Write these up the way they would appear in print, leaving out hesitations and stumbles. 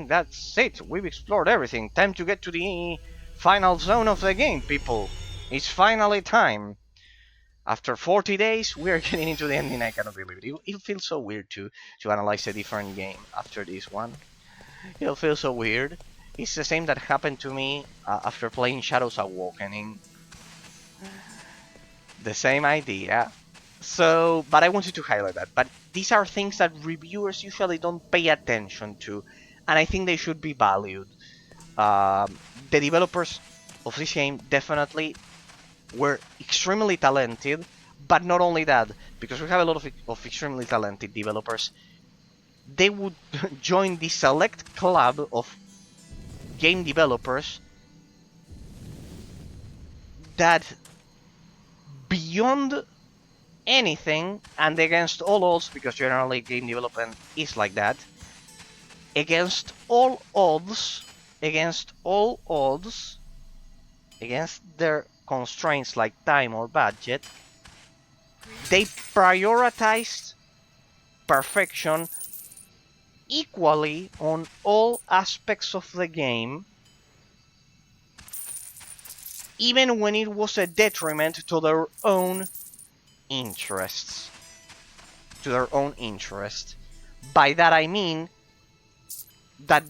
That's it. We've explored everything. Time to get to the final zone of the game, people. It's finally time. After 40 days, we're getting into the ending. I cannot believe it. It feels so weird to analyze a different game after this one. It'll feel so weird. It's the same that happened to me after playing Shadows Awakening. The same idea. So, but I wanted to highlight that. But these are things that reviewers usually don't pay attention to, and I think they should be valued. The developers of this game definitely were extremely talented, but not only that, because we have a lot of extremely talented developers, they would join the select club of game developers that, beyond anything and against all odds, because generally game development is like that, against all odds, against their constraints like time or budget, they prioritized perfection equally on all aspects of the game, even when it was a detriment to their own interests. By that I mean that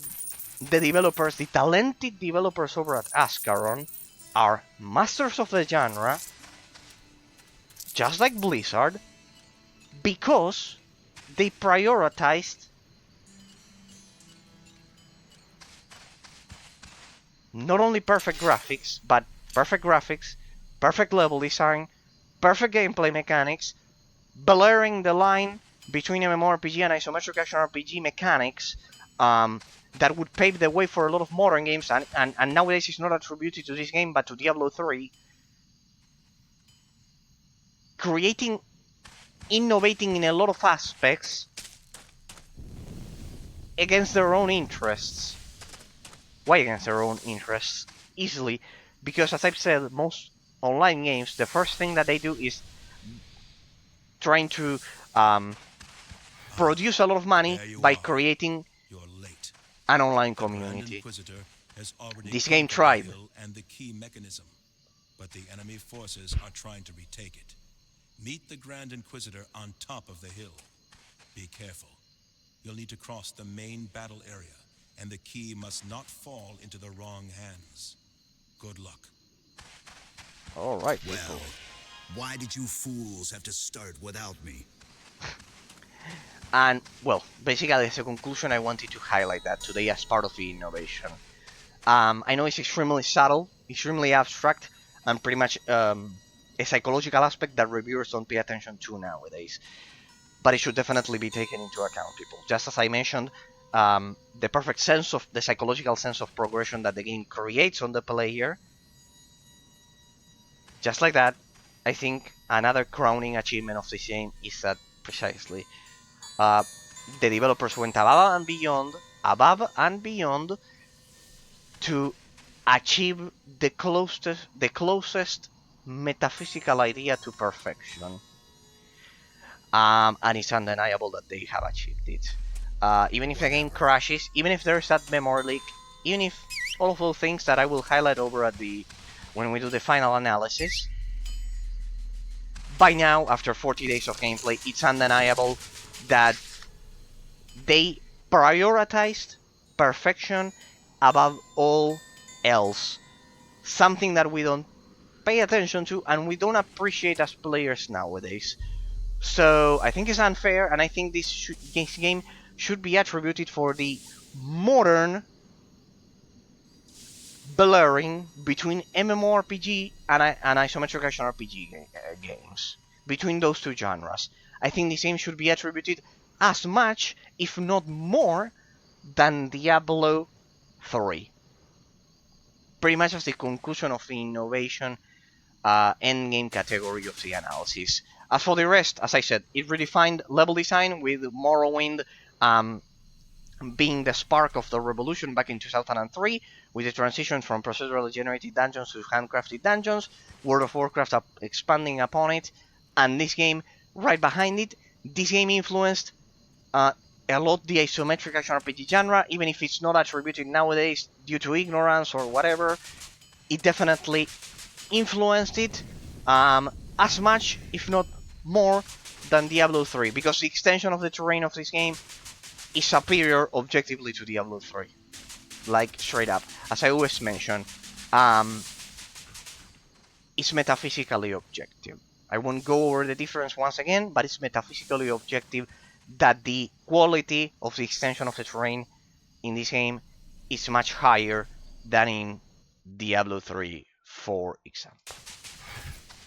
the developers, the talented developers over at Ascaron, are masters of the genre, just like Blizzard, because they prioritized not only perfect graphics, perfect level design, perfect gameplay mechanics, blurring the line between MMORPG and isometric action RPG mechanics that would pave the way for a lot of modern games, and nowadays it's not attributed to this game but to Diablo 3, innovating in a lot of aspects against their own interests. Why against their own interests? Easily, because as I've said, most online games, the first thing that they do is trying to produce a lot of money by creating an online community. This game tried. And the key mechanism, but the enemy forces are trying to retake it. Meet the Grand Inquisitor on top of the hill. Be careful. You'll need to cross the main battle area, and the key must not fall into the wrong hands. Good luck. All right, well, people. Why did you fools have to start without me? And, well, basically as a conclusion, I wanted to highlight that today as part of the innovation. I know it's extremely subtle, extremely abstract, and pretty much a psychological aspect that reviewers don't pay attention to nowadays. But it should definitely be taken into account, people. Just as I mentioned, the perfect sense of the psychological sense of progression that the game creates on the player. Just like that, I think another crowning achievement of this game is that precisely the developers went above and beyond to achieve the closest metaphysical idea to perfection. And it's undeniable that they have achieved it. Even if the game crashes, even if there's that memory leak, even if all of those things that I will highlight over at when we do the final analysis, by now, after 40 days of gameplay, it's undeniable that they prioritized perfection above all else. Something that we don't pay attention to and we don't appreciate as players nowadays. So I think it's unfair, and I think this game should be attributed for the modern blurring between MMORPG and isometric action RPG games. Between those two genres. I think this game should be attributed as much, if not more, than Diablo 3. Pretty much as the conclusion of the innovation endgame category of the analysis. As for the rest, as I said, it redefined level design with Morrowind being the spark of the revolution back in 2003, with the transition from procedurally generated dungeons to handcrafted dungeons, World of Warcraft expanding upon it, and this game right behind it. This game influenced a lot the isometric action RPG genre, even if it's not attributed nowadays due to ignorance or whatever. It definitely influenced it as much, if not more, than Diablo 3, because the extension of the terrain of this game is superior objectively to Diablo 3. Like, straight up. As I always mention, it's metaphysically objective. I won't go over the difference once again, but it's metaphysically objective that the quality of the extension of the terrain in this game is much higher than in Diablo 3, for example.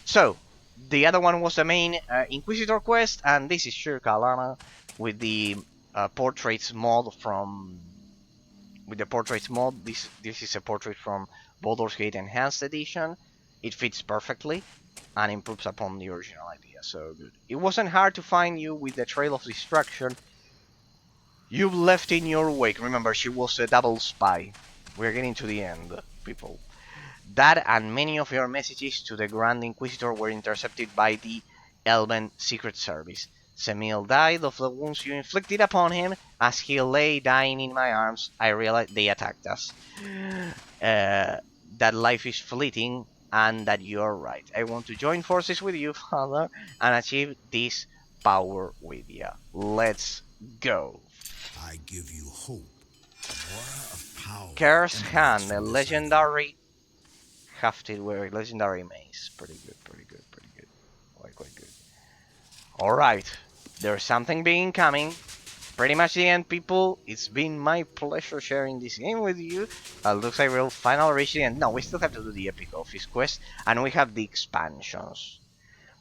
So, the other one was the main Inquisitor quest, and this is Shirka Lana with the portraits mod from... With the portraits mod, this is a portrait from Baldur's Gate Enhanced Edition. It fits perfectly and improves upon the original idea, so good. It wasn't hard to find you with the Trail of Destruction. You left in your wake. Remember, she was a double spy. We're getting to the end, people. That and many of your messages to the Grand Inquisitor were intercepted by the Elven Secret Service. Semil died of the wounds you inflicted upon him. As he lay dying in my arms, I realized they attacked us. That life is fleeting, and that you're right. I want to join forces with you, Father, and achieve this power with you. Let's go. I give you hope. Aura of power. Curse emanates Hand, a from this legendary hafted wear, legendary mace. Pretty good. Quite good. Alright, there's something big coming. Pretty much the end, people. It's been my pleasure sharing this game with you. Looks like we'll finally reach the end. No, we still have to do the Epic Office quest, and we have the expansions.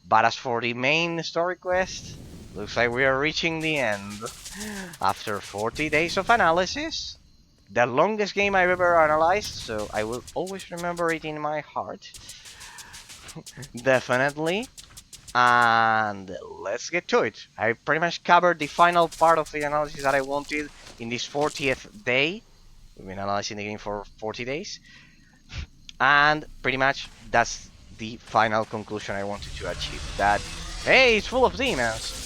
But as for the main story quest, looks like we are reaching the end. After 40 days of analysis, the longest game I've ever analyzed, so I will always remember it in my heart. Definitely. And let's get to it. I pretty much covered the final part of the analysis that I wanted in this 40th day. We've been analyzing the game for 40 days. And pretty much that's the final conclusion I wanted to achieve. That, hey, it's full of demons.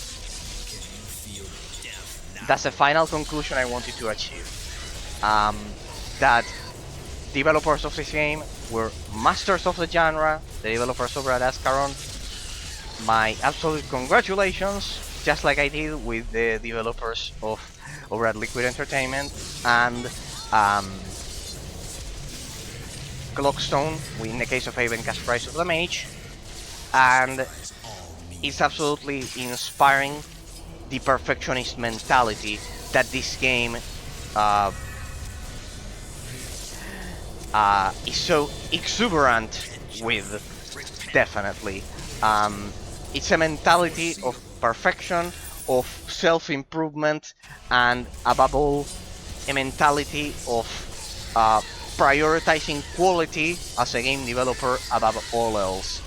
That's the final conclusion I wanted to achieve. That developers of this game were masters of the genre, the developers over at Ascaron. My absolute congratulations, just like I did with the developers of over at Liquid Entertainment and Clockstone, in the case of Haven Cash Price of the Mage. And it's absolutely inspiring the perfectionist mentality that this game is so exuberant with, definitely. It's a mentality of perfection, of self-improvement, and above all, a mentality of prioritizing quality as a game developer above all else.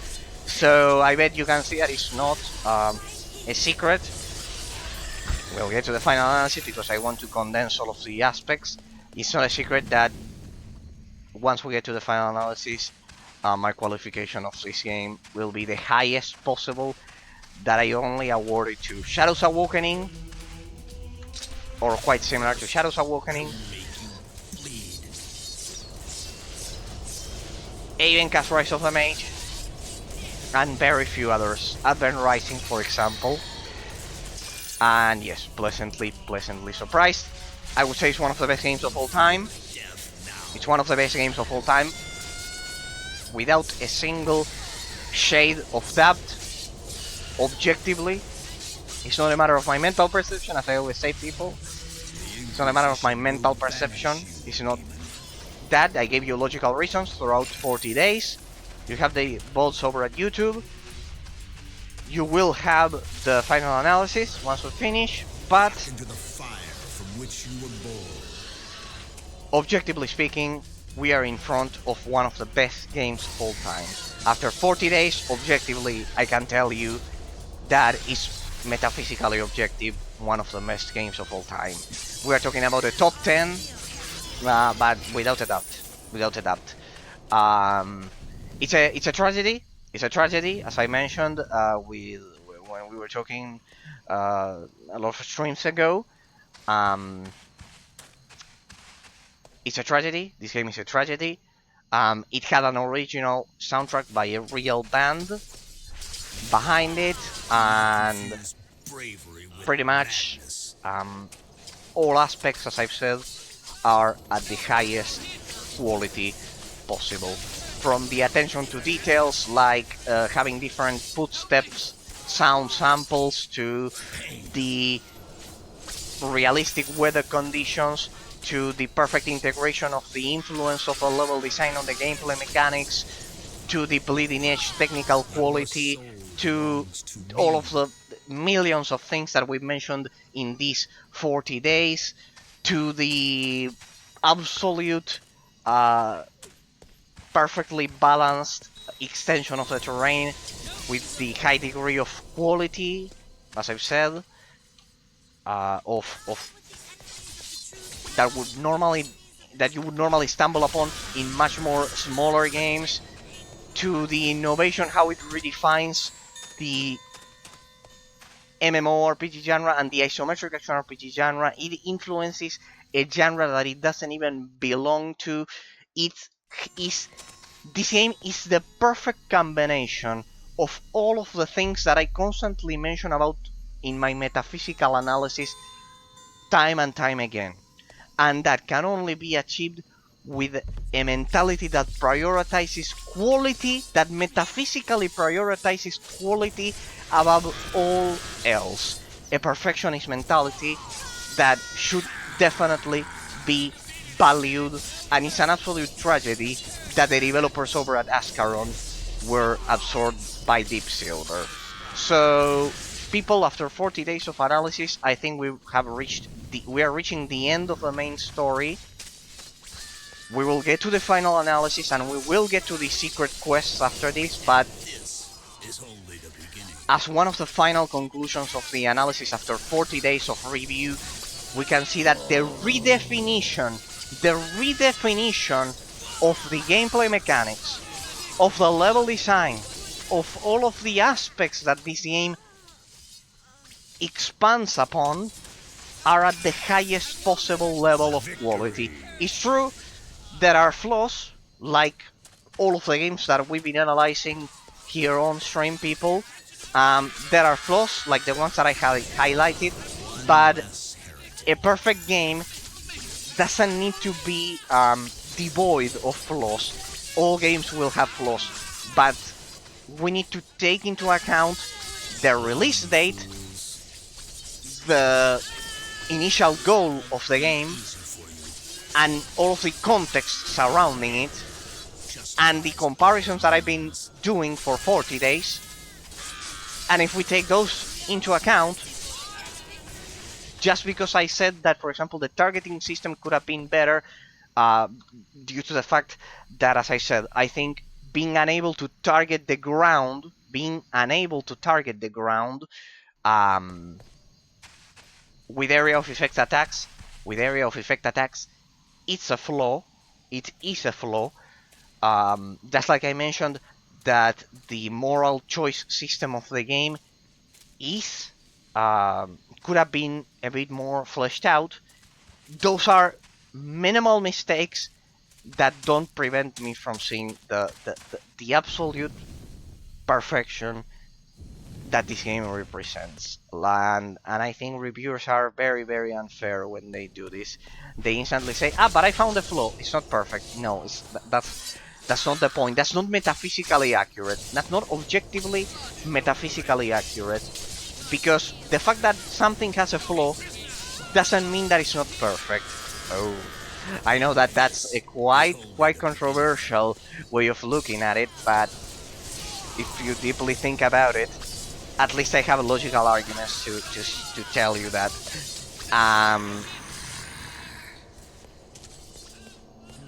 So I bet you can see that it's not a secret. We'll get to the final analysis because I want to condense all of the aspects. It's not a secret that once we get to the final analysis, my qualification of this game will be the highest possible that I only awarded to Shadows Awakening, or quite similar to Shadows Awakening, even Cast Rise of the Mage, and very few others. Advent Rising, for example. And yes, pleasantly surprised. I would say it's one of the best games of all time. It's one of the best games of all time, without a single shade of doubt. Objectively, it's not a matter of my mental perception, as I always say, people. It's not a matter of my mental perception. It's not that. I gave you logical reasons throughout 40 days. You have the bolts over at YouTube. You will have the final analysis once we finish, but into the fire from which you were born. Objectively speaking, we are in front of one of the best games of all time. After 40 days, objectively, I can tell you that is metaphysically objective, one of the best games of all time. We are talking about a top 10, but without a doubt. It's a tragedy. It's a tragedy, as I mentioned when we were talking a lot of streams ago. Um, it's a tragedy. This game is a tragedy. It had an original soundtrack by a real band behind it, and Infuse bravery with pretty much madness. all aspects, as I've said, are at the highest quality possible. From the attention to details, like having different footsteps, sound samples, to the realistic weather conditions, to the perfect integration of the influence of a level design on the gameplay mechanics, to the bleeding edge technical quality, to all of the millions of things that we've mentioned in these 40 days, to the absolute perfectly balanced extension of the terrain with the high degree of quality, as I've said, of that you would normally stumble upon in much more smaller games, to the innovation, how it redefines the MMORPG genre and the isometric action RPG genre. It influences a genre that it doesn't even belong to. It is This game is the perfect combination of all of the things that I constantly mention about in my metaphysical analysis time and time again. And that can only be achieved with a mentality that prioritizes quality, that metaphysically prioritizes quality above all else. A perfectionist mentality that should definitely be valued, and it's an absolute tragedy that the developers over at Ascaron were absorbed by Deep Silver. So, people, after 40 days of analysis, I think we are reaching the end of the main story. We will get to the final analysis and we will get to the secret quests after this, but This is only the beginning. as one of the final conclusions of the analysis after 40 days of review, we can see that the redefinition of the gameplay mechanics, of the level design, of all of the aspects that this game expands upon are at the highest possible level of quality. It's true, there are flaws, like all of the games that we've been analyzing here on stream, people. There are flaws, like the ones that I have highlighted, but a perfect game doesn't need to be devoid of flaws. All games will have flaws, but we need to take into account the release date, the initial goal of the game, and all of the context surrounding it, and the comparisons that I've been doing for 40 days. And if we take those into account, just because I said that, for example, the targeting system could have been better, due to the fact that, as I said, I think being unable to target the ground, with area of effect attacks, it's a flaw. It is a flaw. Just like I mentioned, that the moral choice system of the game is could have been a bit more fleshed out. Those are minimal mistakes that don't prevent me from seeing the absolute perfection that this game represents. And I think reviewers are very, very unfair when they do this. They instantly say, but I found a flaw. It's not perfect. No, that's not the point. That's not metaphysically accurate. That's not objectively metaphysically accurate. Because the fact that something has a flaw doesn't mean that it's not perfect. Oh, I know that that's a quite controversial way of looking at it, but if you deeply think about it, at least I have logical arguments to tell you that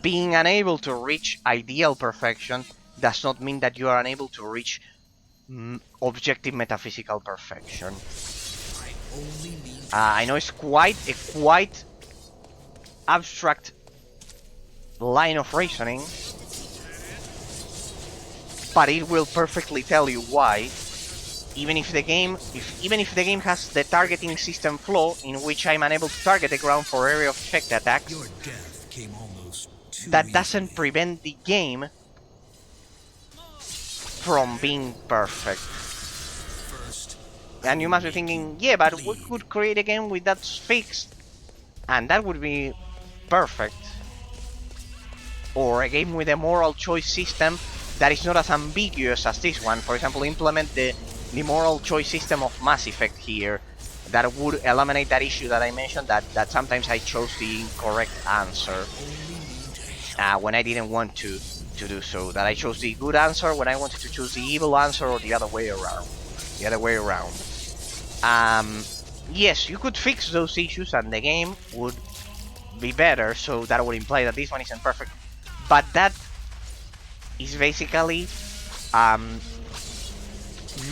being unable to reach ideal perfection does not mean that you are unable to reach objective metaphysical perfection. I know it's quite abstract line of reasoning, but it will perfectly tell you why. even if the game has the targeting system flaw in which I'm unable to target the ground for area of effect attacks, Your death came almost too that doesn't easily. prevent the game from being perfect. First, I And you will must be make you thinking, yeah, but we bleed. could create a game with that fixed, and that would be perfect. Or a game with a moral choice system that is not as ambiguous as this one. For example, implement the moral choice system of Mass Effect here. That would eliminate that issue that I mentioned, that sometimes I chose the incorrect answer when I didn't want to do so. That I chose the good answer when I wanted to choose the evil answer, or the other way around. Yes, you could fix those issues and the game would be better, so that would imply that this one isn't perfect. But that is basically um,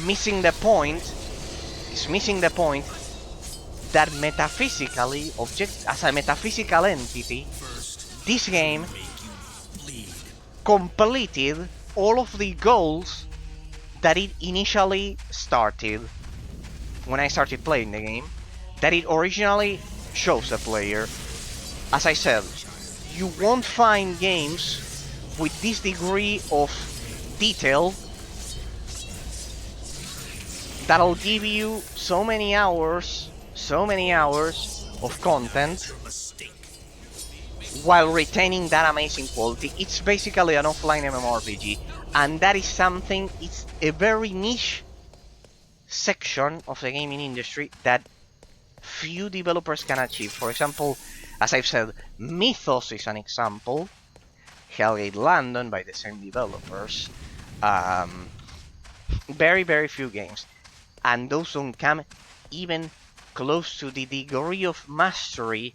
missing the point. Is missing the point that metaphysically, as a metaphysical entity, this game completed all of the goals that it initially started when I started playing the game, that it originally shows the player. As I said, you won't find games with this degree of detail that'll give you so many hours of content while retaining that amazing quality. It's basically an offline MMORPG, and that is something, it's a very niche section of the gaming industry that few developers can achieve. For example, as I've said, Mythos is an example, Hellgate London by the same developers, very few games, and those don't come even close to the degree of mastery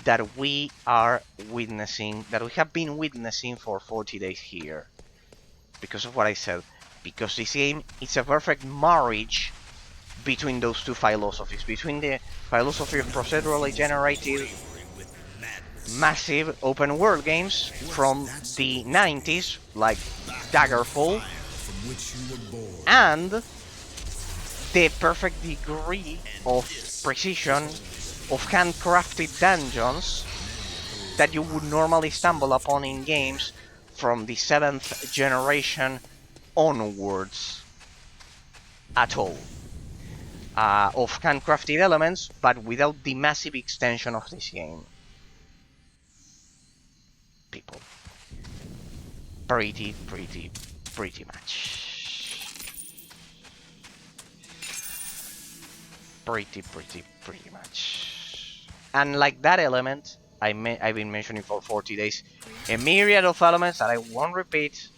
that we are witnessing, that we have been witnessing for 40 days here. Because of what I said, because this game is a perfect marriage between those two philosophies, between the philosophy of procedurally generated massive open world games from the 90s, like Daggerfall, and the perfect degree of precision of handcrafted dungeons that you would normally stumble upon in games from the 7th generation onwards at all. Of handcrafted elements, but without the massive extension of this game. People. Pretty much. Pretty much. And like that element, I've been mentioning for 40 days, a myriad of elements that I won't repeat.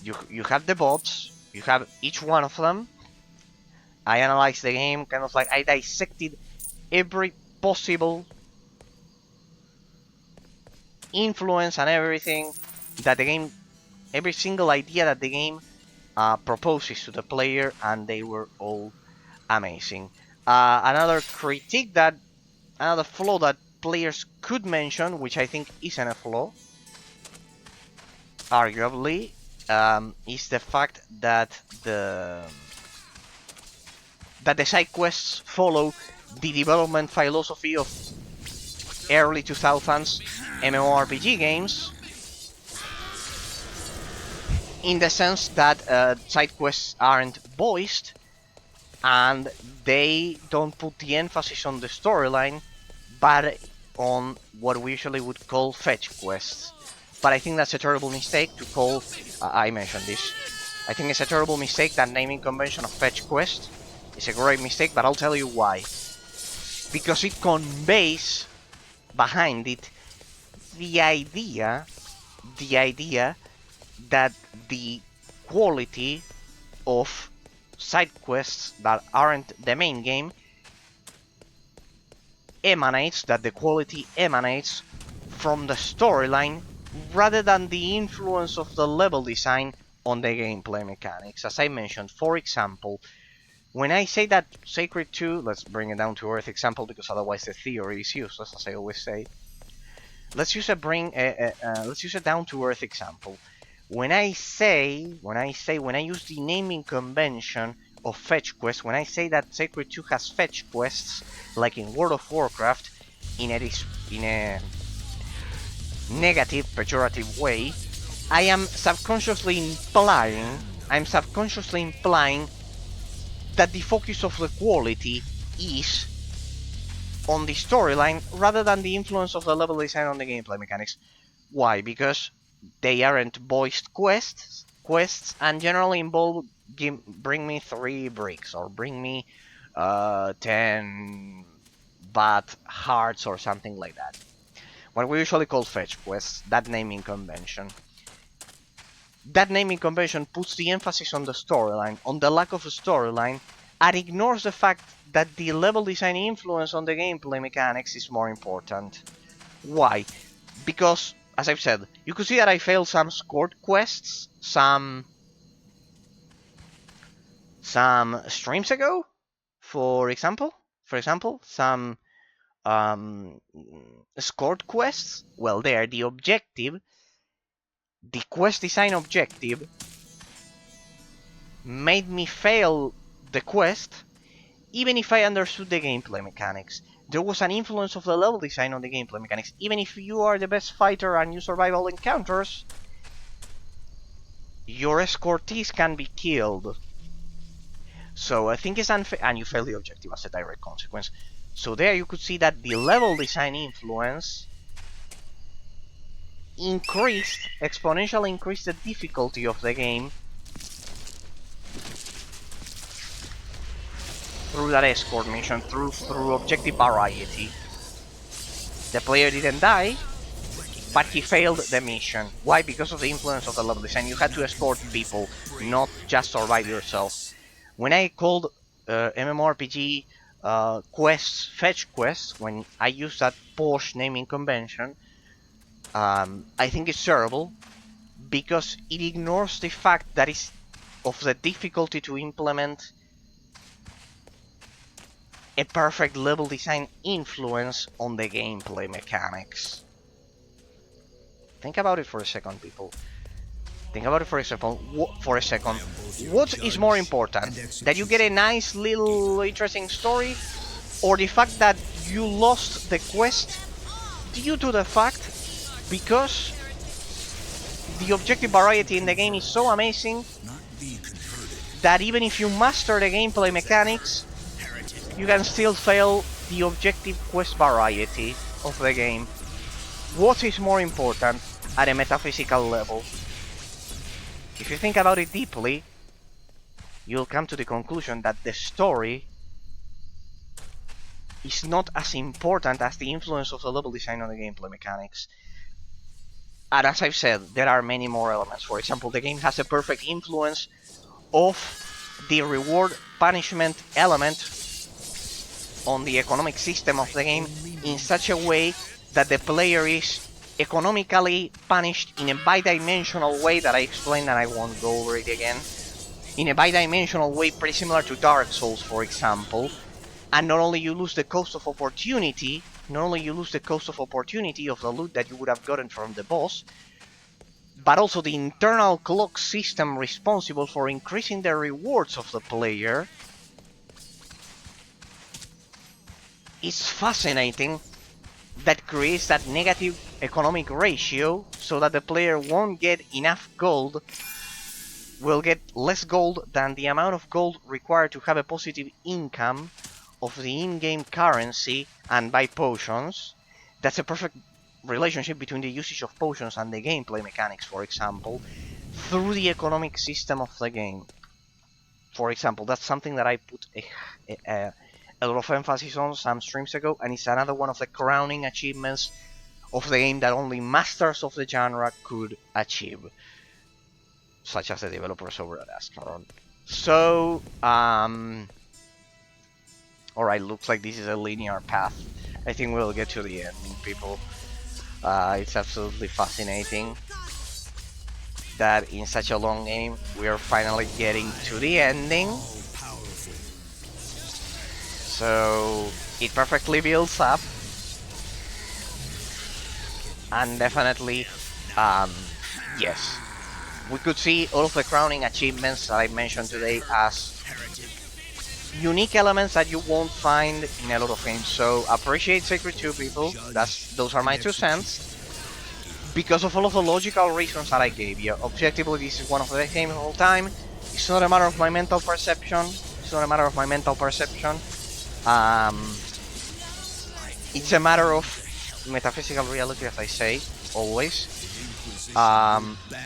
You have the bots, you have each one of them. I analyzed the game, kind of like I dissected every possible influence and everything that the game, every single idea that the game proposes to the player, and they were all amazing. Another flaw that players could mention, which I think isn't a flaw, arguably, is the fact that the side quests follow the development philosophy of early 2000s MMORPG games, in the sense that side quests aren't voiced and they don't put the emphasis on the storyline, but on what we usually would call fetch quests. But I think that's a terrible mistake to call. I mentioned this. I think it's a terrible mistake, that naming convention of fetch quest. It's a great mistake, but I'll tell you why. Because it conveys behind it the idea that the quality of side quests that aren't the main game that the quality emanates from the storyline rather than the influence of the level design on the gameplay mechanics. As I mentioned, for example, when I say that Sacred 2, let's bring it down to earth example because otherwise the theory is useless, as I always say. Let's use a down to earth example. when I use the naming convention of fetch quests, when I say that Sacred 2 has fetch quests, like in World of Warcraft, in a negative, pejorative way, I'm subconsciously implying that the focus of the quality is on the storyline rather than the influence of the level design on the gameplay mechanics. Why? Because they aren't voiced quests and generally involve bring me 3 bricks or bring me 10 bad hearts or something like that. What we usually call fetch quests, that naming convention. That naming convention puts the emphasis on the storyline, on the lack of a storyline, and ignores the fact that the level design influence on the gameplay mechanics is more important. Why? Because, as I've said, you could see that I failed some scored quests, some streams ago, for example, some scored quests. Well, there, the quest design objective, made me fail the quest, even if I understood the gameplay mechanics. There was an influence of the level design on the gameplay mechanics. Even if you are the best fighter and you survive all encounters, your escortees can be killed. So I think it's unfair, and you fail the objective as a direct consequence. So there you could see that the level design influence exponentially increased the difficulty of the game through that escort mission, through objective variety. The player didn't die, but he failed the mission. Why? Because of the influence of the level design. You had to escort people, not just survive yourself. When I called MMORPG fetch quests, when I use that Porsche naming convention, I think it's terrible because it ignores the fact that it's of the difficulty to implement a perfect level design influence on the gameplay mechanics. Think about it for a second, people. Think about it for a second. What is more important? That you get a nice little interesting story, or the fact that you lost the quest due to the fact because the objective variety in the game is so amazing that even if you master the gameplay mechanics, you can still fail the objective quest variety of the game. What is more important at a metaphysical level? If you think about it deeply, you'll come to the conclusion that the story is not as important as the influence of the level design on the gameplay mechanics. And as I've said, there are many more elements. For example, the game has a perfect influence of the reward punishment element on the economic system of the game in such a way that the player is economically punished in a bidimensional way that I explained and I won't go over it again. In a bidimensional way pretty similar to Dark Souls, for example. And not only you lose the cost of opportunity, of the loot that you would have gotten from the boss, but also the internal clock system responsible for increasing the rewards of the player is fascinating. That creates that negative economic ratio so that the player won't get enough gold, will get less gold than the amount of gold required to have a positive income of the in-game currency and buy potions. That's a perfect relationship between the usage of potions and the gameplay mechanics, for example, through the economic system of the game. For example, that's something that I put a lot of emphasis on some streams ago, and it's another one of the crowning achievements of the game that only masters of the genre could achieve, such as the developers over at Ascaron. So, alright, looks like this is a linear path. I think we'll get to the ending, people. It's absolutely fascinating that in such a long game we are finally getting to the ending. So it perfectly builds up, and definitely, yes, we could see all of the crowning achievements that I mentioned today as unique elements that you won't find in a lot of games. So appreciate Sacred 2, people. Those are my 2 cents. Because of all of the logical reasons that I gave you. Objectively, this is one of the best games of all time. It's not a matter of my mental perception. It's not a matter of my mental perception. It's a matter of metaphysical reality, as I say, always.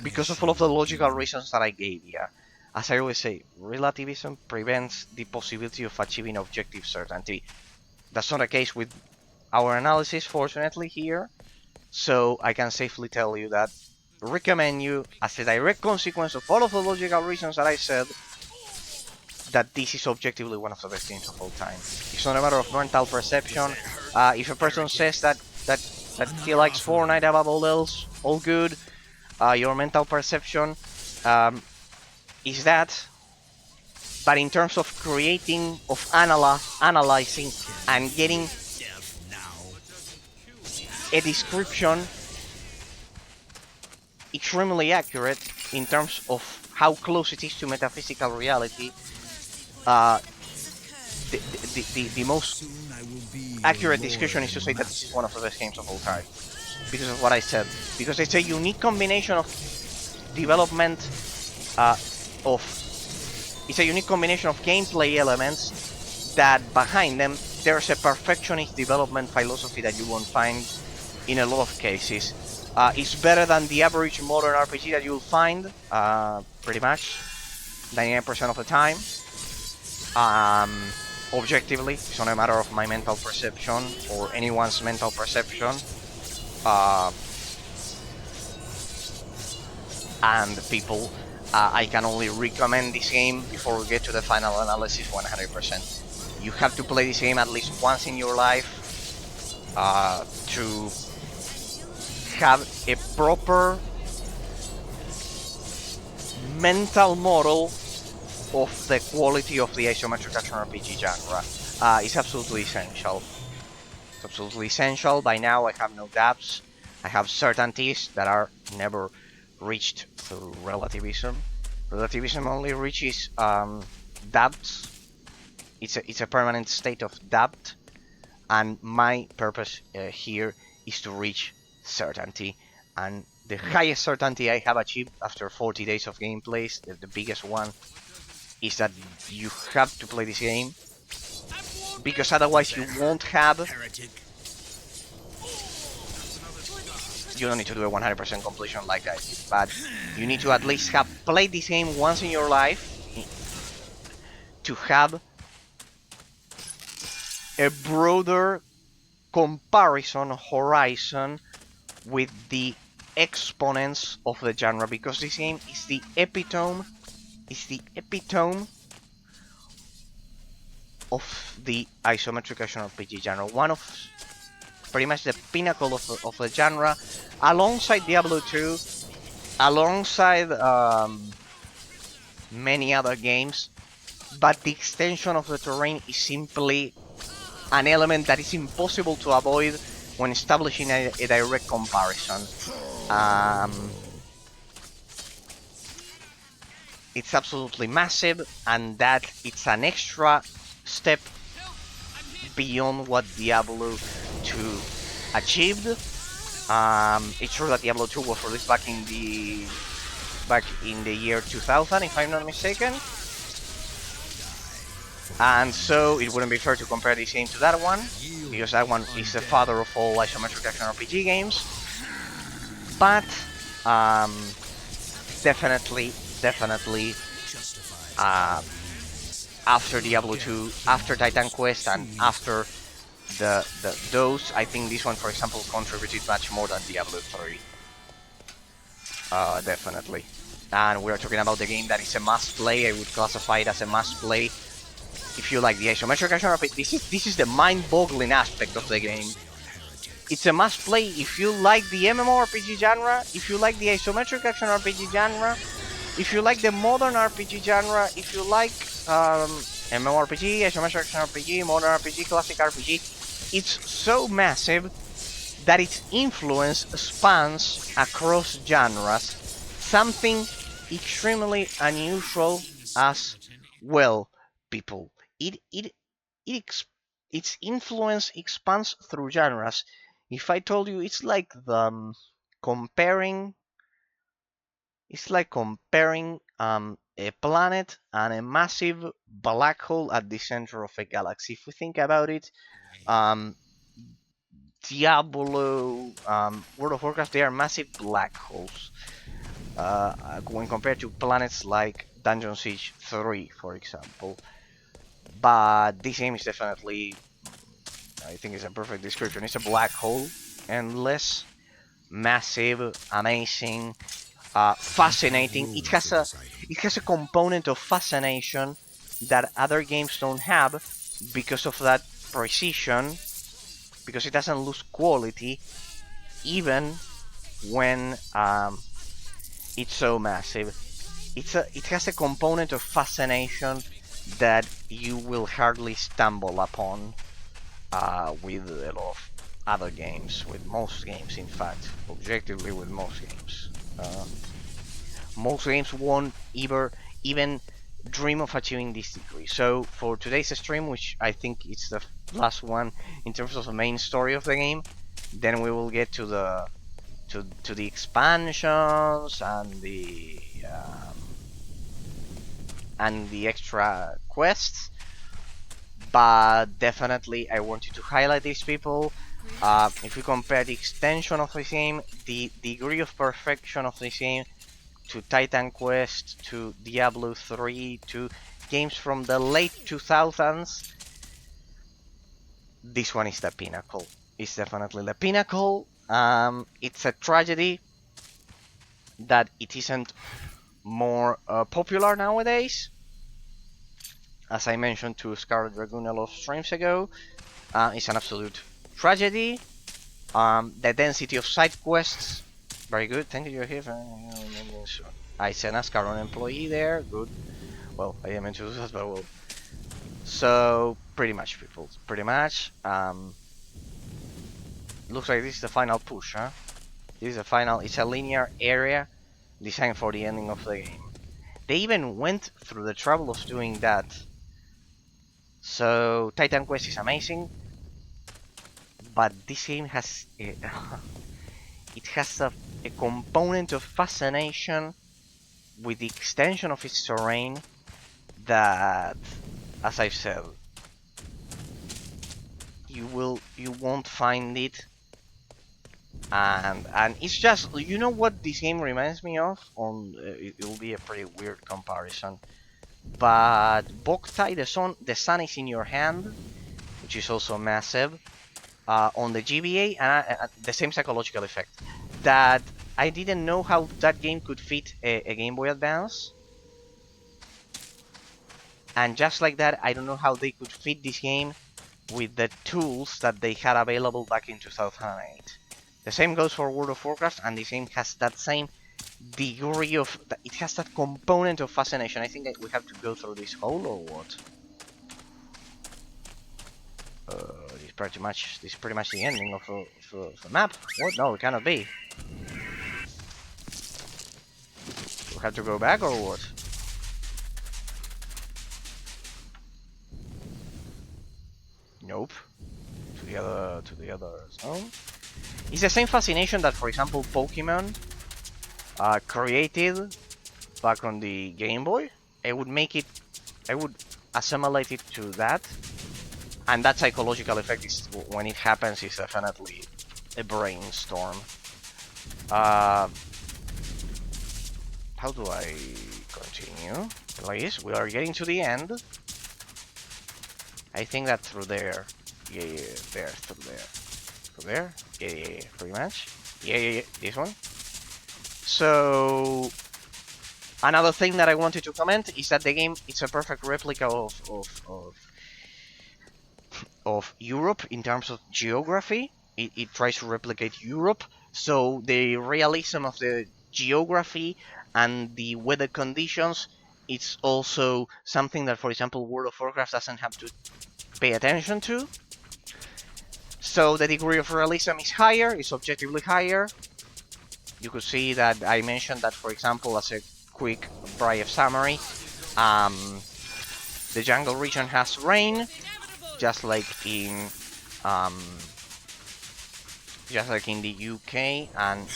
Because of all of the logical reasons that I gave you. As I always say, relativism prevents the possibility of achieving objective certainty. That's not the case with our analysis, fortunately, here. So I can safely tell you that recommend you, as a direct consequence of all of the logical reasons that I said, that this is objectively one of the best games of all time. It's not a matter of mental perception. If a person says that he likes Fortnite above all else, all good. Your mental perception is that. But in terms of creating, of analyzing, and getting a description extremely accurate in terms of how close it is to metaphysical reality, the most accurate description is to say that this is one of the best games of all time. Because of what I said. Because it's a unique combination of development it's a unique combination of gameplay elements that behind them there's a perfectionist development philosophy that you won't find in a lot of cases. It's better than the average modern RPG that you'll find, pretty much 99% of the time. Objectively, it's not a matter of my mental perception or anyone's mental perception. And people, I can only recommend this game before we get to the final analysis 100%. You have to play this game at least once in your life to have a proper mental model of the quality of the isometric action RPG genre. It's absolutely essential. It's absolutely essential. By now I have no doubts. I have certainties that are never reached through relativism. Relativism only reaches doubts. It's a permanent state of doubt, and my purpose here is to reach certainty. And the highest certainty I have achieved after 40 days of gameplays, the biggest one, is that you have to play this game, because otherwise you won't have. You don't need to do a 100% completion like I did, but you need to at least have played this game once in your life to have a broader comparison horizon with the exponents of the genre, because this game is the epitome of the isometric action RPG genre. One of pretty much the pinnacle of the genre, alongside Diablo 2, alongside many other games, but the extension of the terrain is simply an element that is impossible to avoid when establishing a direct comparison. It's absolutely massive, and that it's an extra step beyond what Diablo 2 achieved. It's true that Diablo 2 was released back in the year 2000, if I'm not mistaken, and so it wouldn't be fair to compare this game to that one, because that one is the father of all isometric action RPG games. But definitely after Diablo 2, after Titan Quest, and after those, I think this one, for example, contributed much more than Diablo 3. Definitely. And we're talking about the game that is a must-play. I would classify it as a must-play if you like the isometric action RPG. This is the mind-boggling aspect of the game. It's a must-play if you like the MMORPG genre, if you like the isometric action RPG genre, if you like the modern RPG genre, if you like MMORPG, isometric action RPG, modern RPG, classic RPG. It's so massive that its influence spans across genres, something extremely unusual as well, people. It it it ex- its influence expands through genres. If I told you comparing, it's like comparing a planet and a massive black hole at the center of a galaxy. If we think about it, um, Diablo, World of Warcraft, they are massive black holes. When compared to planets like Dungeon Siege 3, for example. But this game is definitely, I think it's a perfect description. It's a black hole, endless, massive, amazing, fascinating. It Rules has for a this item. it has a component of fascination that other games don't have because of that precision, because it doesn't lose quality even when it's so massive. It has a component of fascination that you will hardly stumble upon with a lot of other games, with most games, in fact, objectively with most games. Most games won't even dream of achieving this degree. So for today's stream, which I think it's the last one in terms of the main story of the game, then we will get to the expansions and the extra quests. But definitely, I want you to highlight these people. If we compare the extension of the game, the degree of perfection of this game to Titan Quest, to Diablo 3, to games from the late 2000s, this one is the pinnacle. It's definitely the pinnacle. It's a tragedy that it isn't more popular nowadays. As I mentioned to Scarlet Dragoon a lot of streams ago, it's an absolute tragedy. The density of side quests, very good. Thank you, you're here. I sent Ascaron employee there. Good. Well, I didn't mean to do that, but well. So pretty much, people. Pretty much. Looks like this is the final push, huh? This is the final. It's a linear area designed for the ending of the game. They even went through the trouble of doing that. So Titan Quest is amazing, but this game has it has a component of fascination with the extension of its terrain that, as I've said, you won't find it, and it's just, you know what this game reminds me of? It will be a pretty weird comparison, but Boktai, the sun is in your hand, which is also massive. On the GBA, and the same psychological effect. That I didn't know how that game could fit a Game Boy Advance. And just like that, I don't know how they could fit this game with the tools that they had available back in 2008. The same goes for World of Warcraft, and this game has that same degree of... It has that component of fascination. I think we have to go through this hole, or what? This is pretty much the ending of the map. What? No, it cannot be. We have to go back, or what? Nope. To the other zone. It's the same fascination that, for example, Pokemon created back on the Game Boy. I would assimilate it to that. And that psychological effect is, when it happens, is definitely a brainstorm. How do I continue? Please, we are getting to the end. I think that through there. Yeah, there, through there. Through there? Yeah, pretty much. Yeah, this one. So, another thing that I wanted to comment is that the game, it's a perfect replica of Europe in terms of geography. It tries to replicate Europe, so the realism of the geography and the weather conditions, it's also something that, for example, World of Warcraft doesn't have to pay attention to. So the degree of realism is higher, it's objectively higher. You could see that I mentioned that, for example, as a quick brief summary. The jungle region has rain, just like in um, the UK and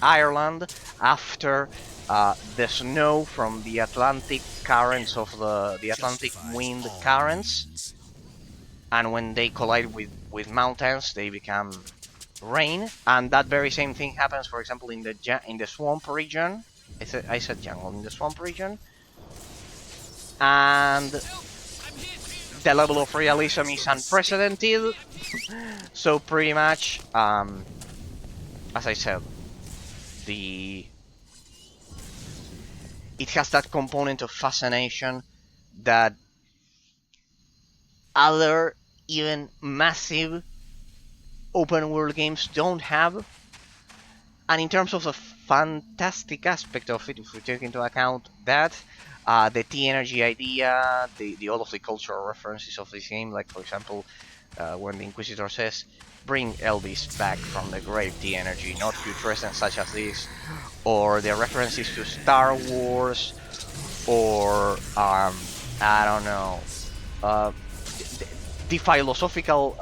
Ireland after the snow from the Atlantic currents of the Atlantic wind currents, and when they collide with mountains, they become rain. And that very same thing happens, for example, in the swamp region. I said jungle, in the swamp region, and the level of realism is unprecedented. So pretty much, as I said, it has that component of fascination that other, even massive open world games don't have. And in terms of the fantastic aspect of it, if we take into account that, the T-energy idea, the all of the cultural references of this game, like for example, when the Inquisitor says, "Bring Elvis back from the grave, T-energy, not putrescence such as this," or the references to Star Wars, or I don't know, the philosophical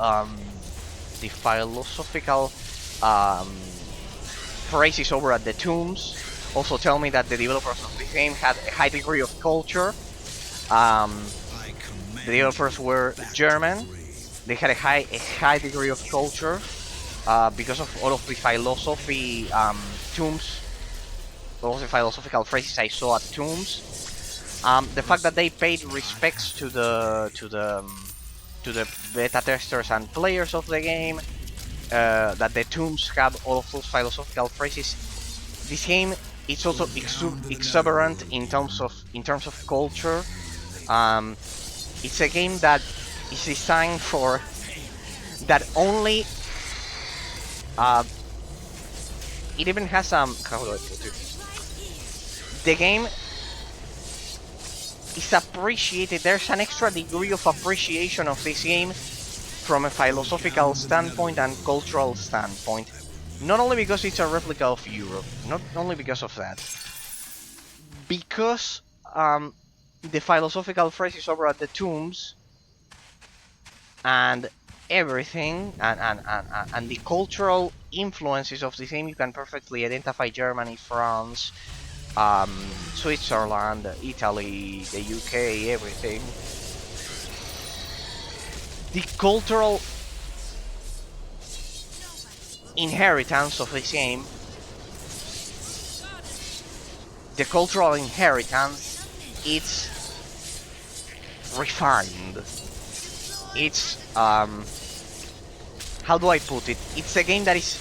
phrases over at the tombs also tell me that the developers of the game had a high degree of culture. The developers were German. They had a high degree of culture because of all of the philosophy tombs, all of the philosophical phrases I saw at tombs. The fact that they paid respects to the beta testers and players of the game, that the tombs have all of those philosophical phrases. This game is also exuberant in terms of culture. It's a game that is designed for that only. It even has how do I put it? The game is appreciated. There's an extra degree of appreciation of this game from a philosophical standpoint and cultural standpoint. Not only because it's a replica of Europe, not only because of that, because the philosophical phrases over at the tombs and everything, and the cultural influences of the game, you can perfectly identify Germany, France, Switzerland, Italy, the UK, everything. The cultural inheritance of this game, it's refined. It's how do I put it? It's a game that is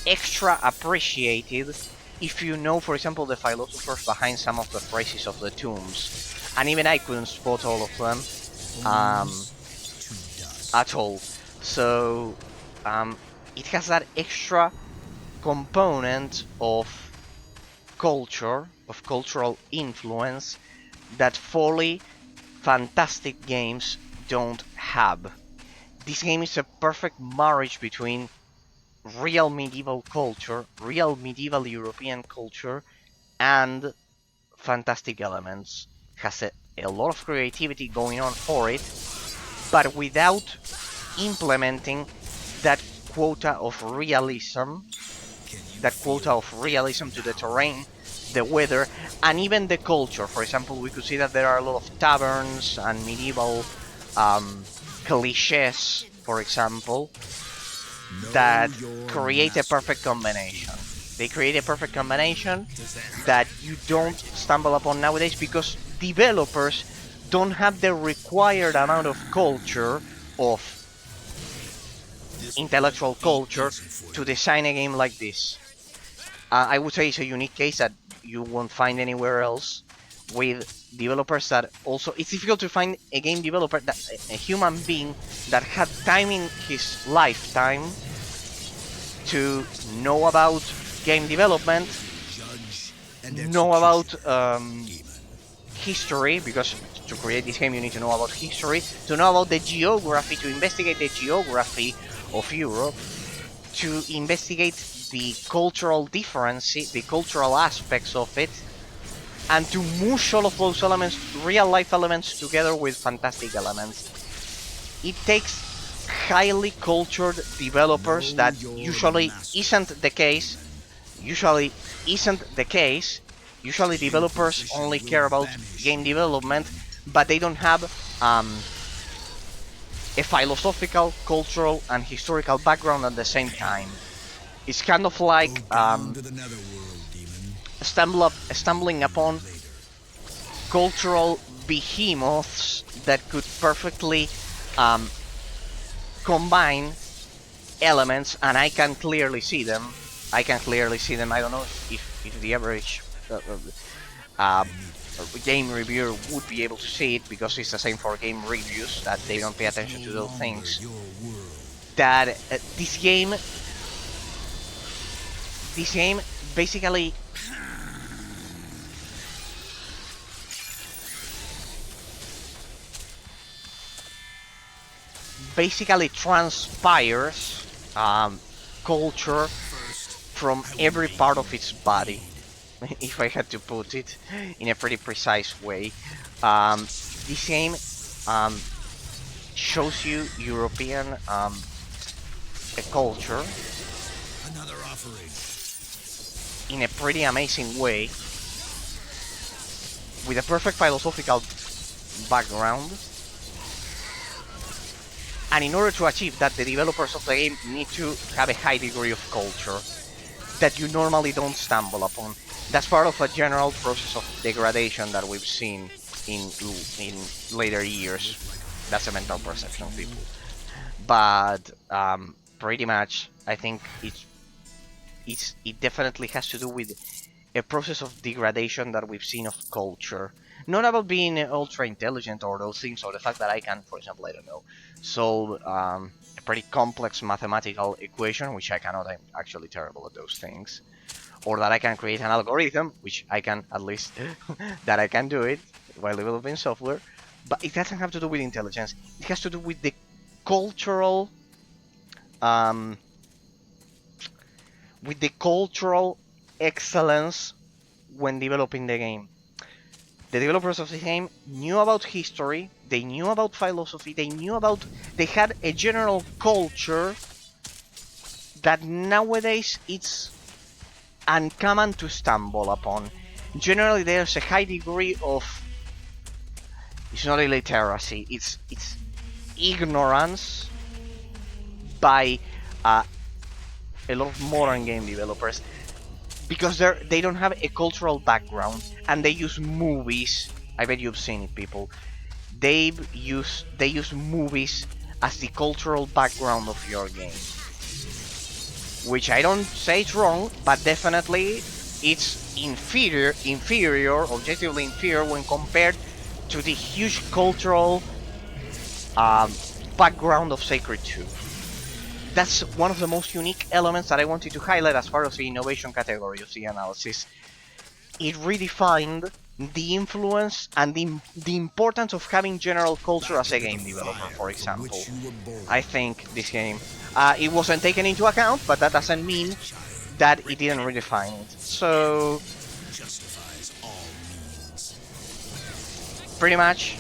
extra appreciated if you know, for example, the philosophers behind some of the phrases of the tombs. And even I couldn't spot all of them at all. So it has that extra component of culture, of cultural influence, that fully fantastic games don't have. This game is a perfect marriage between real medieval culture, real medieval European culture, and fantastic elements. Has a lot of creativity going on for it, but without implementing that quota of realism, to the terrain, the weather, and even the culture. For example, we could see that there are a lot of taverns and medieval cliches, for example, that create a perfect combination. They create a perfect combination that you don't stumble upon nowadays because developers don't have the required amount of culture, of intellectual culture, to design a game like this. I would say it's a unique case that you won't find anywhere else, with developers that also... It's difficult to find a game developer, a human being that had time in his lifetime to know about game development, know about history, because to create this game you need to know about history, to know about the geography, to investigate the geography of Europe, to investigate the cultural difference, the cultural aspects of it, and to mush all of those elements, real life elements, together with fantastic elements. It takes highly cultured developers that usually isn't the case. Usually developers only care about game development, but they don't have a philosophical, cultural, and historical background at the same time. It's kind of like stumbling upon cultural behemoths that could perfectly combine elements, and I can clearly see them. I don't know if the average uh, game reviewer would be able to see it, because it's the same for game reviews, that they don't pay attention to those things. That this game basically transpires culture from every part of its body, if I had to put it in a pretty precise way. This game shows you European culture in a pretty amazing way, with a perfect philosophical background. And in order to achieve that, the developers of the game need to have a high degree of culture that you normally don't stumble upon. That's part of a general process of degradation that we've seen in later years. That's a mental perception of people. But pretty much, I think it definitely has to do with a process of degradation that we've seen of culture. Not about being ultra intelligent or those things, or the fact that I can, for example, I don't know, solve a pretty complex mathematical equation, which I cannot. I'm actually terrible at those things. Or that I can create an algorithm, which I can, at least, that I can do it while developing software. But it doesn't have to do with intelligence. It has to do with the cultural, excellence when developing the game. The developers of the game knew about history, they knew about philosophy, they had a general culture that nowadays it's uncommon to stumble upon. Generally, there's a high degree of, it's not illiteracy, it's ignorance by a lot of modern game developers, because they don't have a cultural background, and they use movies. I bet you've seen it, people. They use movies as the cultural background of your game, which I don't say it's wrong, but definitely it's inferior, objectively inferior, when compared to the huge cultural background of Sacred 2. That's one of the most unique elements that I wanted to highlight as part of the innovation category of the analysis. It redefined the influence and the importance of having general culture as a game developer, for example. I think this game, it wasn't taken into account, but that doesn't mean that it didn't redefine it. So, pretty much,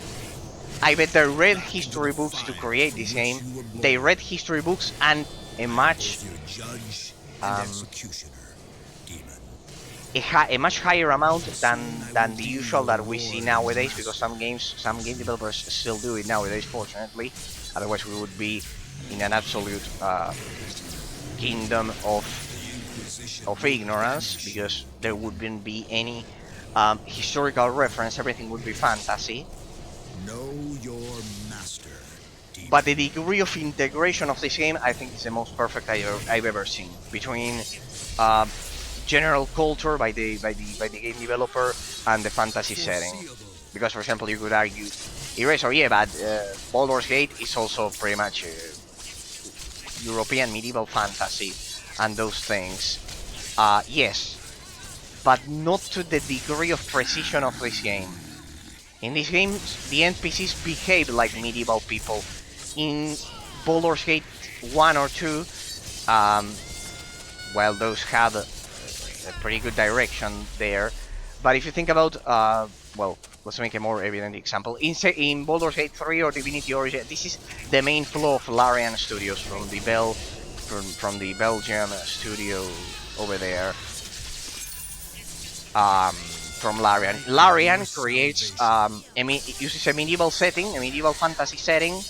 I bet they read history books to create this game. They read history books and a much higher amount than the usual that we see nowadays, because some game developers still do it nowadays, fortunately. Otherwise, we would be in an absolute kingdom of ignorance, because there wouldn't be any historical reference. Everything would be fantasy. Know your master. But the degree of integration of this game, I think, is the most perfect I've ever seen, between general culture by the game developer and the fantasy setting. Because, for example, you could argue, Eraser, yeah, but Baldur's Gate is also pretty much European medieval fantasy and those things. Yes, but not to the degree of precision of this game. In this game, the NPCs behave like medieval people. In Baldur's Gate 1 or 2, Well, those had a pretty good direction there. But if you think about, well, let's make a more evident example. In Baldur's Gate 3 or Divinity Origin, this is the main flow of Larian Studios from the Belgium studio over there. From Larian. Larian creates, it uses a medieval setting, a medieval fantasy setting,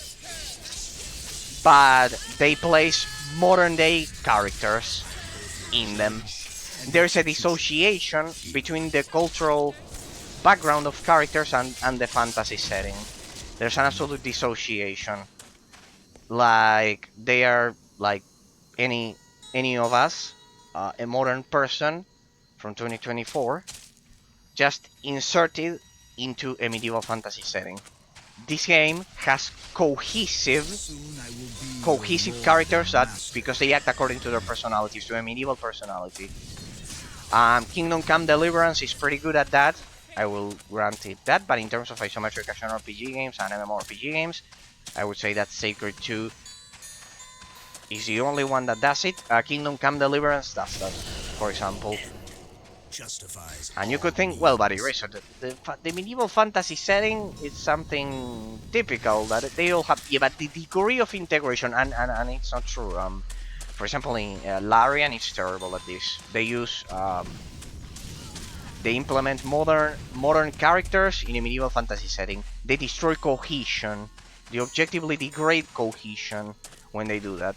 but they place modern day characters in them. There's a dissociation between the cultural background of characters and the fantasy setting. There's an absolute dissociation. Like they are like any of us, a modern person from 2024, just inserted into a medieval fantasy setting. This game has cohesive characters that, because they act according to their personalities, to a medieval personality. Kingdom Come Deliverance is pretty good at that. I will grant it that, but in terms of isometric action RPG games and MMORPG games, I would say that Sacred 2 is the only one that does it. Kingdom Come Deliverance does that, for example. And you could think, well, but Eraser, the medieval fantasy setting is something typical that they all have. Yeah, but the degree of integration, and it's not true. For example, in Larian, it's terrible at this. They implement modern characters in a medieval fantasy setting. They destroy cohesion. They objectively degrade cohesion when they do that.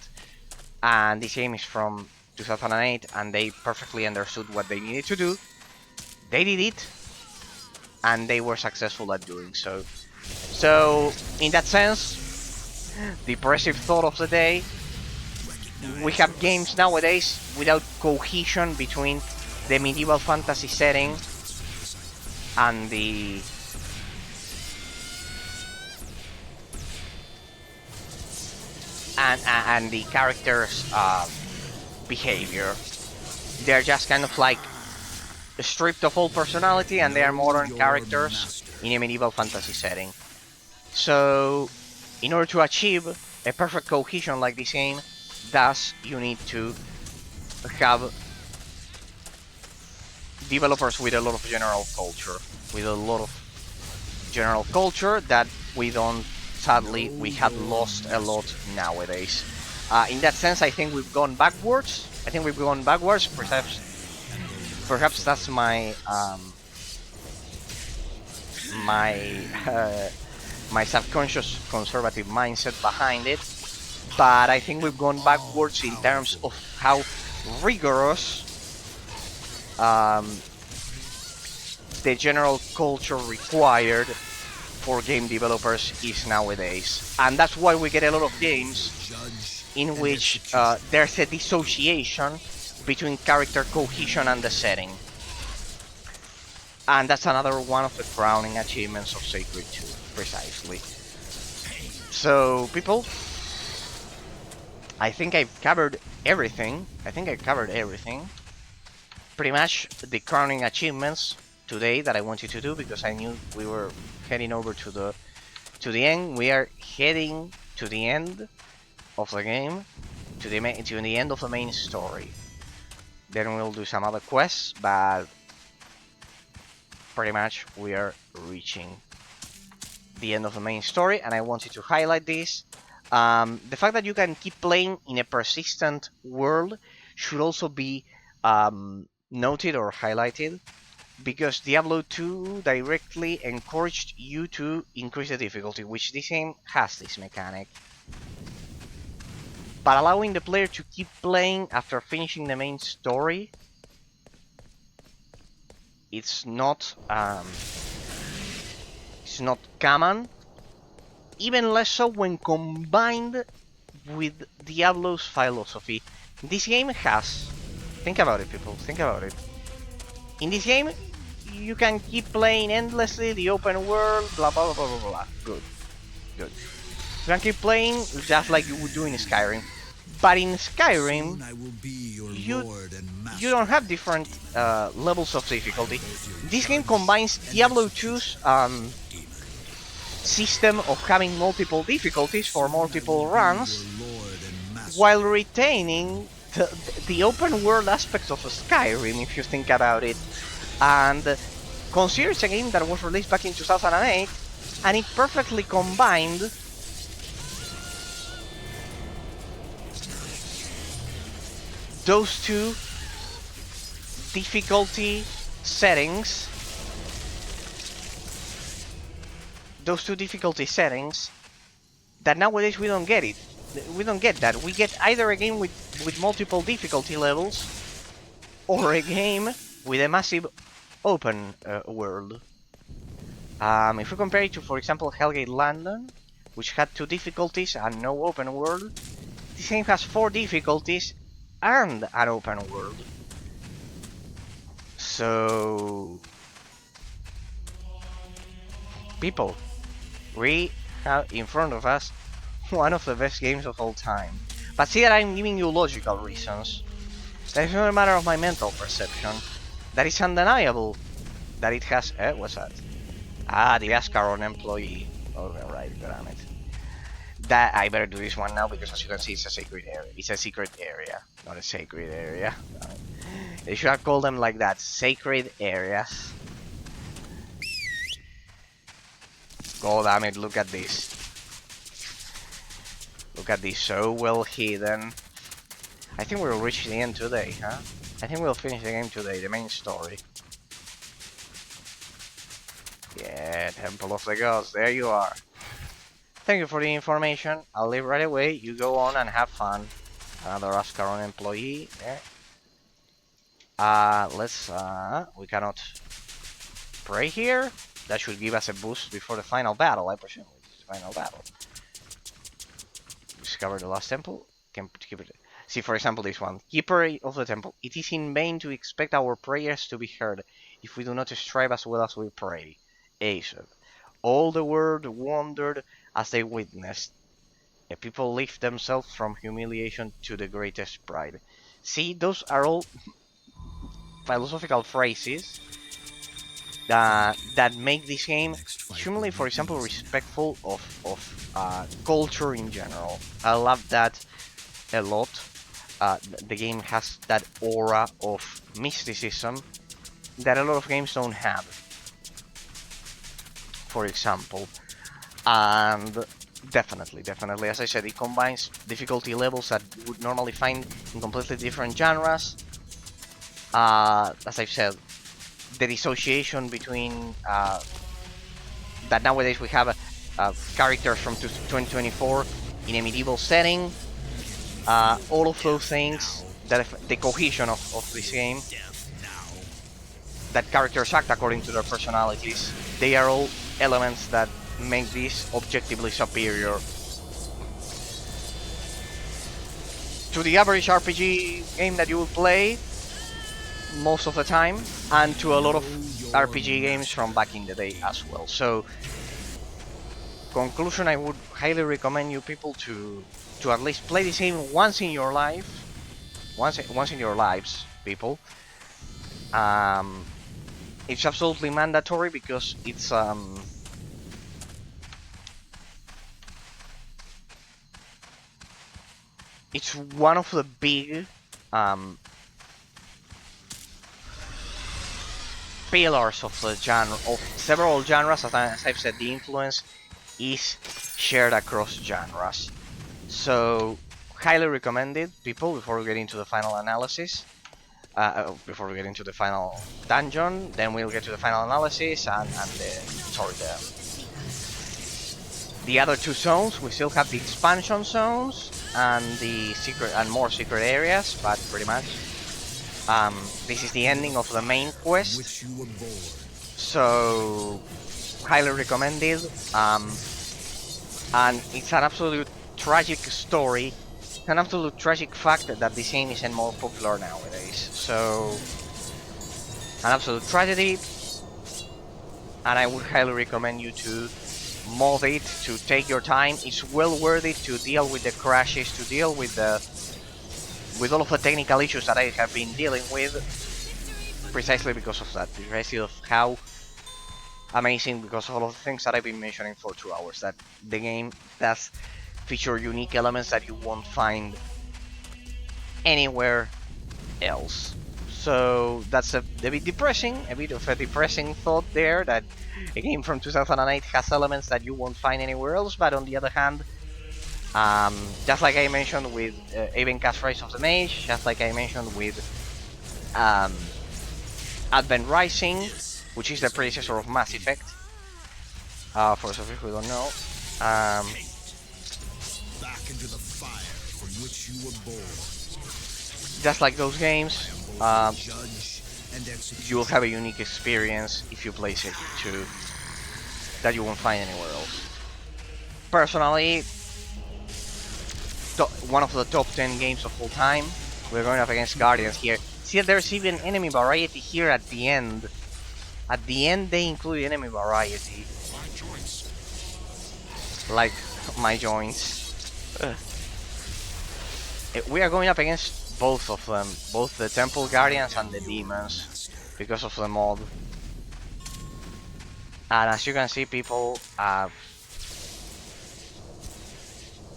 And this game is from 2008, and they perfectly understood what they needed to do. They did it, and they were successful at doing so. So, in that sense, the impressive thought of the day: we have games nowadays without cohesion between the medieval fantasy setting and the characters' behavior. They're just kind of like stripped of all personality, and they are modern characters in a medieval fantasy setting. So, in order to achieve a perfect cohesion like this game, thus you need to have developers with a lot of general culture, that we don't, sadly, we have lost a lot nowadays. In that sense, I think we've gone backwards. Perhaps that's my my subconscious conservative mindset behind it. But I think we've gone backwards in terms of how rigorous the general culture required for game developers is nowadays. And that's why we get a lot of games in which there's a dissociation between character cohesion and the setting. And that's another one of the crowning achievements of Sacred 2, precisely. So, people, I think I've covered everything. Pretty much the crowning achievements today that I wanted to do, because I knew we were heading over to the end. We are heading to the end of the game, to the end of the main story. Then we'll do some other quests, but pretty much we are reaching the end of the main story, and I wanted to highlight this. The fact that you can keep playing in a persistent world should also be noted or highlighted, because Diablo 2 directly encouraged you to increase the difficulty, which this game has this mechanic. But allowing the player to keep playing after finishing the main story, it's not common, even less so when combined with Diablo's philosophy. This game has, think about it, people, think about it. In this game, you can keep playing endlessly the open world, blah blah blah blah blah. Good. You can keep playing just like you would do in Skyrim. But in Skyrim, you don't have different levels of difficulty. This game combines Diablo 2's system of having multiple difficulties for multiple runs while retaining the open world aspects of Skyrim, if you think about it. And consider it's a game that was released back in 2008, and it perfectly combined those two difficulty settings. That nowadays we don't get it. We don't get that. We get either a game with multiple difficulty levels or a game with a massive open world. If we compare it to, for example, Hellgate London, which had 2 difficulties and no open world, this game has 4 difficulties and an open world. So, people, we have in front of us one of the best games of all time. But see that I'm giving you logical reasons. That is not a matter of my mental perception. That is undeniable that it has... what's that? Ah, the Ascaron employee. Okay, right, damn it. That I better do this one now because, as you can see, it's a sacred area. It's a secret area, not a sacred area. They should have called them like that, sacred areas. God damn it! Look at this. Look at this, so well hidden. I think we'll reach the end today, huh? I think we'll finish the game today, the main story. Yeah, Temple of the Gods, there you are. Thank you for the information. I'll leave right away. You go on and have fun. Another Ascaron employee there. We cannot pray here. That should give us a boost before the final battle, I presume. It's the final battle. Discover the lost temple. Can keep it. See, for example, this one. Keeper of the temple. It is in vain to expect our prayers to be heard if we do not strive as well as we pray. Aesop. All the world wondered as they witnessed. A people lift themselves from humiliation to the greatest pride. See, those are all philosophical phrases that make this game extremely, for example, respectful of culture in general. I love that a lot. The game has that aura of mysticism that a lot of games don't have, for example. And definitely, as I said, it combines difficulty levels that you would normally find in completely different genres. As I've said, the dissociation between that nowadays we have characters from 2024 in a medieval setting. All of those things, that the cohesion of this game, that characters act according to their personalities, they are all elements that make this objectively superior to the average RPG game that you will play most of the time, and to a lot of RPG games from back in the day as well. So, conclusion, I would highly recommend you people to at least play this game once in your life, once in your lives, people. It's absolutely mandatory because it's one of the big pillars of the genre, of several genres. As I've said, the influence is shared across genres. So, highly recommended, people, before we get into the final analysis. Before we get into the final dungeon, then we'll get to the final analysis and the other 2 zones. We still have the expansion zones and the secret and more secret areas, but pretty much this is the ending of the main quest. So, highly recommended. And it's an absolute tragic story. It's an absolute tragic fact that this game isn't more popular nowadays. So, an absolute tragedy. And I would highly recommend you to mod it, to take your time. It's well worth it to deal with the crashes, to deal with all of the technical issues that I have been dealing with, precisely because of that, precisely of how amazing, because of all of the things that I've been mentioning for 2 hours, that the game does feature unique elements that you won't find anywhere else. So that's a bit depressing, a bit of a depressing thought there, that a game from 2008 has elements that you won't find anywhere else. But on the other hand, just like I mentioned with Even Cast Rise of the Mage, just like I mentioned with Advent Rising, which is the predecessor of Mass Effect, for those of you who don't know, Back into the fire from which you were born. just like those games, Judge and execute. you will have a unique experience if you play Sekiro 2 that you won't find anywhere else. Personally, one of the top 10 games of all time. We're going up against Guardians here. See, there's even enemy variety here at the end. At the end, they include enemy variety. Like my joints. We are going up against both of them, both the Temple Guardians and the Demons, because of the mod. And as you can see, people,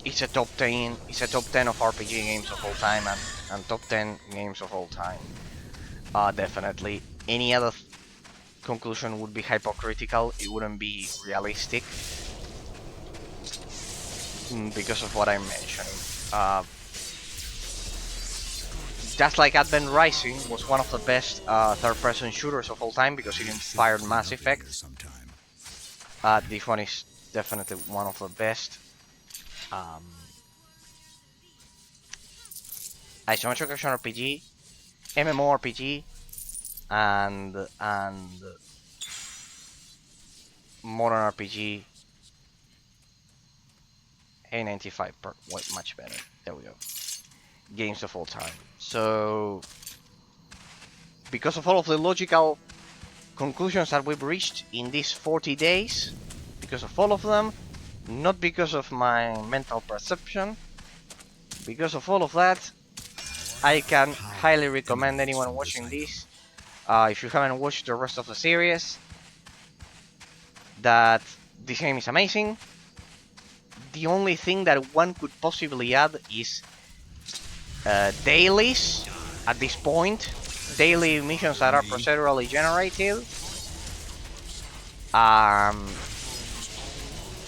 it's a top 10. It's a top 10 of RPG games of all time, and top 10 games of all time. Definitely. Any other conclusion would be hypocritical. It wouldn't be realistic because of what I'm mentioning. Just like Advent Rising was one of the best third-person shooters of all time because it inspired Mass Effect. This one is definitely one of the best. Isometric action RPG, MMORPG, and modern RPG. A95 much better. There we go. Games of all time. So, because of all of the logical conclusions that we've reached in these 40 days, because of all of them, not because of my mental perception, because of all of that, I can highly recommend anyone watching this, if you haven't watched the rest of the series, that this game is amazing. The only thing that one could possibly add is dailies at this point, daily missions that are procedurally generated.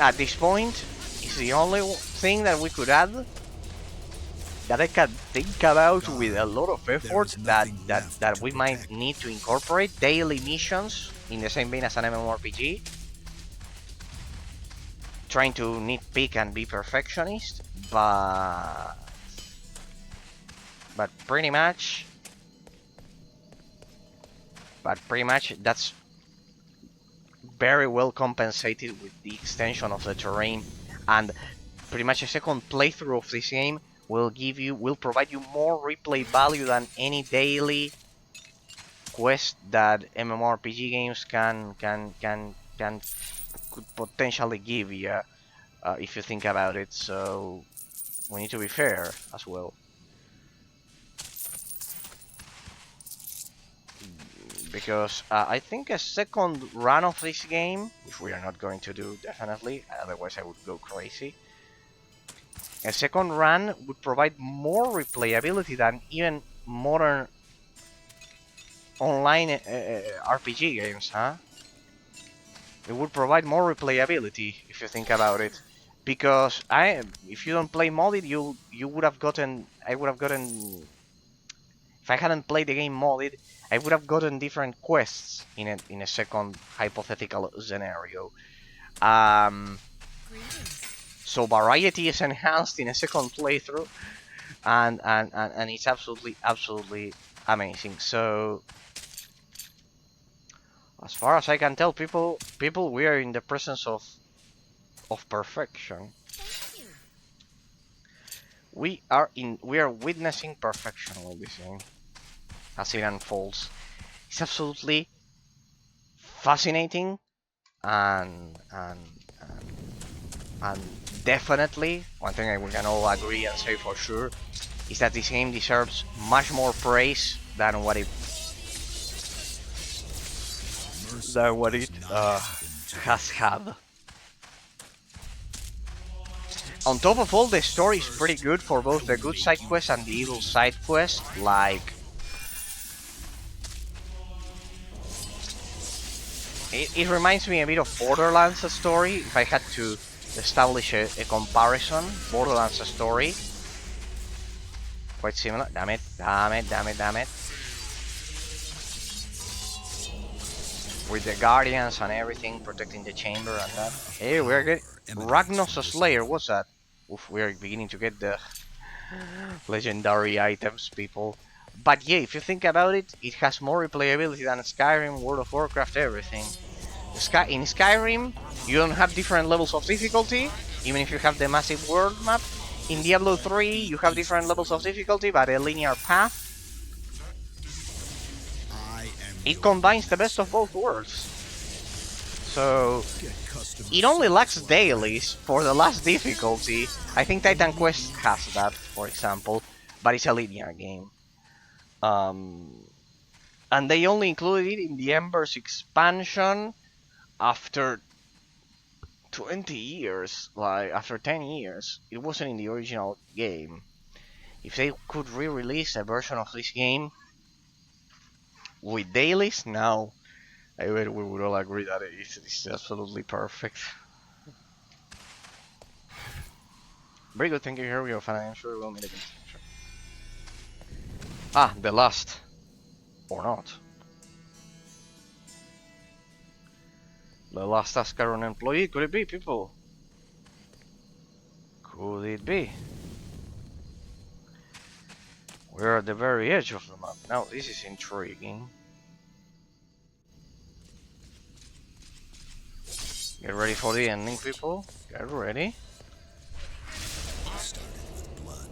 At this point, is the only thing that we could add that I can think about with a lot of effort that we might need to incorporate daily missions in the same vein as an MMORPG. Trying to nitpick and be perfectionist, but pretty much that's very well compensated with the extension of the terrain, and pretty much a second playthrough of this game will provide you more replay value than any daily quest that MMORPG games could potentially give you, if you think about it. So we need to be fair as well. Because I think a second run of this game, which we are not going to do definitely, otherwise I would go crazy. A second run would provide more replayability than even modern online RPG games, huh? It would provide more replayability if you think about it, because if you don't play modded, you would have gotten. I would have gotten. If I hadn't played the game modded, I would have gotten different quests in a second hypothetical scenario. So variety is enhanced in a second playthrough, and it's absolutely amazing. So, as far as I can tell, people, we are in the presence of perfection. We are witnessing perfection with this game as it unfolds. It's absolutely fascinating, and definitely one thing we can all agree and say for sure is that this game deserves much more praise than what it has had. On top of all, the story is pretty good for both the good side quest and the evil side quest. Like, it reminds me a bit of Borderlands story. If I had to establish a comparison, Borderlands story, quite similar. Damn it! Damn it! Damn it! Damn it! With the guardians and everything protecting the chamber and that. Hey, we're good. Ragnos Slayer, what's that? Oof, we're beginning to get the legendary items, people. But yeah, if you think about it, it has more replayability than Skyrim, World of Warcraft, everything. In Skyrim, you don't have different levels of difficulty, even if you have the massive world map. In Diablo 3, you have different levels of difficulty, but a linear path. It combines the best of both worlds. So it only lacks dailies for the last difficulty. I think Titan Quest has that, for example, but it's a linear game. And they only included it in the Embers expansion after 20 years, like after 10 years. It wasn't in the original game. If they could re-release a version of this game with dailies, now I bet we would all agree that it's absolutely perfect. Very good, thank you. Here we go, fan. I'm sure we'll meet again. Sure. Ah, the last. Or not. The last Ascaron employee, could it be, people? Could it be? We're at the very edge of the map. Now, this is intriguing. Get ready for the ending, people. Get ready. Started with blood,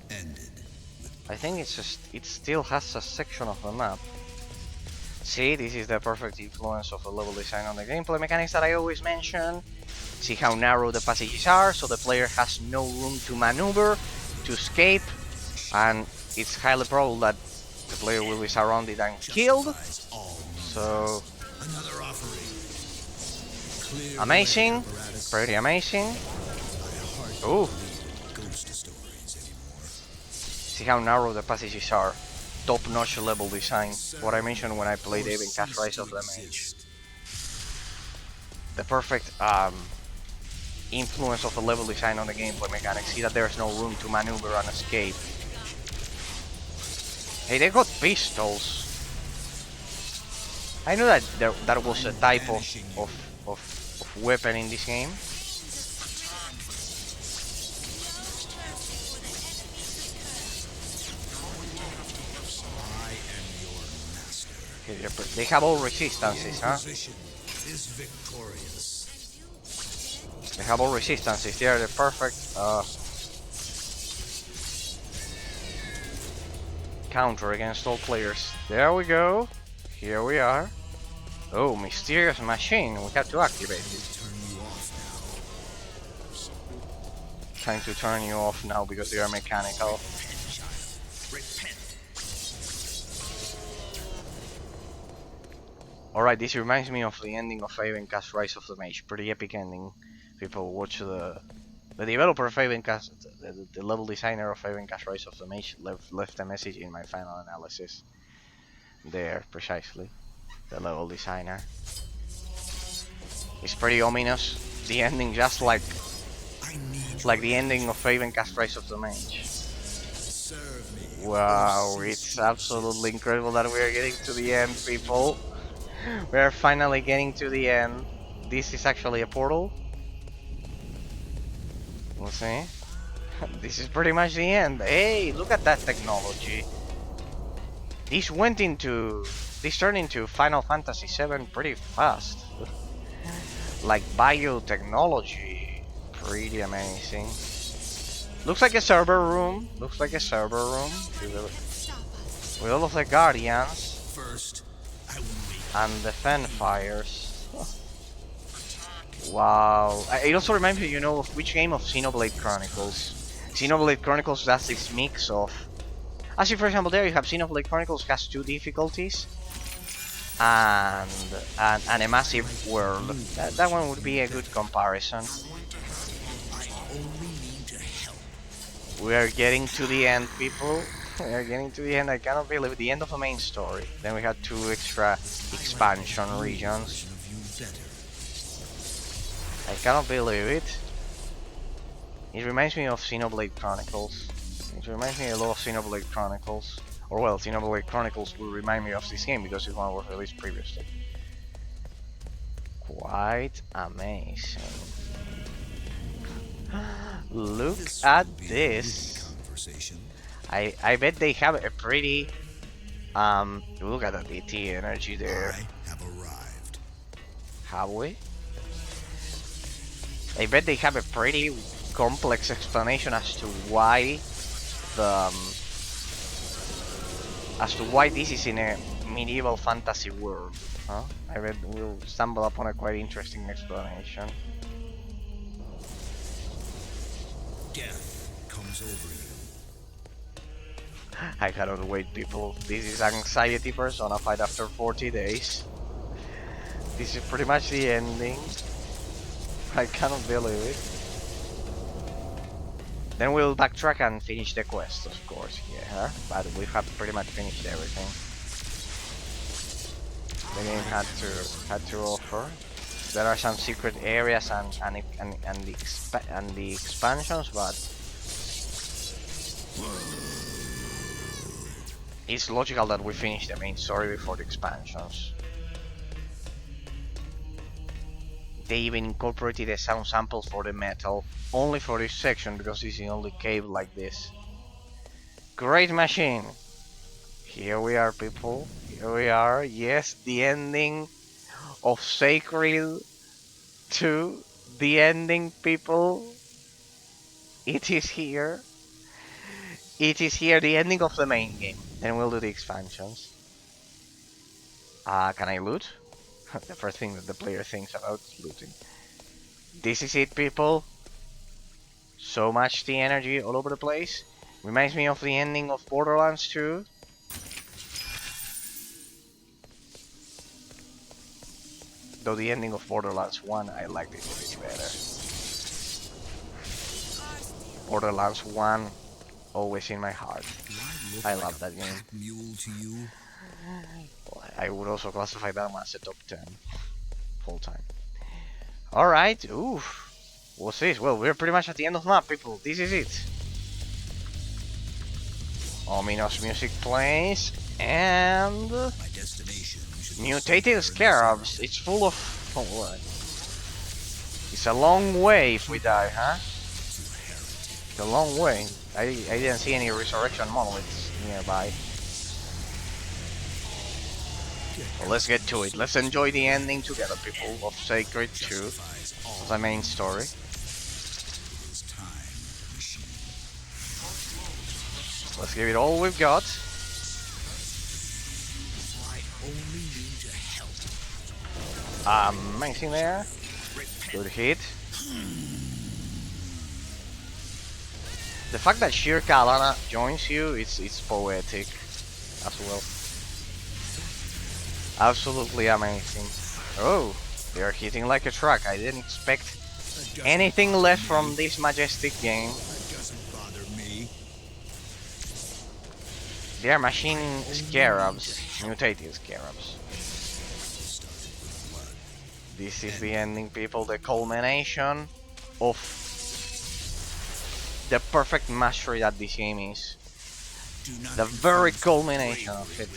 ended with I think it's just it still has a section of the map. See, this is the perfect influence of the level design on the gameplay mechanics that I always mention. See how narrow the passages are, so the player has no room to maneuver, to escape, and it's highly probable that the player will be surrounded and killed. So another offering. Clear amazing, apparatus. pretty amazing. I hardly Ooh, believe ghost stories anymore. see how narrow the passages are. Top-notch level design. What I mentioned when I played Even Cast Rise of the Mage. The perfect influence of the level design on the gameplay mechanics. See that there's no room to maneuver and escape. Hey, they got pistols. I knew that that was a type of weapon in this game. They have all resistances, huh? Is victorious. They have all resistances. They are the perfect counter against all players. There we go. Here we are. Oh, mysterious machine. We have to activate it. Time to turn you off now because they are mechanical. Alright, this reminds me of the ending of Cast Rise of the Mage. Pretty epic ending. People watch the developer of Cast, the level designer of Cast Rise of the Mage left a message in my final analysis. There, precisely. The level designer. It's pretty ominous. The ending just like the ending of Cast Rise of the Mage. Wow, it's absolutely incredible that we are getting to the end, people. We are finally getting to the end. This is actually a portal. We'll see. This is pretty much the end. Hey, look at that technology. This turned into Final Fantasy VII pretty fast. Like biotechnology. Pretty amazing. Looks like a server room. With all of the guardians. First, and the fan fires. Wow. It also reminds me, you know, of which game of Xenoblade Chronicles. Xenoblade Chronicles does this mix of... As you, for example, there you have Xenoblade Chronicles has 2 difficulties and a massive world. That one would be a good comparison. I only We are getting to the end, people. We are getting to the end. I cannot believe it. The end of the main story. Then we had 2 extra expansion regions. I cannot believe it. It reminds me of Xenoblade Chronicles. It reminds me a lot of Xenoblade Chronicles. Or well, Xenoblade Chronicles will remind me of this game because this one was released previously. Quite amazing. Look at this. I bet they have a pretty look at the DT energy there. I have arrived. Have we? I bet they have a pretty complex explanation as to why the this is in a medieval fantasy world. Huh? I bet we'll stumble upon a quite interesting explanation. Death comes over you. I cannot wait, people. This is Anxiety Persona 5 after 40 days. This is pretty much the ending. I cannot believe it. Then we'll backtrack and finish the quest, of course. Yeah, but we have pretty much finished everything the game had to offer. There are some secret areas and the expansions, but it's logical that we finish the main story before the expansions. They even incorporated a sound sample for the metal, only for this section because this is the only cave like this. Great machine! Here we are, people. Here we are. Yes, the ending of Sacred 2. The ending, people. It is here. It is here, the ending of the main game. Then we'll do the expansions. Can I loot? The first thing that the player thinks about is looting. This is it, people. So much the energy all over the place. Reminds me of the ending of Borderlands 2. Though the ending of Borderlands 1, I liked it a bit better. Borderlands 1, always in my heart. I love that game. Mule to you? I would also classify that as a top 10 full time. Alright, ooh. What's this? Well, we're pretty much at the end of the map, people. This is it. Ominous music plays, and My destination should be mutated scarabs. It's full of. Oh, what? It's a long way if we die, huh? It's a long way. I didn't see any resurrection monoliths nearby. Well, let's get to it. Let's enjoy the ending together, people, of Sacred 2, of the main story. Let's give it all we've got. Amazing there. Good hit. The fact that Shir Kalana joins you, it's poetic as well. Absolutely amazing. Oh, they are hitting like a truck. I didn't expect anything less from this majestic game. doesn't bother me. They are machine scarabs, mutated scarabs. This is the ending, people, the culmination of the perfect mastery that this game is. The very culmination of it.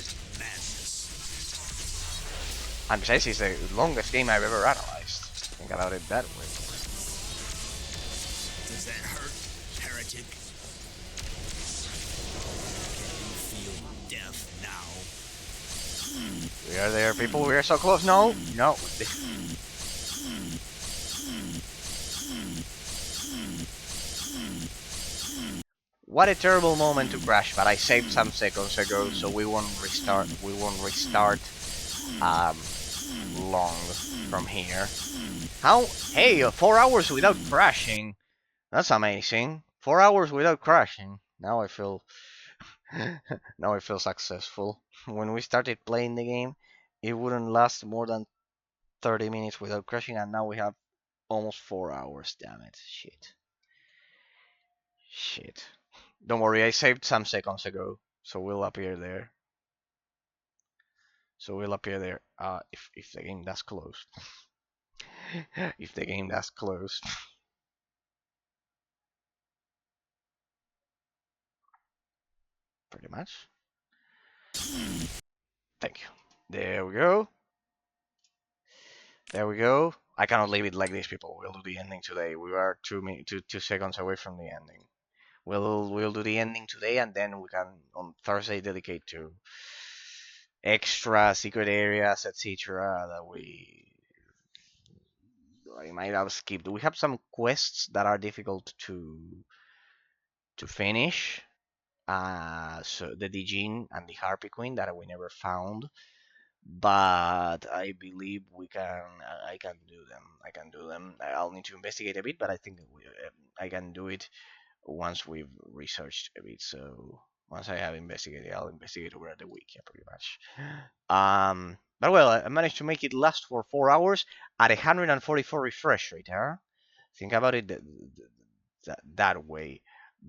And besides, it's the longest game I've ever analyzed. Think about it that way. Does that hurt, heretic? Can you feel death now? We are there, people. We are so close. No, no. What a terrible moment to crash, but I saved some seconds ago, so we won't restart. We won't restart long from here. How? Hey, 4 hours without crashing. That's amazing. 4 hours without crashing. Now I feel now I feel successful. When we started playing the game, it wouldn't last more than 30 minutes without crashing, and now we have almost 4 hours. Damn it. Shit. Don't worry, I saved some seconds ago, so we'll appear there. If the game does close. If the game does close. Pretty much. Thank you. There we go. There we go. I cannot leave it like this, people. We'll do the ending today. We are 2 seconds away from the ending. We'll do the ending today, and then we can on Thursday dedicate to extra secret areas, etc. that I might have skipped. We have some quests that are difficult to finish. So the Dijin and the Harpy Queen that we never found, but I believe I can do them. I can do them. I'll need to investigate a bit, but I think I can do it once we've researched a bit. So once I have investigated, I'll investigate over the week, yeah, pretty much. But well, I managed to make it last for 4 hours at 144 refresh rate. Huh? Think about it that way.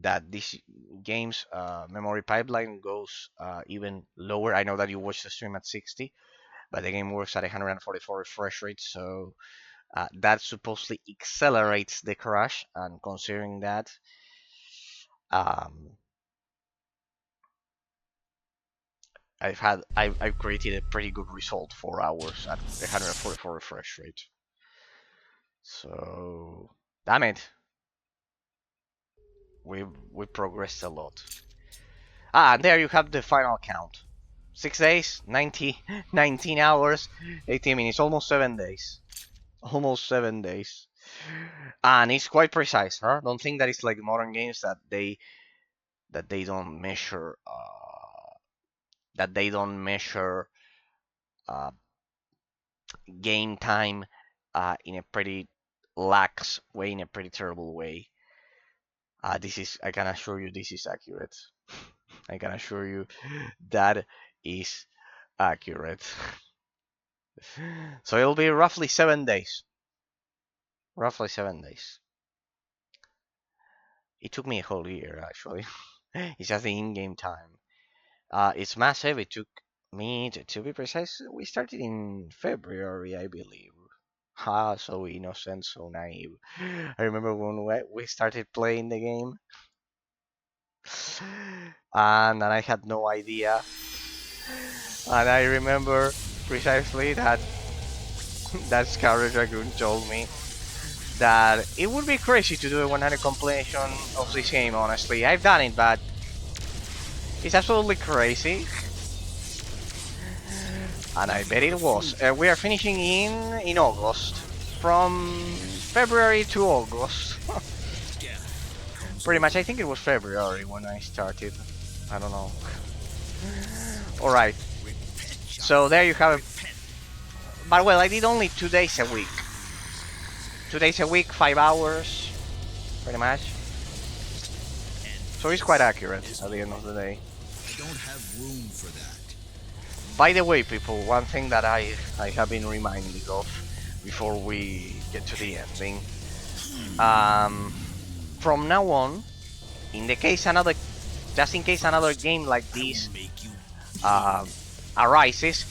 That this game's memory pipeline goes even lower. I know that you watch the stream at 60, but the game works at 144 refresh rate, so that supposedly accelerates the crash. And considering that, um, I've created a pretty good result, 4 hours at 144 refresh rate. So damn it, we progressed a lot. And there you have the final count. 6 days, 19 hours, 18 minutes, almost 7 days. Almost 7 days. And it's quite precise, huh? Don't think that it's like modern games that they don't measure uh, game time in a pretty lax way, in a pretty terrible way. I can assure you this is accurate. I can assure you that is accurate. So it'll be roughly 7 days. Roughly 7 days. It took me a whole year, actually. It's just the in-game time. It's massive. It took me, to be precise, we started in February, I believe. So innocent, so naive. I remember when we started playing the game, and I had no idea. And I remember precisely that Scarlet Dragoon told me that it would be crazy to do a 100 completion of this game, honestly. I've done it, but it's absolutely crazy. And I bet it was. We are finishing in August. From February to August. Pretty much, I think it was February when I started. I don't know. Alright. So there you have it. But well, I did only 2 days a week. 2 days a week, 5 hours. Pretty much. So it's quite accurate at the end of the day. I don't have room for that. By the way, people, one thing that I have been reminding of before we get to the ending. From now on, just in case another game like this arises,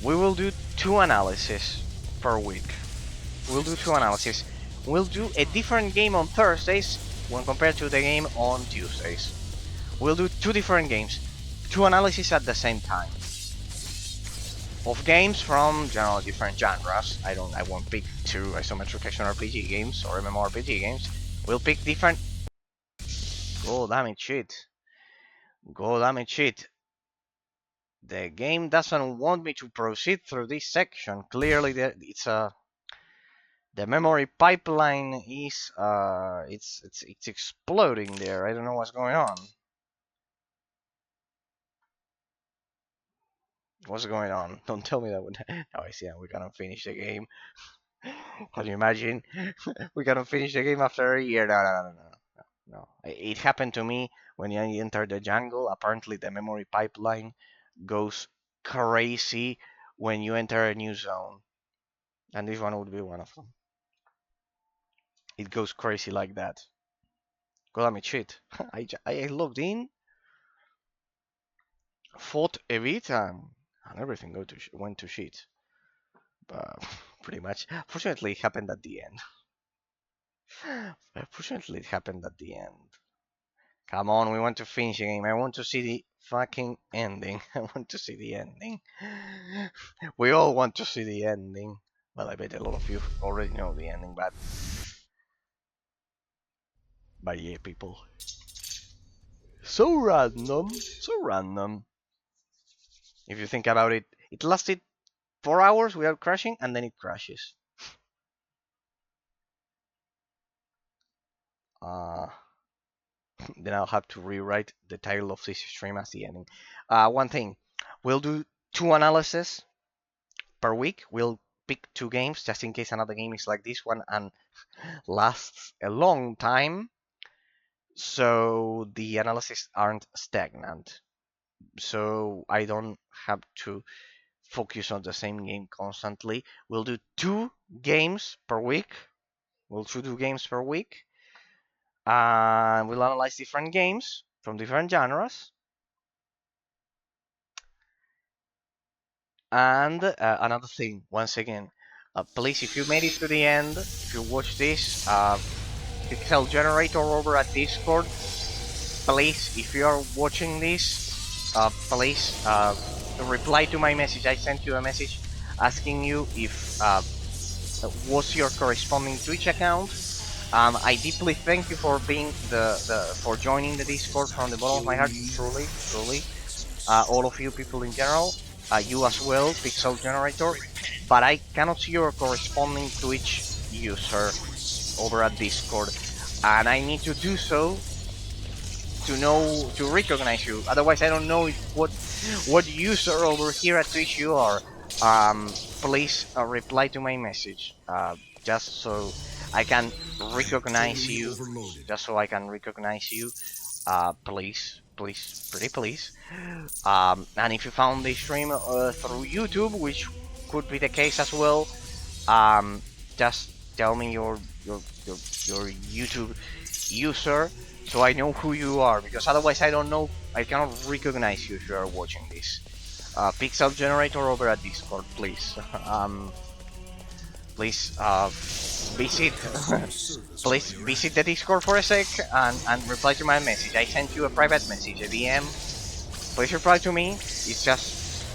we will do 2 analyses per week. We'll do 2 analyses. We'll do a different game on Thursdays when compared to the game on Tuesdays. We'll do 2 different games, 2 analyses at the same time. Of games from general different genres. I won't pick 2 isometric action RPG games or MMORPG games. We'll pick different. God damn it, shit. God damn it, shit. The game doesn't want me to proceed through this section. Clearly, the memory pipeline is it's exploding there. I don't know what's going on. What's going on? Don't tell me that. Now I see that we cannot finish the game. Can you imagine? We cannot finish the game after a year. No. It happened to me when I entered the jungle. Apparently, the memory pipeline goes crazy when you enter a new zone, and this one would be one of them. It goes crazy like that. Go let me cheat. I logged in, fought a bit, and everything went to shit. But pretty much. Fortunately, it happened at the end. Fortunately, it happened at the end. Come on, we want to finish the game. I want to see the fucking ending. I want to see the ending. We all want to see the ending. Well, I bet a lot of you already know the ending, but yeah, people. So random, so random. If you think about it, it lasted 4 hours without crashing, and then it crashes. Uh, then I'll have to rewrite the title of this stream as the ending. One thing, we'll do 2 analyses per week. We'll pick 2 games just in case another game is like this one and lasts a long time, so the analyses aren't stagnant. So I don't have to focus on the same game constantly. We'll do 2 games per week. We'll do 2 games per week. And we'll analyze different games from different genres. And another thing, once again, please, if you made it to the end, if you watch this, pixel generator over at Discord, please, if you are watching this, please reply to my message. I sent you a message asking you if what's your corresponding Twitch account. I deeply thank you for being for joining the Discord from the bottom of my heart. Truly, truly, all of you people in general, you as well, Pixel Generator. But I cannot see your corresponding Twitch user over at Discord, and I need to do so to recognize you. Otherwise, I don't know what user over here at Twitch you are. Please reply to my message, just so I can recognize you. Just so I can recognize you. Please, please, pretty please. And if you found this stream through YouTube, which could be the case as well, just tell me your YouTube user, so I know who you are, because otherwise I don't know, I cannot recognize you if you are watching this. Pixel Generator over at Discord, please. Please visit please visit the Discord for a sec and reply to my message. I sent you a private message, a DM. Please reply to me. It's just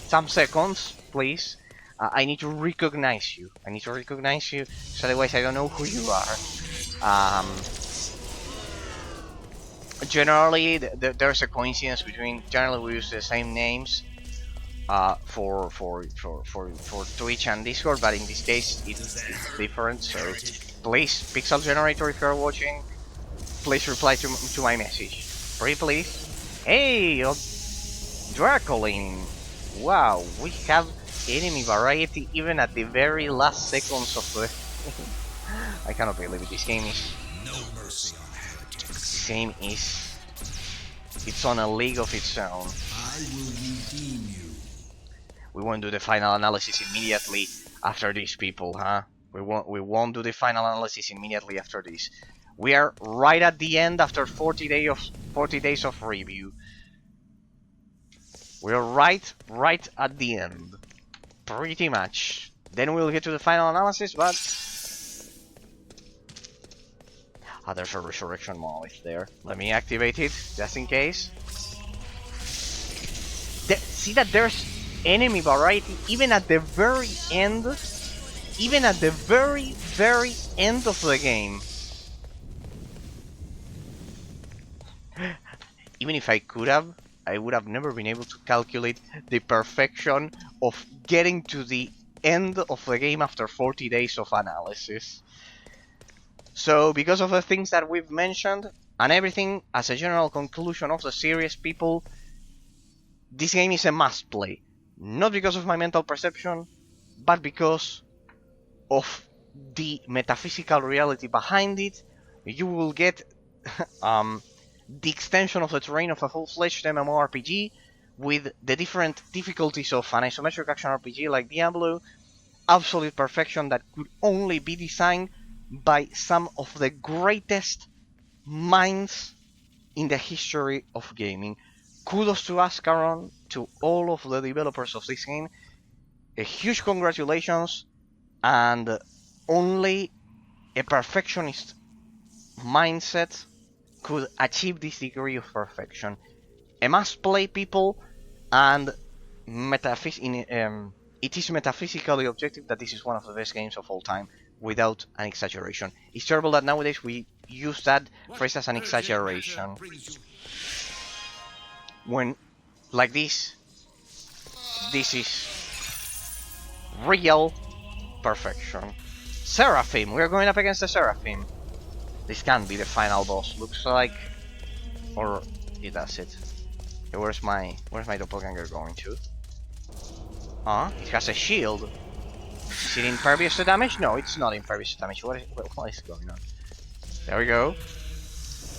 some seconds, please. I need to recognize you. I need to recognize you, so otherwise I don't know who you are. Generally, there's a coincidence between. Generally, we use the same names for Twitch and Discord, but in this case, it's different. So, please, Pixel Generator, if you're watching, please reply to my message. Pretty please. Hey, Dracoline. Wow, we have enemy variety even at the very last seconds of the. I cannot believe it. This game is. No mercy on heretics. This game is. It's on a league of its own. I will redeem you. We won't do the final analysis immediately after this, people, huh? We won't do the final analysis immediately after this. We are right at the end after 40 days of review. We're right at the end. Pretty much. Then we'll get to the final analysis, but... Ah, there's a resurrection monolith there. Let me activate it, just in case. See that there's enemy variety even at the very end? Even at the very end of the game. Even if I could have, I would have never been able to calculate the perfection of getting to the end of the game after 40 days of analysis. So, because of the things that we've mentioned, and everything, as a general conclusion of the series, people, this game is a must-play. Not because of my mental perception, but because of the metaphysical reality behind it. You will get the extension of the terrain of a full-fledged MMORPG with the different difficulties of an isometric action RPG like Diablo. Absolute perfection that could only be designed by some of the greatest minds in the history of gaming. Kudos to Ascaron, to all of the developers of this game. A huge congratulations, and only a perfectionist mindset could achieve this degree of perfection. A must-play people, and it is metaphysically objective that this is one of the best games of all time, without an exaggeration. It's terrible that nowadays we use that phrase as an exaggeration. When, like this is real perfection. Seraphim, we're going up against the Seraphim. This can't be the final boss, looks like. Or it does it. Okay, where's my doppelganger going to? It has a shield. Is it impervious to damage? No, it's not impervious to damage. What is going on? There we go.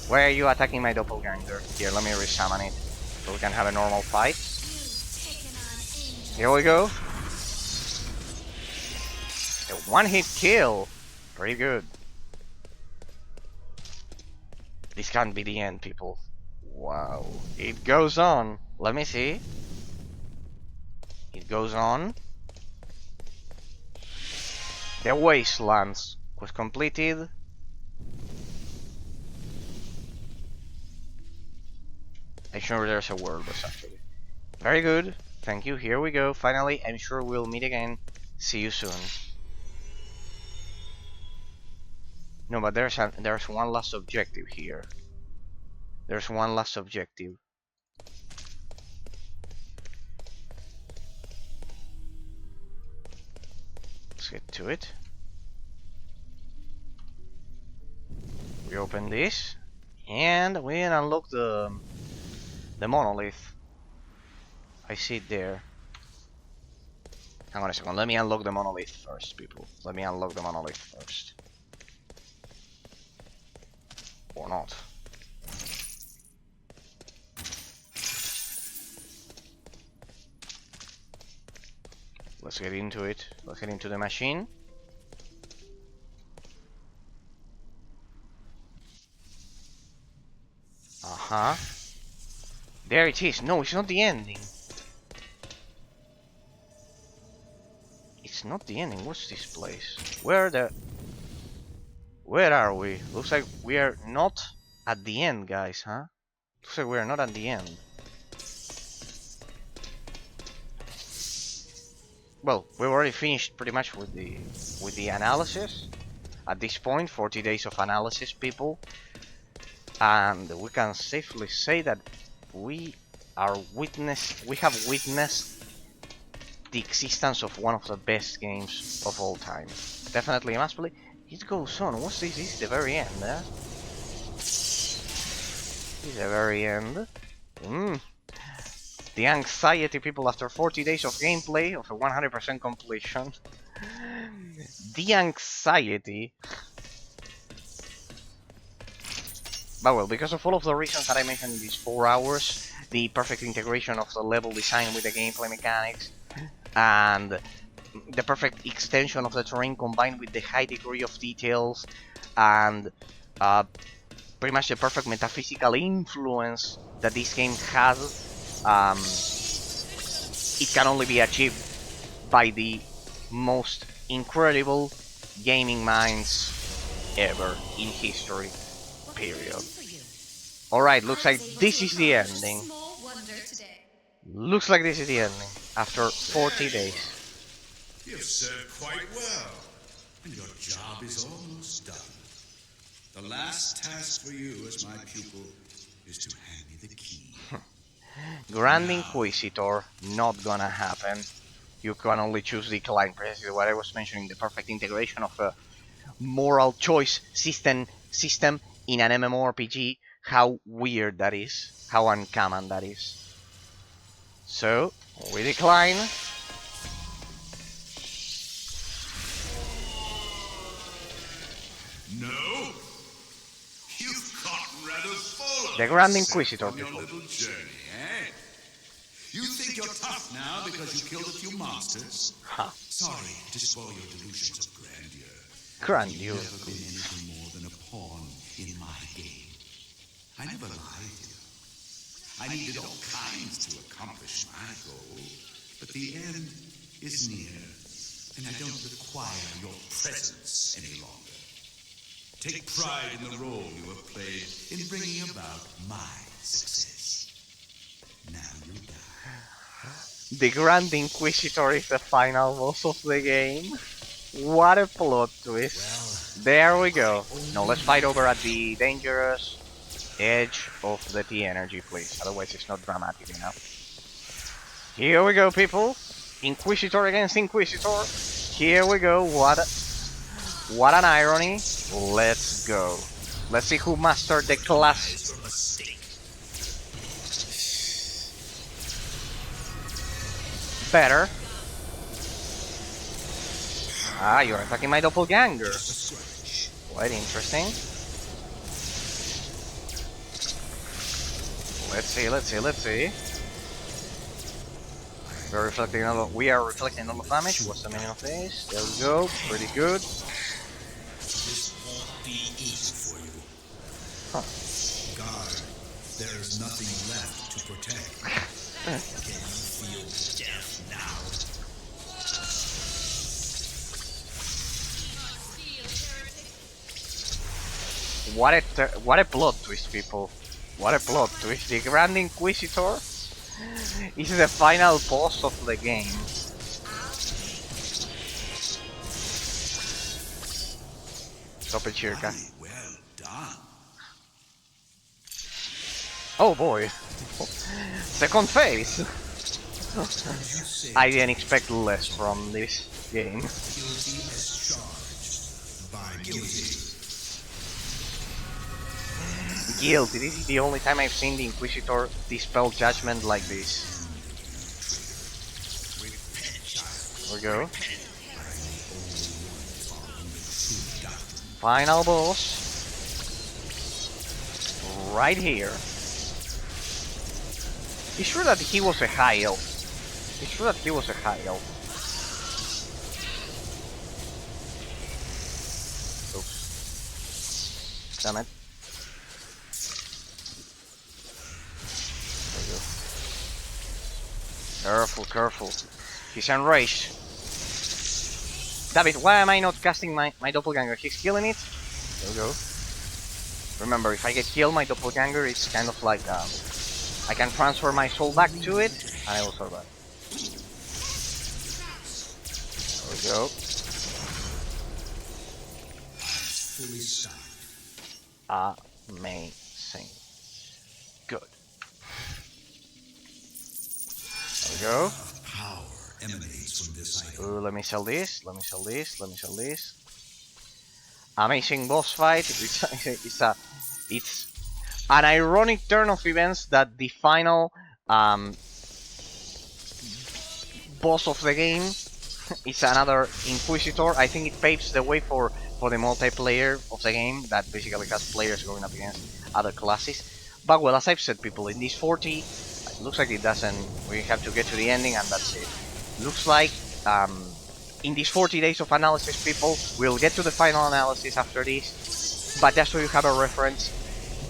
Why are you attacking my doppelganger? Here, let me resummon it, so we can have a normal fight. Here we go. A one-hit kill. Pretty good. This can't be the end, people. Wow. It goes on. Let me see. It goes on. The Wastelands was completed. I'm sure there's a world boss actually. Very good. Thank you. Here we go. Finally, I'm sure we'll meet again. See you soon. No, but there's one last objective here. There's one last objective. Let's get to it. We open this, and we unlock the monolith. I see it there. Hang on a second. Let me unlock the monolith first, people. Let me unlock the monolith first. Or not. Let's get into it. Let's get into the machine. There it is. No, it's not the ending. It's not the ending. What's this place? Where are we? Looks like we are not at the end, guys, huh? Looks like we are not at the end. Well, we've already finished pretty much with the analysis. At this point, 40 days of analysis, people. And we can safely say that we have witnessed the existence of one of the best games of all time. Definitely a must play. It goes on. What's this? This is the very end, eh? This is the very end. The anxiety, people, after 40 days of gameplay, of a 100% completion. The anxiety. But well, because of all of the reasons that I mentioned in these 4 hours, the perfect integration of the level design with the gameplay mechanics, and the perfect extension of the terrain combined with the high degree of details, and pretty much the perfect metaphysical influence that this game has, it can only be achieved by the most incredible gaming minds ever in history. Period. Alright, looks like this is the ending. Looks like this is the ending. After 40 days. You've served quite well, and your job is almost done. The last task for you as my pupil is to hand me the key. Grand Inquisitor, not gonna happen. You can only choose decline, precisely what I was mentioning, the perfect integration of a moral choice system in an MMORPG. How weird that is, how uncommon that is. So, we decline. No? You've gotten rather full The Grand Inquisitor, on your people. little journey, eh? You think you're tough now because you killed a few monsters? Huh. Sorry to spoil your delusions of grandeur. Grandeur. You've never been anything more than a pawn in my game. I never lied to you. I needed all kinds to accomplish my goal, but the end is near, and I don't require your presence any longer. Take pride in the role you have played in bringing about my success. Now you die. The Grand Inquisitor is the final boss of the game. What a plot twist. There we go. Now let's fight over at the dangerous edge of the T-energy, please. Otherwise it's not dramatic enough. Here we go, people. Inquisitor against Inquisitor. Here we go. What an irony. Let's go. Let's see who mastered the class. Better. Ah, you're attacking my doppelganger. Quite interesting. Let's see. We are reflecting all the damage. What's the meaning of this? There we go. Pretty good. This won't be easy for you. Huh. Guard, there is nothing left to protect. Can you feel death now? What a plot twist, people. What a plot twist. The Grand Inquisitor is the final boss of the game. Stop it, Shirka. Well done. Oh boy. Second phase. I didn't expect less from this game. Guilty as charged. By guilty. Guilty. This is the only time I've seen the Inquisitor dispel judgment like this. There we go. Final boss. Right here. It's true that he was a high elf. Oops. Damn it. Careful. He's enraged. David, why am I not casting my doppelganger? He's killing it. There we go. Remember, if I get killed, my doppelganger, it's kind of like I can transfer my soul back to it, and I will survive. There we go. Fully stocked. Amazing. Good. There we go. Power emanates from this item. Ooh, let me sell this. Amazing boss fight. It's an ironic turn of events that the final boss of the game is another Inquisitor. I think it paves the way for the multiplayer of the game that basically has players going up against other classes. But well, as I've said, people, in this 40, it looks like it doesn't. We have to get to the ending and that's it. Looks like in these 40 days of analysis, people, we'll get to the final analysis after this. But just so you have a reference,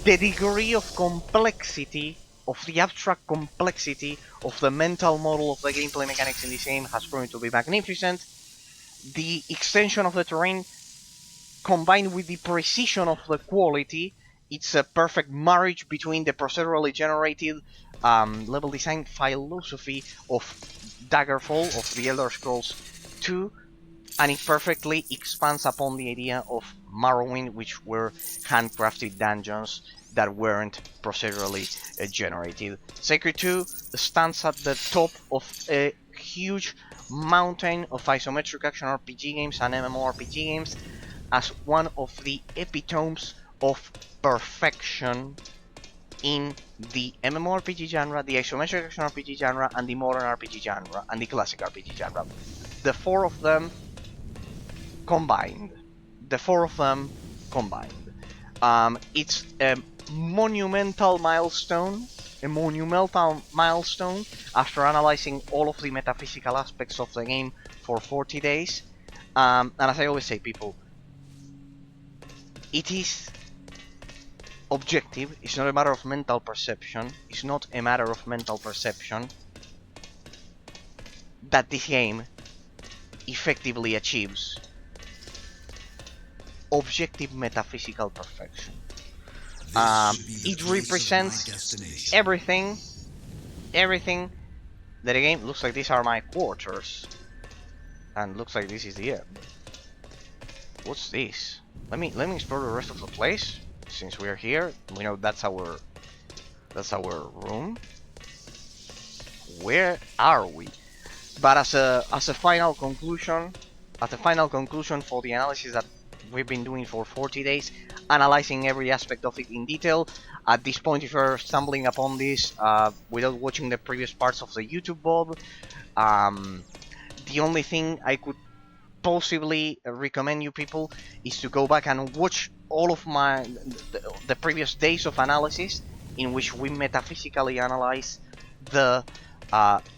the degree of complexity, of the abstract complexity of the mental model of the gameplay mechanics in this game has proven to be magnificent. The extension of the terrain combined with the precision of the quality, it's a perfect marriage between the procedurally generated level design philosophy of Daggerfall, of the Elder Scrolls 2, and it perfectly expands upon the idea of Morrowind, which were handcrafted dungeons that weren't procedurally generated. Sacred 2 stands at the top of a huge mountain of isometric action RPG games and MMORPG games as one of the epitomes of perfection in the MMORPG genre, the isometric action RPG genre, and the modern RPG genre, and the classic RPG genre. The four of them combined. It's a monumental milestone. After analyzing all of the metaphysical aspects of the game for 40 days. And as I always say, people, it is objective. It's not a matter of mental perception. It's not a matter of mental perception that this game effectively achieves objective metaphysical perfection. It represents everything that the game looks like. These are my quarters, and looks like this is the end. What's this? Let me explore the rest of the place. Since we're here, we know that's our room. Where are we? But as a final conclusion, for the analysis that we've been doing for 40 days, analyzing every aspect of it in detail. At this point, if you're stumbling upon this without watching the previous parts of the YouTube VOD, the only thing I could possibly recommend you people is to go back and watch all of the previous days of analysis in which we metaphysically analyze the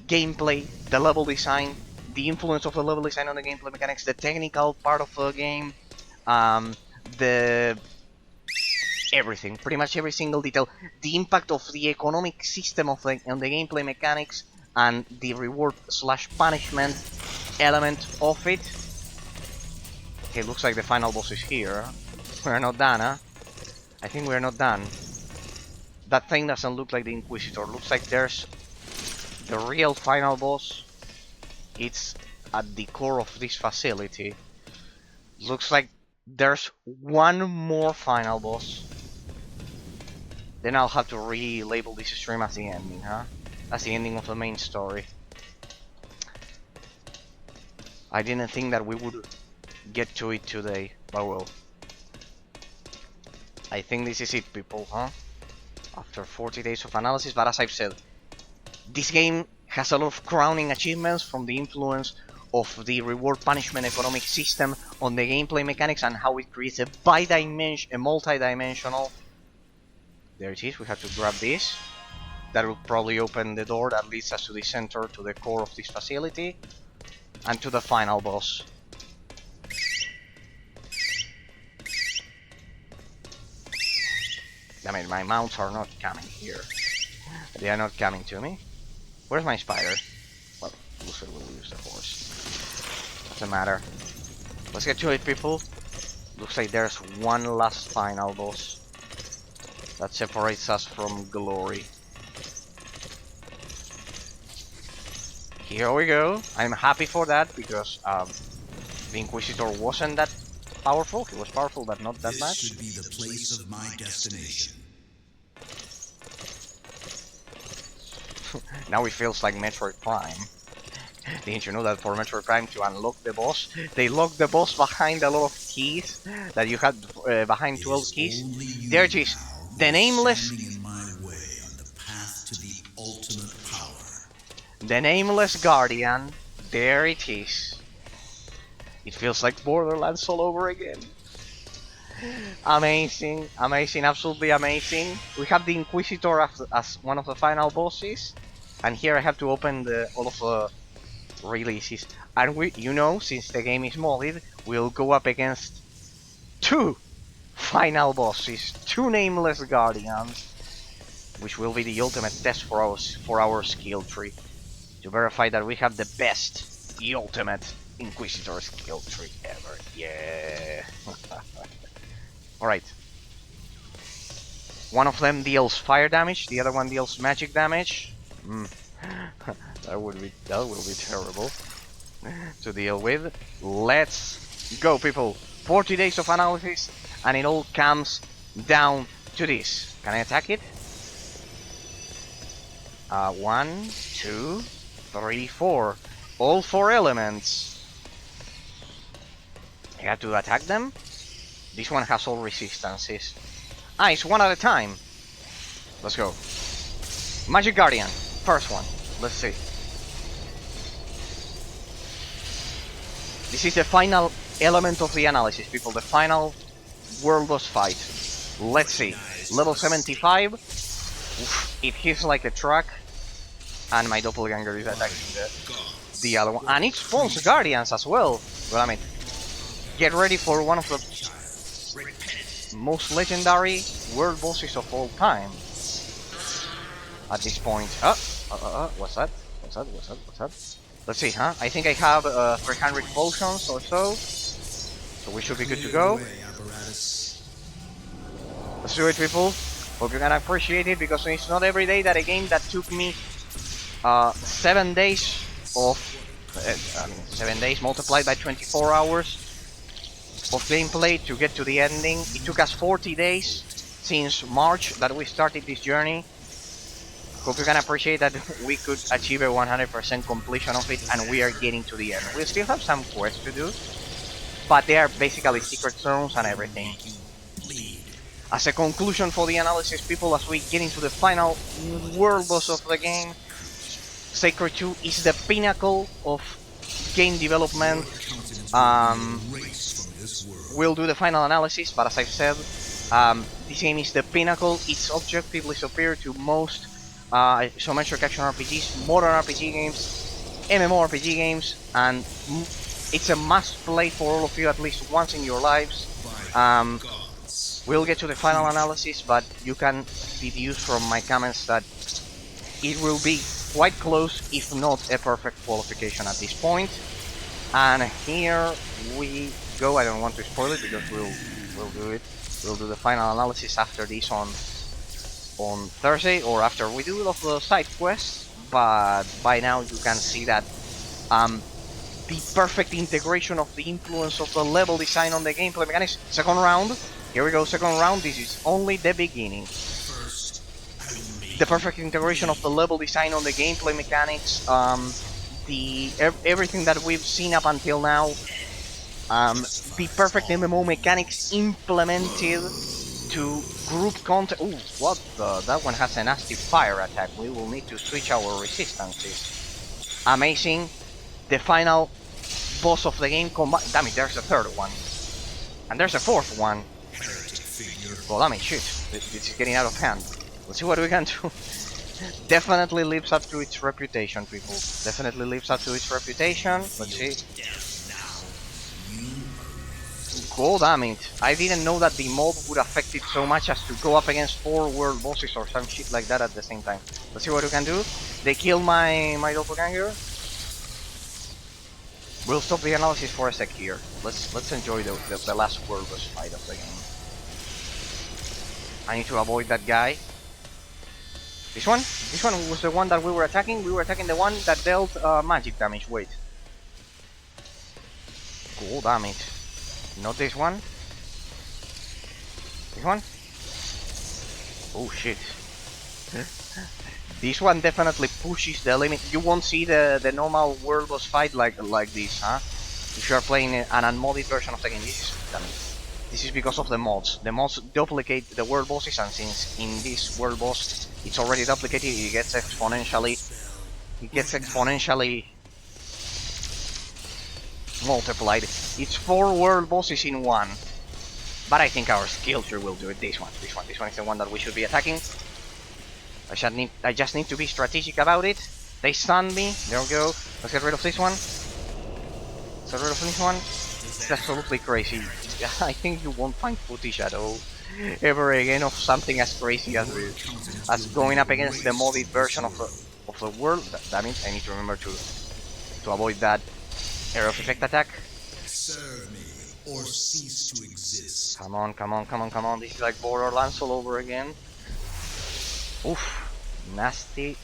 gameplay, the level design, the influence of the level design on the gameplay mechanics, the technical part of the game, the everything, pretty much every single detail, the impact of the economic system on the gameplay mechanics, and the reward/punishment element of it. Okay, looks like the final boss is here. We're not done, huh? I think we're not done. That thing doesn't look like the Inquisitor. Looks like there's the real final boss. It's at the core of this facility. Looks like there's one more final boss. Then I'll have to relabel this stream as the ending, huh? That's the ending of the main story. I didn't think that we would get to it today, but well. I think this is it, people, huh? After 40 days of analysis, but as I've said, this game has a lot of crowning achievements from the influence of the reward-punishment economic system on the gameplay mechanics and how it creates a multi-dimensional... There it is, we have to grab this. That will probably open the door that leads us to the center, to the core of this facility, and to the final boss. I mean, my mounts are not coming here. They are not coming to me. Where's my spider? Well, Lucifer will use the horse. Doesn't matter. Let's get to it, people. Looks like there's one last final boss that separates us from glory. Here we go. I'm happy for that because the Inquisitor wasn't that powerful. He was powerful, but not that much. This should be the place of my destination. Now it feels like Metroid Prime. Didn't you know that for Metroid Prime to unlock the boss, they lock the boss behind a lot of keys that you had behind 12 keys? There it is. The Nameless. In my way on the path to the ultimate power. The Nameless Guardian. There it is. It feels like Borderlands all over again. Amazing, amazing, absolutely amazing. We have the Inquisitor as one of the final bosses, and here I have to open all of the releases. And since the game is modded, we'll go up against two final bosses, two Nameless Guardians, which will be the ultimate test for our skill tree, to verify that we have the best, the ultimate Inquisitor skill tree ever. Yeah. Alright. One of them deals fire damage, the other one deals magic damage. That will be terrible to deal with. Let's go, people. 40 days of analysis, and it all comes down to this. Can I attack it? 1, 2, 3, 4. All 4 elements. I have to attack them. This one has all resistances. It's one at a time. Let's go. Magic Guardian. First one. Let's see. This is the final element of the analysis, people. The final world boss fight. Let's see. Level 75. Oof, it hits like a truck. And my doppelganger is attacking the other one. And it spawns guardians as well. Well, I mean, get ready for one of the most legendary world bosses of all time. At this point, what's that? What's that? What's that? What's that? Let's see, huh? I think I have 300 potions or so, so we should be good to go. Let's do it, people. Hope you're gonna appreciate it, because it's not every day that a game that took me 7 days of 7 days multiplied by 24 hours of gameplay to get to the ending. It took us 40 days since March that we started this journey. Hope you can appreciate that we could achieve a 100% completion of it, and we are getting to the end. We still have some quests to do, but they are basically secret zones and everything. As a conclusion for the analysis, people, as we get into the final world boss of the game, Sacred 2 is the pinnacle of game development. We'll do the final analysis, but as I've said, this game is the pinnacle. It's objectively superior to most isometric action RPGs, modern RPG games, MMORPG games, and it's a must-play for all of you at least once in your lives. We'll get to the final analysis, but you can deduce from my comments that it will be quite close, if not a perfect qualification at this point. And here we go. I don't want to spoil it, because we'll do it. We'll do the final analysis after this on Thursday, or after we do all of the side quests. But by now you can see that the perfect integration of the influence of the level design on the gameplay mechanics. Second round. Here we go, second round. This is only the beginning. The perfect integration of the level design on the gameplay mechanics, everything that we've seen up until now, the perfect MMO mechanics implemented to group content. Ooh, what the? That one has a nasty fire attack. We will need to switch our resistances. Amazing. The final boss of the game damn it, there's a third one. And there's a fourth one. Well, damn it, shit. This is getting out of hand. Let's see what we can do. Definitely lives up to its reputation, people. Definitely lives up to its reputation. Let's see. God damn it. I didn't know that the mod would affect it so much as to go up against 4 world bosses or some shit like that at the same time. Let's see what we can do. They killed my doppelganger. We'll stop the analysis for a sec here. Let's enjoy the last world boss fight of the game. I need to avoid that guy. This one? This one was the one that we were attacking. We were attacking the one that dealt magic damage. Wait. God damn it. Not this one. This one? Oh shit. This one definitely pushes the limit. You won't see the normal world boss fight like this, huh? If you are playing an unmodded version of the game. This is because of the mods. The mods duplicate the world bosses, and since in this world boss it's already duplicated, it gets exponentially multiplied. It's 4 world bosses in one. But I think our skill tree will do it. This one is the one that we should be attacking. I just need to be strategic about it. They stunned me. There we go. Let's get rid of this one. Let's get rid of this one. It's absolutely crazy. I think you won't find footage at all ever again of something as crazy as this. As going up against the modded version of the world. That means I need to remember to avoid that arrow of effect attack. Serve me or cease to exist. Come on, come on, come on, come on. This is like Borderlands all over again. Oof. Nasty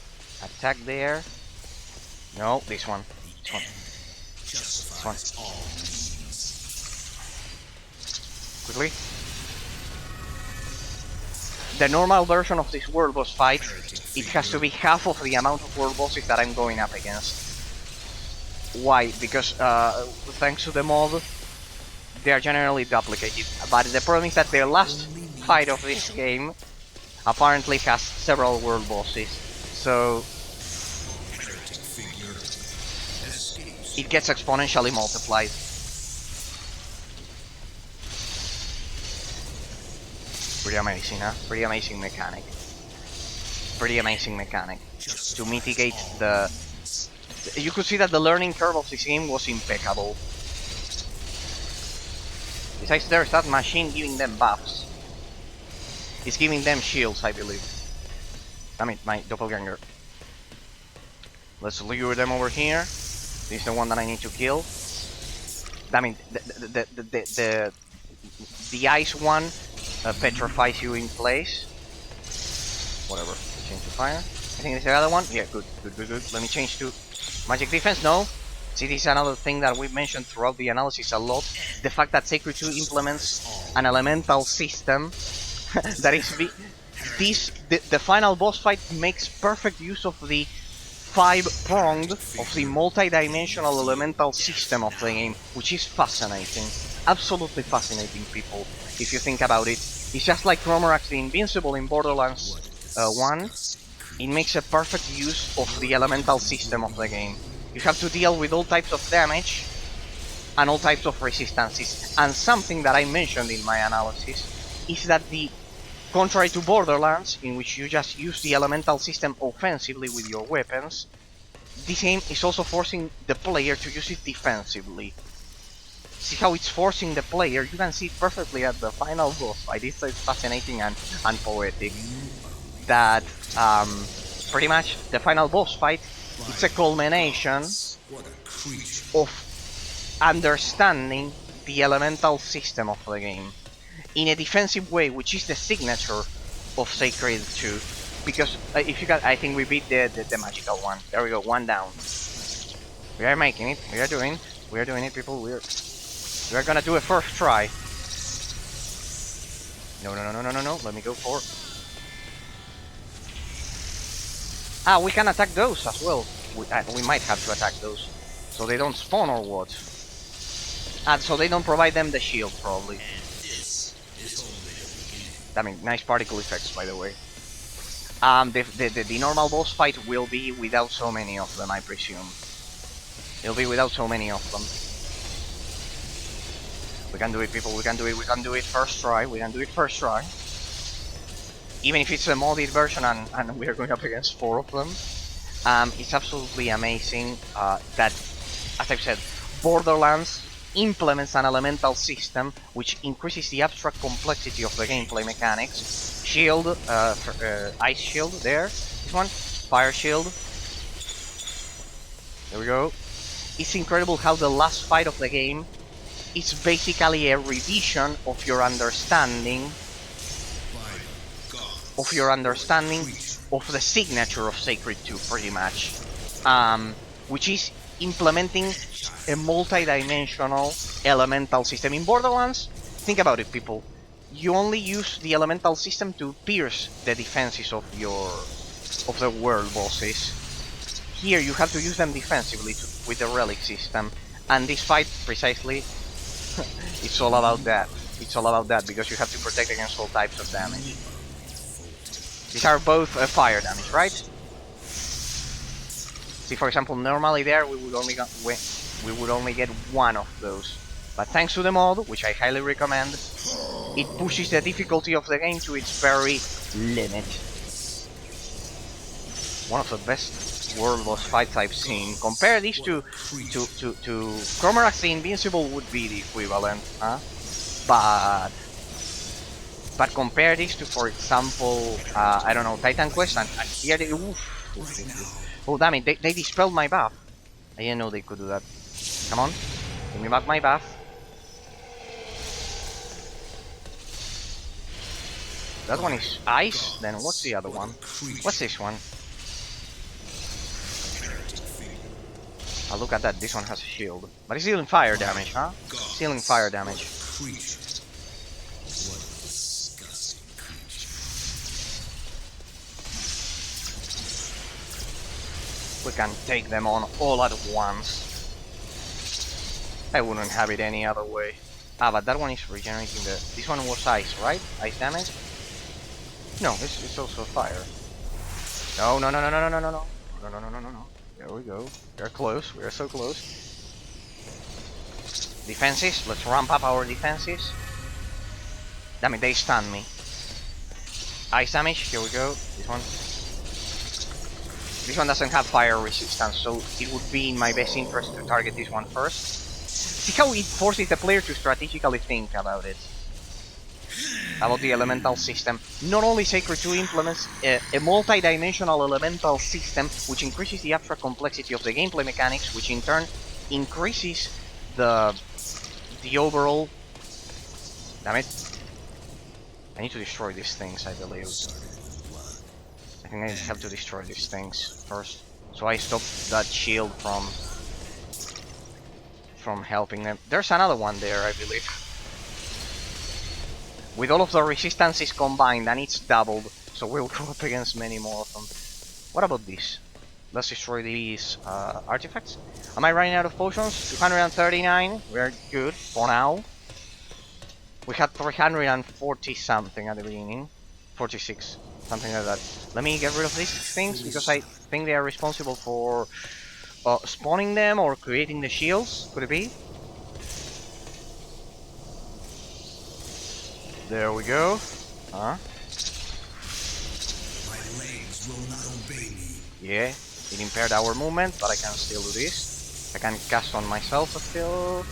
attack there. No, this one. This one. This one. Quickly. The normal version of this world boss fight, it has to be half of the amount of world bosses that I'm going up against. Why? Because thanks to the mod, they are generally duplicated. But the problem is that the last fight of this game apparently has several world bosses, so it gets exponentially multiplied. Pretty amazing, huh? Pretty amazing mechanic. Pretty amazing mechanic. To mitigate the... You could see that the learning curve of this game was impeccable. Besides, there's that machine giving them buffs. It's giving them shields, I believe. Damn it, my doppelganger. Let's lure them over here. This is the one that I need to kill. Damn it, the ice one petrifies you in place. Whatever, change to fire. I think this is the other one. Yeah, good. Let me change to magic defense. No. See, this is another thing that we mentioned throughout the analysis a lot. The fact that Sacred 2 implements an elemental system that is the final boss fight makes perfect use of the 5-pronged, of the multi-dimensional elemental system of the game, which is fascinating. Absolutely fascinating, people, if you think about it. It's just like Cromorax the Invincible in Borderlands 1. It makes a perfect use of the elemental system of the game. You have to deal with all types of damage and all types of resistances. And something that I mentioned in my analysis is that contrary to Borderlands, in which you just use the elemental system offensively with your weapons, this game is also forcing the player to use it defensively. See how it's forcing the player? You can see it perfectly at the final boss fight. It's fascinating and poetic. That pretty much the final boss fight, it's a culmination of understanding the elemental system of the game in a defensive way, which is the signature of Sacred 2. Because if you got, I think we beat the magical one. There we go, one down. We are making it. We are doing it, people. We are gonna do a first try. No. Let me go for. Ah, we can attack those as well. We might have to attack those, so they don't spawn or what? And so they don't provide them the shield, probably. I mean, nice particle effects, by the way. The normal boss fight will be without so many of them, I presume. It'll be without so many of them. We can do it, people. We can do it first try. Even if it's a modded version and we're going up against 4 of them. It's absolutely amazing that, as I've said, Borderlands implements an elemental system which increases the abstract complexity of the gameplay mechanics. Shield, ice shield there, this one, fire shield. There we go. It's incredible how the last fight of the game is basically a revision of your understanding of the signature of Sacred 2, pretty much, which is implementing a multi-dimensional elemental system. In Borderlands, think about it, people, you only use the elemental system to pierce the defenses of the world bosses. Here you have to use them defensively with the relic system, and this fight, precisely, it's all about that. Because you have to protect against all types of damage. These are both fire damage, right? See, for example, normally there we would only get one of those. But thanks to the mod, which I highly recommend, it pushes the difficulty of the game to its very limit. One of the best world boss fights I've seen. Compare this to Cromorax the Invincible would be the equivalent, huh? But compare this to, for example, I don't know, Titan Quest, and here they... Oh, damn it, they dispelled my buff. I didn't know they could do that. Come on, give me back my buff. That one is ice, then what's the other one? What's this one? Oh, look at that, this one has a shield. But it's dealing fire damage, huh? It's dealing fire damage. We can take them on all at once. I wouldn't have it any other way. Ah, but that one is regenerating the... This one was ice, right? Ice damage? No, it's also fire. No. There we go. We're close. We're so close. Defenses. Let's ramp up our defenses. Damn it, they stunned me. Ice damage. Here we go. This one. This one doesn't have fire resistance, so it would be in my best interest to target this one first. See how it forces the player to strategically think about it. about the elemental system. Not only Sacred 2 implements a multi-dimensional elemental system, which increases the abstract complexity of the gameplay mechanics, which in turn increases the overall... Damn it. I need to destroy these things, I believe. I think I have to destroy these things first. So I stop that shield from helping them. There's another one there, I believe. With all of the resistances combined, and it's doubled, so we'll go up against many more of them. What about this? Let's destroy these artifacts. Am I running out of potions? 239. We're good for now. We had 340 something at the beginning. 46. Something like that. Let me get rid of these things because I think they are responsible for spawning them or creating the shields. Could it be? There we go. Huh? My legs will not obey me. Yeah, it impaired our movement, but I can still do this. I can cast on myself still.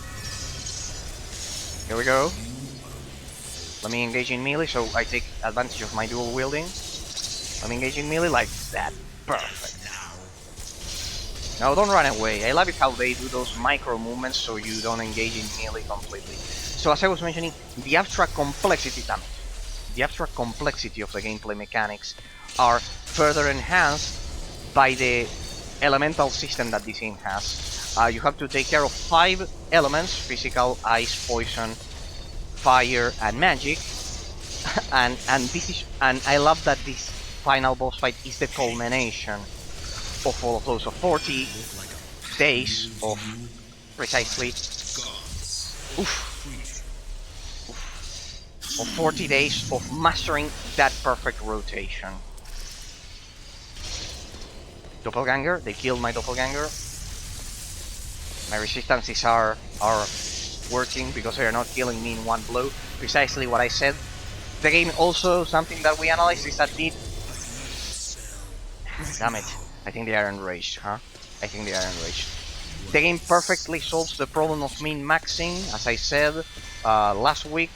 Here we go. Let me engage in melee, so I take advantage of my dual wielding. Let me engage in melee like that. Perfect. No, don't run away. I love it how they do those micro movements so you don't engage in melee completely. So as I was mentioning, the abstract complexity the abstract complexity of the gameplay mechanics are further enhanced by the elemental system that this game has. You have to take care of 5 elements: physical, ice, poison, fire, and magic. and I love that this final boss fight is the culmination of all of those. So 40 days of precisely of 40 days of mastering that perfect rotation. Doppelganger, they killed my doppelganger. My resistances are working because they are not killing me in one blow. Precisely what I said. The game also, something that we analyzed is that damn it. I think they are enraged, huh? I think they are enraged. The game perfectly solves the problem of min-maxing, as I said last week,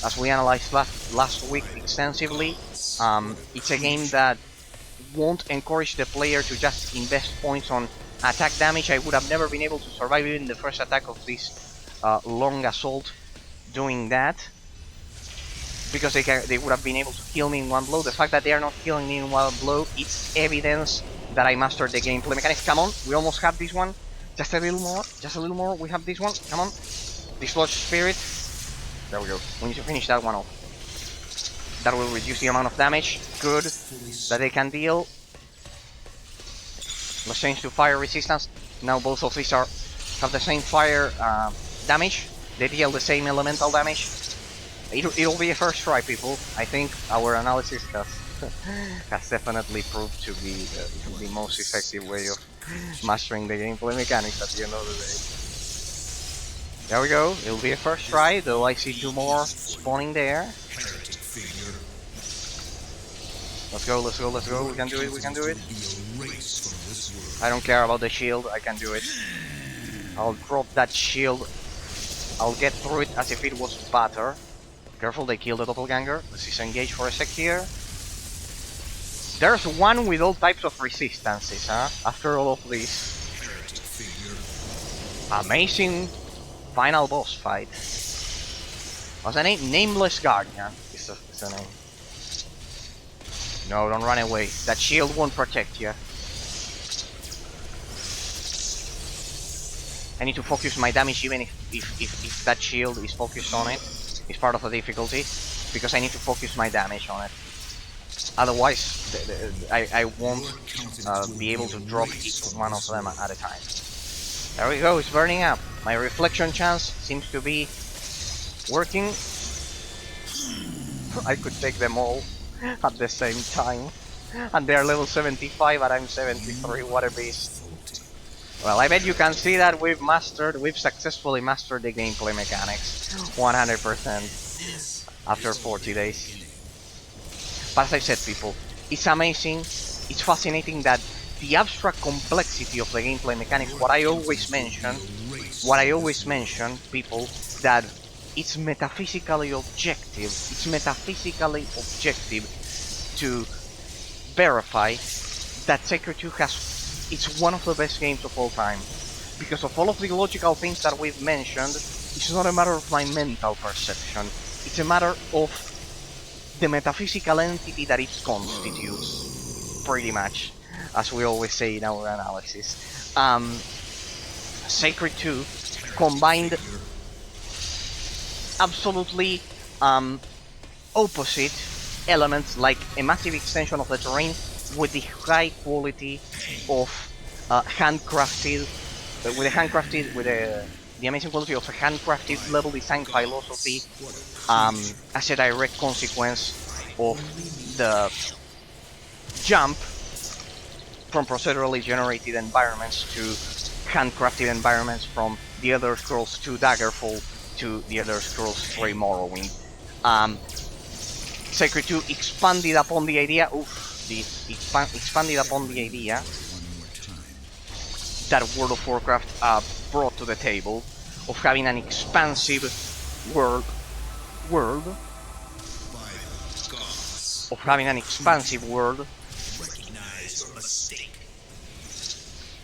as we analyzed last week extensively. It's a game that won't encourage the player to just invest points on attack damage. I would have never been able to survive even the first attack of this long assault doing that, because they would have been able to kill me in one blow. The fact that they are not killing me in one blow, it's evidence that I mastered the gameplay mechanics. Come on, we almost have this one. Just a little more, we have this one. Come on. Dislodge Spirit. There we go. We need to finish that one off. That will reduce the amount of damage. Good. That they can deal. Let's change to fire resistance. Now both of these have the same fire damage. They deal the same elemental damage. It'll be a first try, people. I think our analysis has definitely proved to be the most effective way of mastering the gameplay mechanics at the end of the day. There we go. It'll be a first try, though I see 2 more spawning there. Let's go, let's go, let's go. We can do it, we can do it. I don't care about the shield, I can do it. I'll drop that shield. I'll get through it as if it was butter. Careful, they kill the doppelganger. Let's just engage for a sec here. There's one with all types of resistances, huh? After all of this. Amazing final boss fight. What's the name? Nameless Guardian is the name. No, don't run away. That shield won't protect you. I need to focus my damage even if that shield is focused on it. It's part of the difficulty, because I need to focus my damage on it. Otherwise, I won't be able to drop each one of them at a time. There we go, it's burning up. My reflection chance seems to be working. I could take them all at the same time. And they're level 75 and I'm 73, what a beast. Well, I bet you can see that we've successfully mastered the gameplay mechanics 100% after 40 days. But as I said, people, it's amazing, it's fascinating that the abstract complexity of the gameplay mechanics, what I always mention, people, that it's metaphysically objective. It's metaphysically objective to verify that Sacred 2 it's one of the best games of all time. Because of all of the logical things that we've mentioned, it's not a matter of my mental perception. It's a matter of the metaphysical entity that it constitutes, pretty much, as we always say in our analysis. Sacred 2 combined absolutely opposite elements, like a massive extension of the terrain with the high quality of handcrafted, with the amazing quality of a handcrafted level design philosophy, as a direct consequence of the jump from procedurally generated environments to handcrafted environments, from the Elder Scrolls 2 Daggerfall to the Elder Scrolls 3 Morrowind. Sacred 2 expanded upon the idea, expanded upon the idea that World of Warcraft brought to the table, of having an expansive world,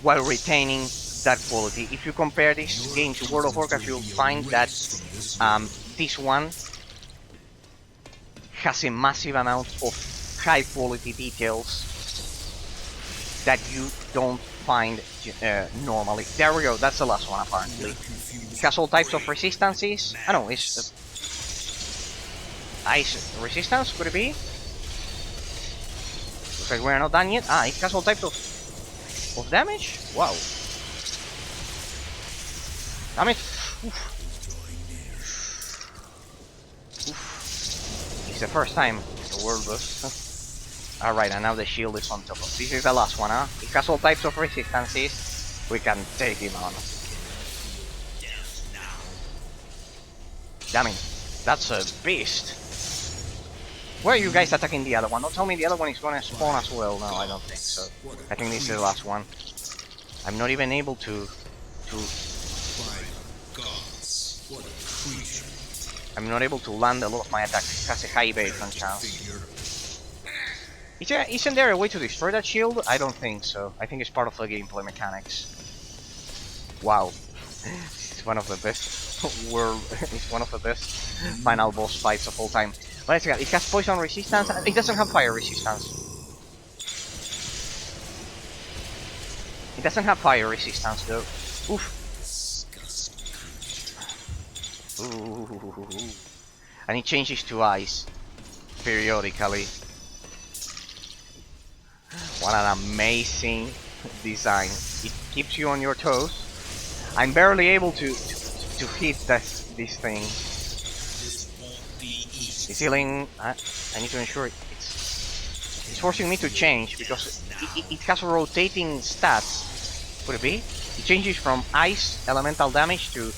while retaining that quality. If you compare this game to World of Warcraft, you'll find that this one has a massive amount of high quality details that you don't find normally. There we go, that's the last one apparently. It has all types of resistances. I know, it's ice resistance, could it be? Looks like we're not done yet. It has all types of damage? Wow. Damn it. Oof. It's the first time the world was. Alright, and now the shield is on top of. This is the last one, huh? It has all types of resistances. We can take him on. Damn it. That's a beast. Where are you guys attacking the other one? Don't tell me the other one is gonna spawn as well. No, I don't think so. I think this is the last one. I'm not even able to... I'm not able to land a lot of my attacks. It has a high evasion chance. Isn't there a way to destroy that shield? I don't think so. I think it's part of the gameplay mechanics. Wow. It's one of the best it's one of the best final boss fights of all time. But let's get it. Has poison resistance. It doesn't have fire resistance. It doesn't have fire resistance though. Oof. Ooh. And it changes to ice periodically. What an amazing design. It keeps you on your toes. I'm barely able to hit this thing. It's healing. I need to ensure it's forcing me to change because it has rotating stats. Could it be? It changes from ice elemental damage to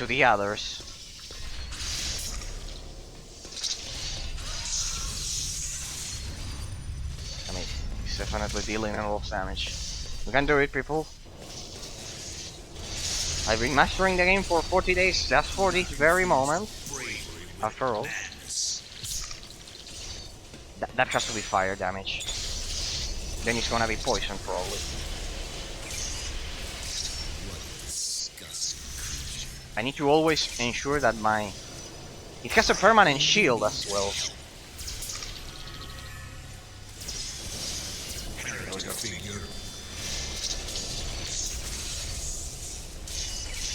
the others. I mean, it's definitely dealing a lot of damage. We can do it, people. I've been mastering the game for 40 days just for this very moment. After all. That has to be fire damage. Then it's gonna be poison probably. I need to always ensure that it has a permanent shield as well.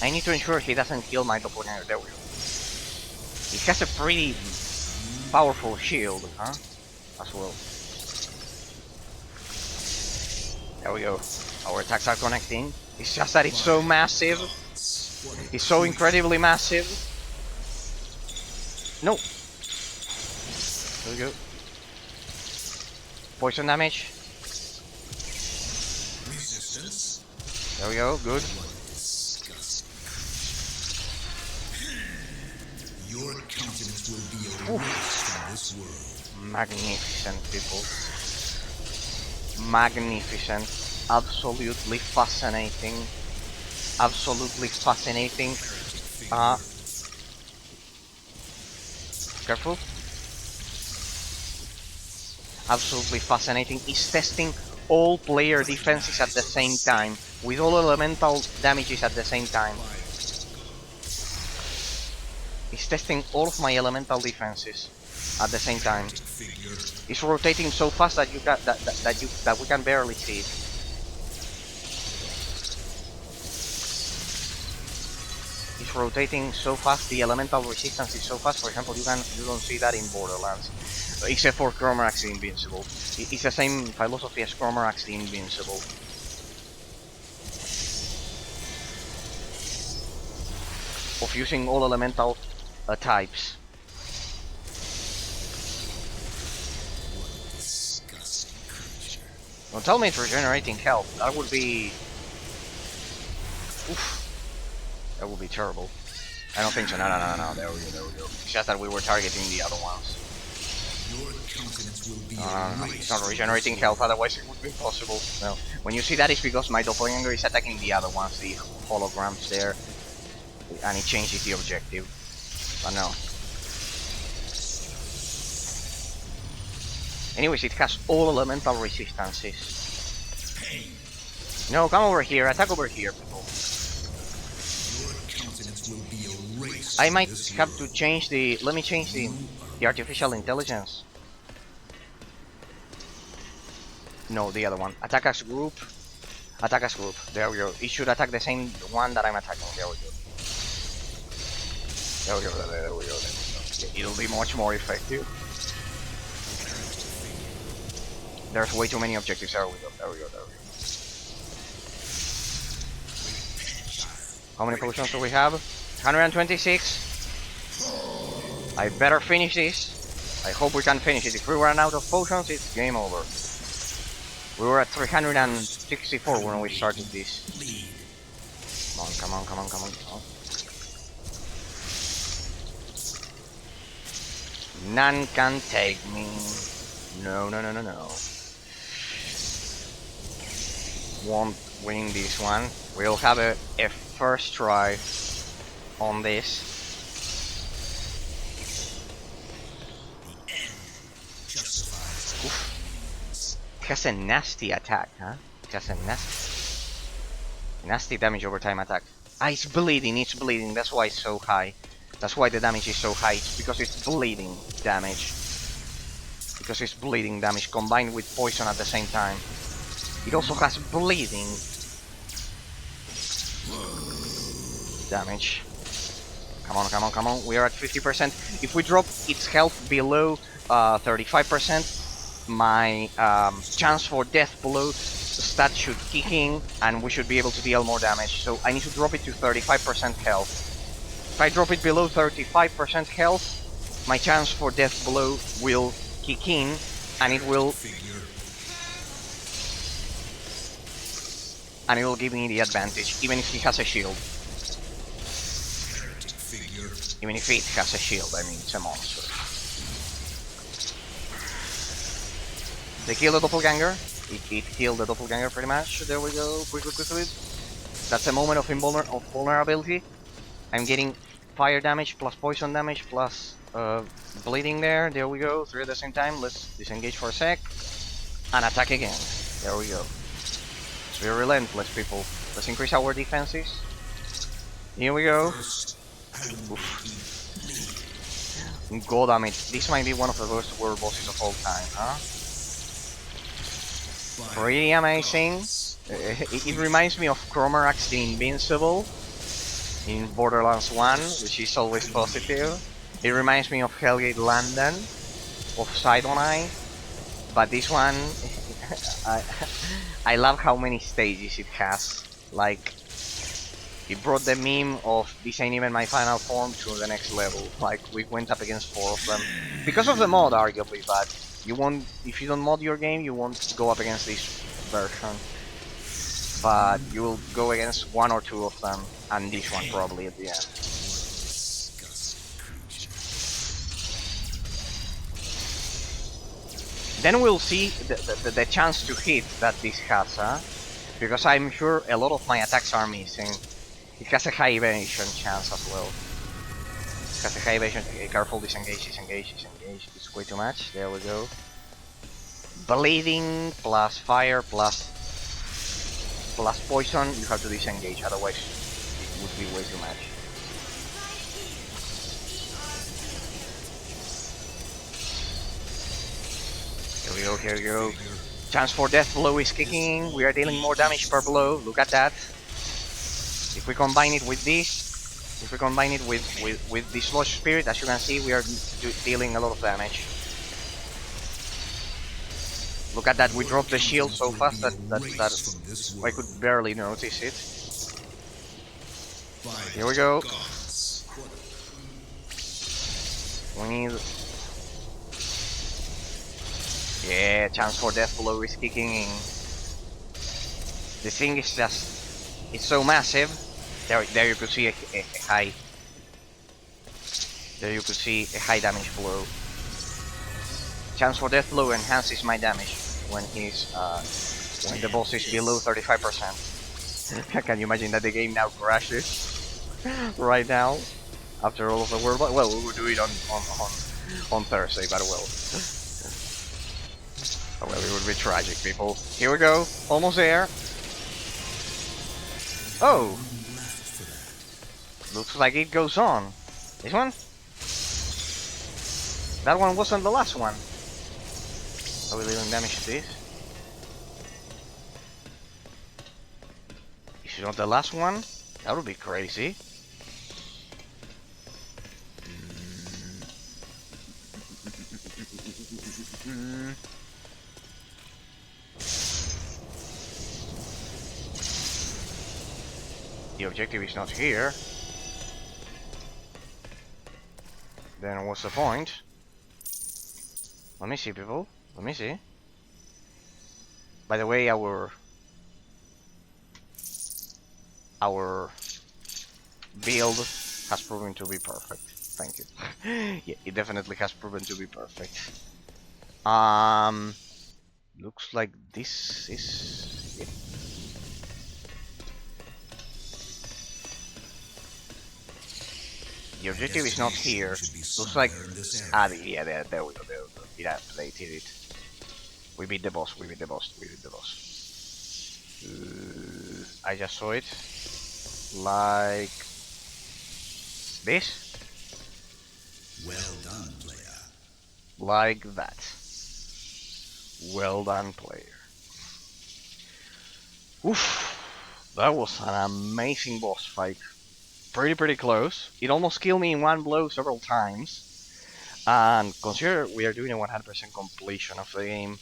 I need to ensure he doesn't kill my doppelganger. There we go. It has a pretty powerful shield, huh? As well. There we go. Our attacks are connecting. It's just that it's so massive. It's so incredibly massive. No. There we go. Poison damage. Resistance. There we go. Good. Your countenance will be erased from this world. Magnificent, people. Magnificent. Absolutely fascinating. absolutely fascinating. Careful. Absolutely fascinating is testing all player defenses at the same time, with all elemental damages at the same time. It's testing all of my elemental defenses at the same time. It's rotating so fast that that we can barely see it. It's rotating so fast. The elemental resistance is so fast. For example, you don't see that in Borderlands, except for Chromax the Invincible. It's the same philosophy as Chromax the Invincible. Of using all elemental types. Don't tell me it's regenerating health. That would be... Oof. That would be terrible. I don't think so. No. There we go. It's just that we were targeting the other ones. It's not regenerating health, otherwise it would be impossible. No. When you see that, it's because my doppelganger is attacking the other ones, the holograms there. And it changes the objective. But no. Anyways, it has all elemental resistances. No, come over here. Attack over here, people. I might have to change the... Let me change the artificial intelligence. No, the other one. Attack as group. Attack as group. There we go. It should attack the same one that I'm attacking. There we go. There we go. It'll be much more effective. There's way too many objectives. There we go. How many potions do we have? 126. I better finish this. I hope we can finish it. If we run out of potions, it's game over. We were at 364 when we started this. Come on. None can take me. No. Won't win this one. We'll have a first try on this. Oof. It has a nasty attack, huh? It has a nasty damage over time attack. Ah, it's bleeding, that's why it's so high. That's why the damage is so high, it's because it's bleeding damage. Because it's bleeding damage combined with poison at the same time. It also has bleeding damage. Come on. We are at 50%. If we drop its health below 35%, my chance for death below stat should kick in, and we should be able to deal more damage. So I need to drop it to 35% health. If I drop it below 35% health, my chance for death below will kick in, and it will give me the advantage, even if he has a shield. Even if it has a shield, I mean, it's a monster. They kill the doppelganger. It killed the doppelganger pretty much. There we go. Quick. That's a moment of vulnerability. I'm getting fire damage plus poison damage plus bleeding there. There we go. 3 at the same time. Let's disengage for a sec. And attack again. There we go. Let's be relentless, people. Let's increase our defenses. Here we go. Oof. God damn it. This might be one of the worst world bosses of all time, huh? Pretty amazing. It reminds me of Chromax the Invincible in Borderlands 1, which is always positive. It reminds me of Hellgate London, of Sidonai, but this one, I love how many stages it has. Like, it brought the meme of this ain't even my final form to the next level. Like, we went up against 4 of them. Because of the mod, arguably, but you won't, if you don't mod your game, you won't go up against this version. But you will go against 1 or 2 of them, and this one probably at the end. Then we'll see the chance to hit that this has, huh? Because I'm sure a lot of my attacks are missing. It has a high evasion chance as well. It has a high evasion. Careful, disengage, disengage, disengage. It's way too much. There we go. Bleeding plus fire plus poison. You have to disengage, otherwise it would be way too much. Here we go, here we go. Chance for death blow is kicking in. We are dealing more damage per blow. Look at that. If we combine it with this, if we combine it with the Sludge Spirit, as you can see, we are dealing a lot of damage. Look at that, we dropped the shield so fast that I could barely notice it. Here we go. We need... Yeah, chance for death blow is kicking in. The thing is just... It's so massive. There you could see a high... There you could see a high damage blow. Chance for death blow enhances my damage when when the boss is below 35%. Can you imagine that the game now crashes right now after all of the world? Well, we will do it on Thursday, but well. Oh, well, it would be tragic, people. Here we go, almost there. Oh, looks like it goes on. This one? That one wasn't the last one. Are we dealing damage to this? Is it not the last one? That would be crazy. The objective is not here. Then what's the point? Let me see, people. Let me see. By the way, our build has proven to be perfect. Thank you. Yeah, it definitely has proven to be perfect. Looks like this is it. The objective is not here. Looks like yeah, there we go. There we go. It updated it. We beat the boss. We beat the boss. We beat the boss. I just saw it. Like this. Well done, player. Like that. Well done, player. Oof. That was an amazing boss fight. Pretty close. It almost killed me in one blow several times. And consider we are doing a 100% completion of the game.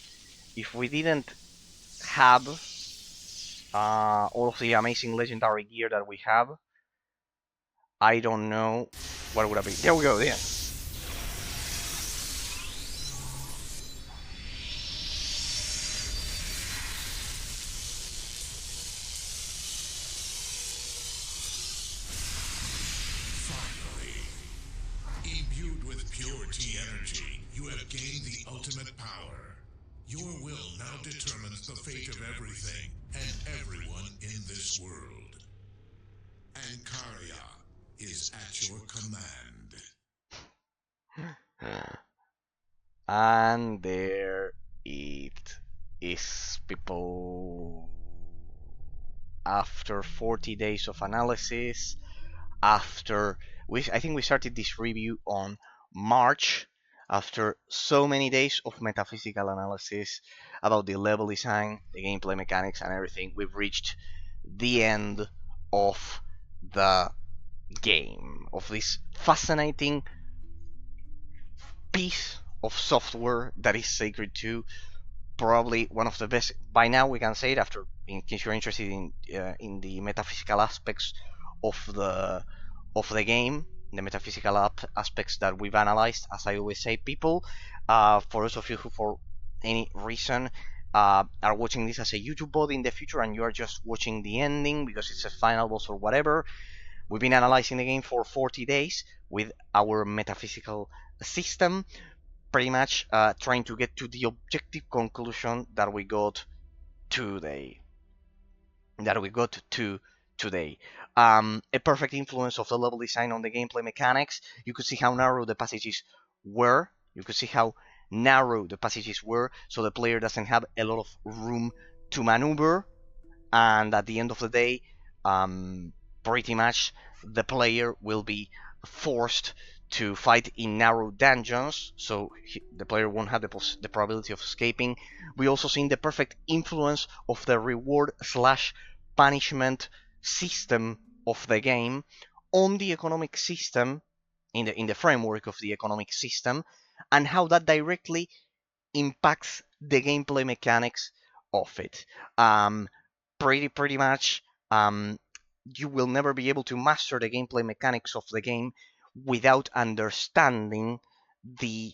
If we didn't have all of the amazing legendary gear that we have, I don't know what would have been. There we go, yeah. Imbued with purity energy, you have gained the ultimate power. Your will now determines the fate of everything and everyone in this world. Ancaria is at your command. And there it is, people. After 40 days of analysis, after I think we started this review on March, after so many days of metaphysical analysis about the level design, the gameplay mechanics, and everything, we've reached the end of the game, of this fascinating piece of software that is Sacred 2. Probably one of the best. By now we can say it, after, in case you're interested in the metaphysical aspects of the game, the metaphysical aspects that we've analyzed. As I always say, people, for those of you who for any reason are watching this as a YouTube bot in the future and you are just watching the ending because it's a final boss or whatever, we've been analyzing the game for 40 days with our metaphysical system, pretty much trying to get to the objective conclusion that we got today. That we got today. A perfect influence of the level design on the gameplay mechanics. You could see how narrow the passages were. You could see how narrow the passages were, so the player doesn't have a lot of room to maneuver. And at the end of the day, pretty much the player will be forced to fight in narrow dungeons, so the player won't have the probability of escaping. We also seen the perfect influence of the reward slash punishment system of the game on the economic system, in the framework of the economic system, and how that directly impacts the gameplay mechanics of it. Pretty much, you will never be able to master the gameplay mechanics of the game without understanding the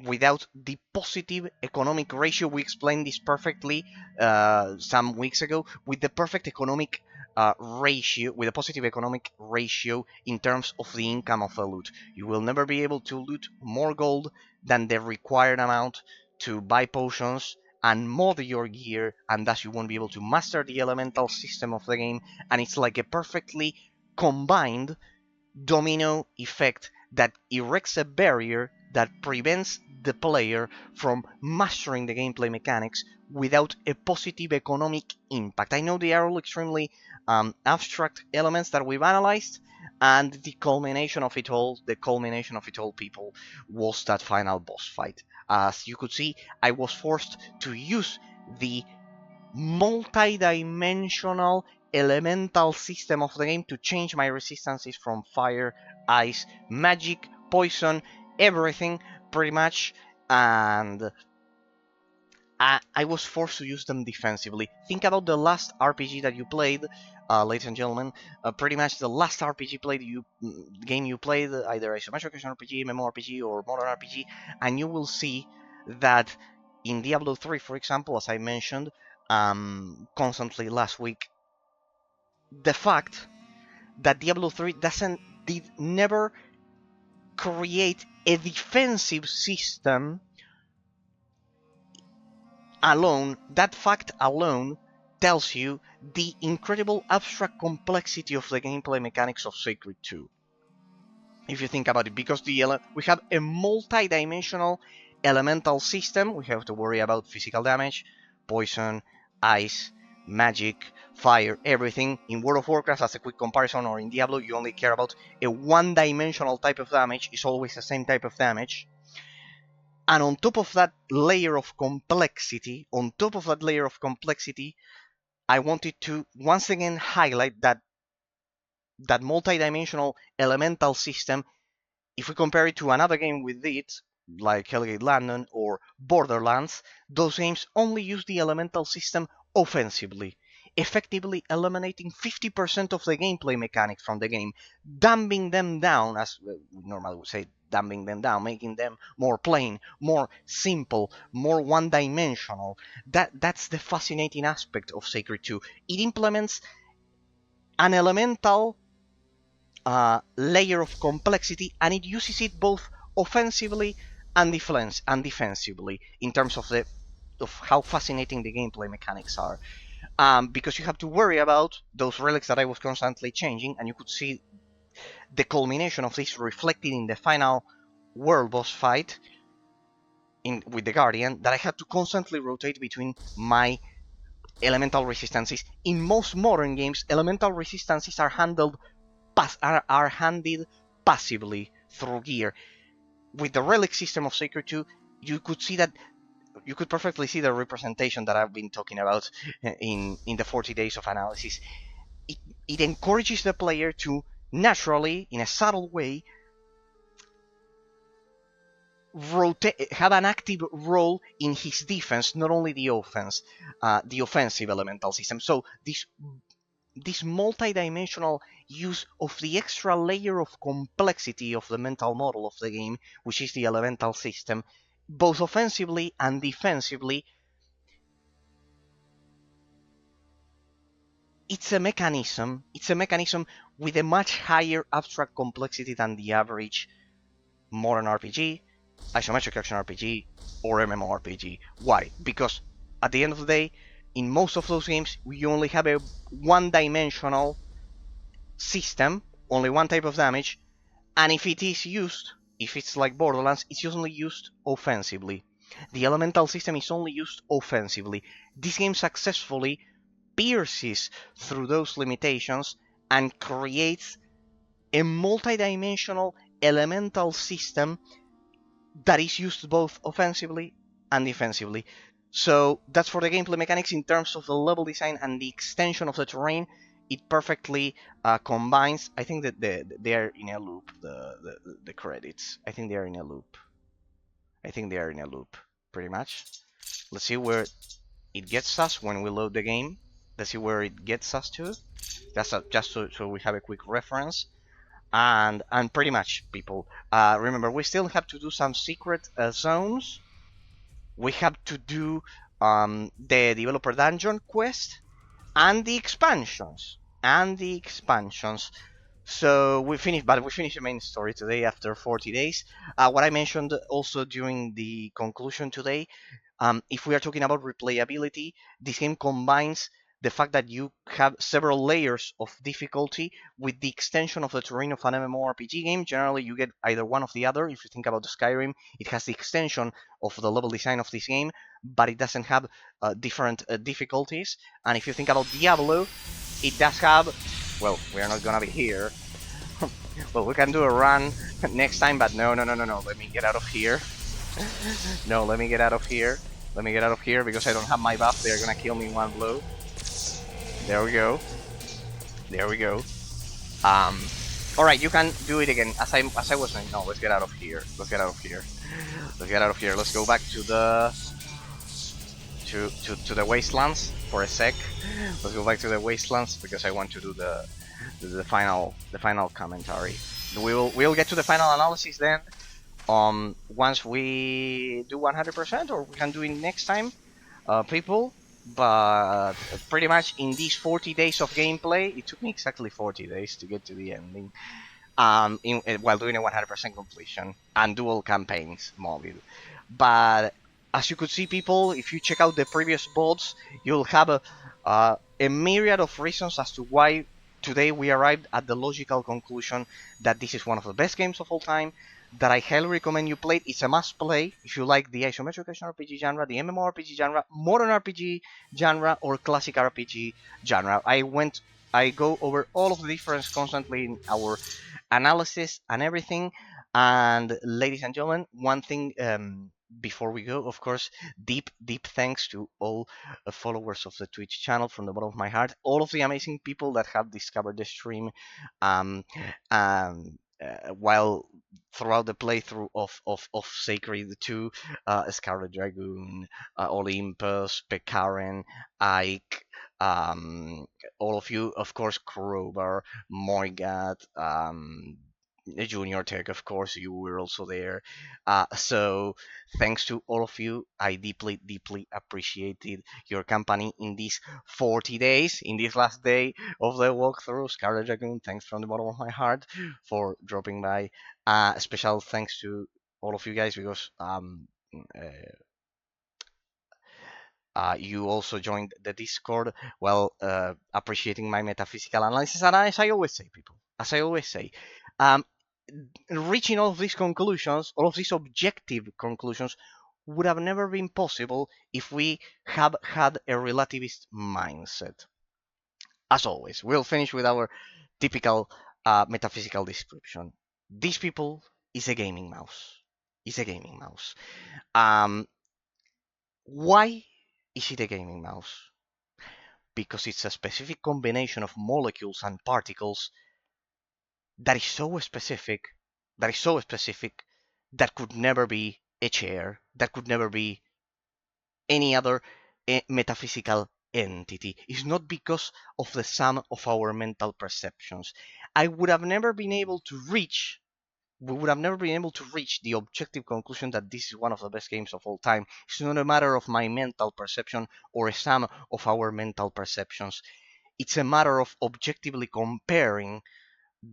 without the positive economic ratio. We explained this perfectly some weeks ago, with the perfect economic ratio, with a positive economic ratio in terms of the income of a loot. You will never be able to loot more gold than the required amount to buy potions and mod your gear, and thus you won't be able to master the elemental system of the game. And it's like a perfectly combined domino effect that erects a barrier that prevents the player from mastering the gameplay mechanics without a positive economic impact. I know they are all extremely abstract elements that we've analyzed, and the culmination of it all, people, was that final boss fight. As you could see, I was forced to use the multi-dimensional elemental system of the game to change my resistances from fire, ice, magic, poison, everything pretty much, and I was forced to use them defensively. Think about the last RPG that you played, ladies and gentlemen. Pretty much the last game you played, either isometric action RPG, MMORPG, or modern RPG, and you will see that in Diablo 3, for example, as I mentioned constantly last week, the fact that Diablo 3 never create a defensive system alone, that fact alone tells you the incredible abstract complexity of the gameplay mechanics of Sacred 2. If you think about it, because we have a multi-dimensional elemental system, we have to worry about physical damage, poison, ice, magic, fire, everything. In World of Warcraft, as a quick comparison, or in Diablo, you only care about a one-dimensional type of damage. It's always the same type of damage. And on top of that layer of complexity, I wanted to once again highlight that multi-dimensional elemental system. If we compare it to another game with it, like Hellgate London or Borderlands, those games only use the elemental system offensively, effectively eliminating 50% of the gameplay mechanics from the game, dumbing them down, as we normally would say, dumbing them down, making them more plain, more simple, more one-dimensional. That's the fascinating aspect of Sacred 2. It implements an elemental layer of complexity, and it uses it both offensively and defensively in terms of how fascinating the gameplay mechanics are. Because you have to worry about those relics that I was constantly changing, and you could see the culmination of this reflected in the final world boss fight with the Guardian, that I had to constantly rotate between my elemental resistances. In most modern games, elemental resistances are handled passively through gear. With the relic system of Sacred 2, you could perfectly see the representation that I've been talking about in the 40 days of analysis. It encourages the player to naturally, in a subtle way, have an active role in his defense, not only the offense, the offensive elemental system. So this multi-dimensional use of the extra layer of complexity of the mental model of the game, which is the elemental system, both offensively and defensively, it's a mechanism with a much higher abstract complexity than the average modern RPG, isometric action RPG, or MMORPG. Why? Because at the end of the day, in most of those games, you only have a one-dimensional system, only one type of damage, and if it is used, if it's like Borderlands, it's usually used offensively. The elemental system is only used offensively. This game successfully pierces through those limitations and creates a multi-dimensional elemental system that is used both offensively and defensively. So that's for the gameplay mechanics. In terms of the level design and the extension of the terrain, it perfectly combines. I think that they're in a loop. The credits. I think they are in a loop. I think they are in a loop, pretty much. Let's see where it gets us when we load the game. Let's see where it gets us to. That's just so we have a quick reference. And pretty much, people, remember, we still have to do some secret zones. We have to do the developer dungeon quest and the expansions. So we finished, but we finished the main story today after 40 days. What I mentioned also during the conclusion today, if we are talking about replayability, this game combines the fact that you have several layers of difficulty with the extension of the terrain of an MMORPG game. Generally, you get either one or the other. If you think about Skyrim, it has the extension of the level design of this game, but it doesn't have different difficulties. And if you think about Diablo, it does have. Well, we are not gonna be here. Well, we can do a run next time, but no. Let me get out of here. No, let me get out of here. Let me get out of here because I don't have my buff. They're gonna kill me in one blow. There we go. There we go. All right, you can do it again. As I was saying. No, let's get out of here. Let's get out of here. Let's get out of here. Let's go back to the to the wastelands for a sec. Let's go back to the wastelands because I want to do the final commentary. We'll get to the final analysis then. Once we do 100%, or we can do it next time, people. But pretty much in these 40 days of gameplay, it took me exactly 40 days to get to the ending. While doing a 100% completion and dual campaigns mobile. But as you could see, people, if you check out the previous bots, you'll have a myriad of reasons as to why today we arrived at the logical conclusion that this is one of the best games of all time, that I highly recommend you play it. It's a must play if you like the isometric action RPG genre, the MMORPG genre, modern RPG genre, or classic RPG genre. I go over all of the difference constantly in our analysis and everything. And ladies and gentlemen, one thing before we go, of course, deep thanks to all followers of the Twitch channel from the bottom of my heart, all of the amazing people that have discovered the stream um, while throughout the playthrough of Sacred 2, Scarlet Dragoon, Olympus, Pekaren, Ike, all of you, of course, Crowbar, Morgat, Junior Tech, of course, you were also there. So thanks to all of you. I deeply appreciated your company in these 40 days, in this last day of the walkthrough. Scarlet Dragoon, thanks from the bottom of my heart for dropping by. Special thanks to all of you guys because you also joined the Discord while appreciating my metaphysical analysis. And as I always say, people, as I always say, um, reaching all of these conclusions, all of these objective conclusions, would have never been possible if we have had a relativist mindset. As always, we'll finish with our typical metaphysical description. These people is a gaming mouse. Is a gaming mouse. Why is it a gaming mouse? Because it's a specific combination of molecules and particles that is so specific, that could never be a chair, that could never be any other metaphysical entity. It's not because of the sum of our mental perceptions. I would have never been able to reach we would have never been able to reach the objective conclusion that this is one of the best games of all time. It's not a matter of my mental perception or a sum of our mental perceptions. It's a matter of objectively comparing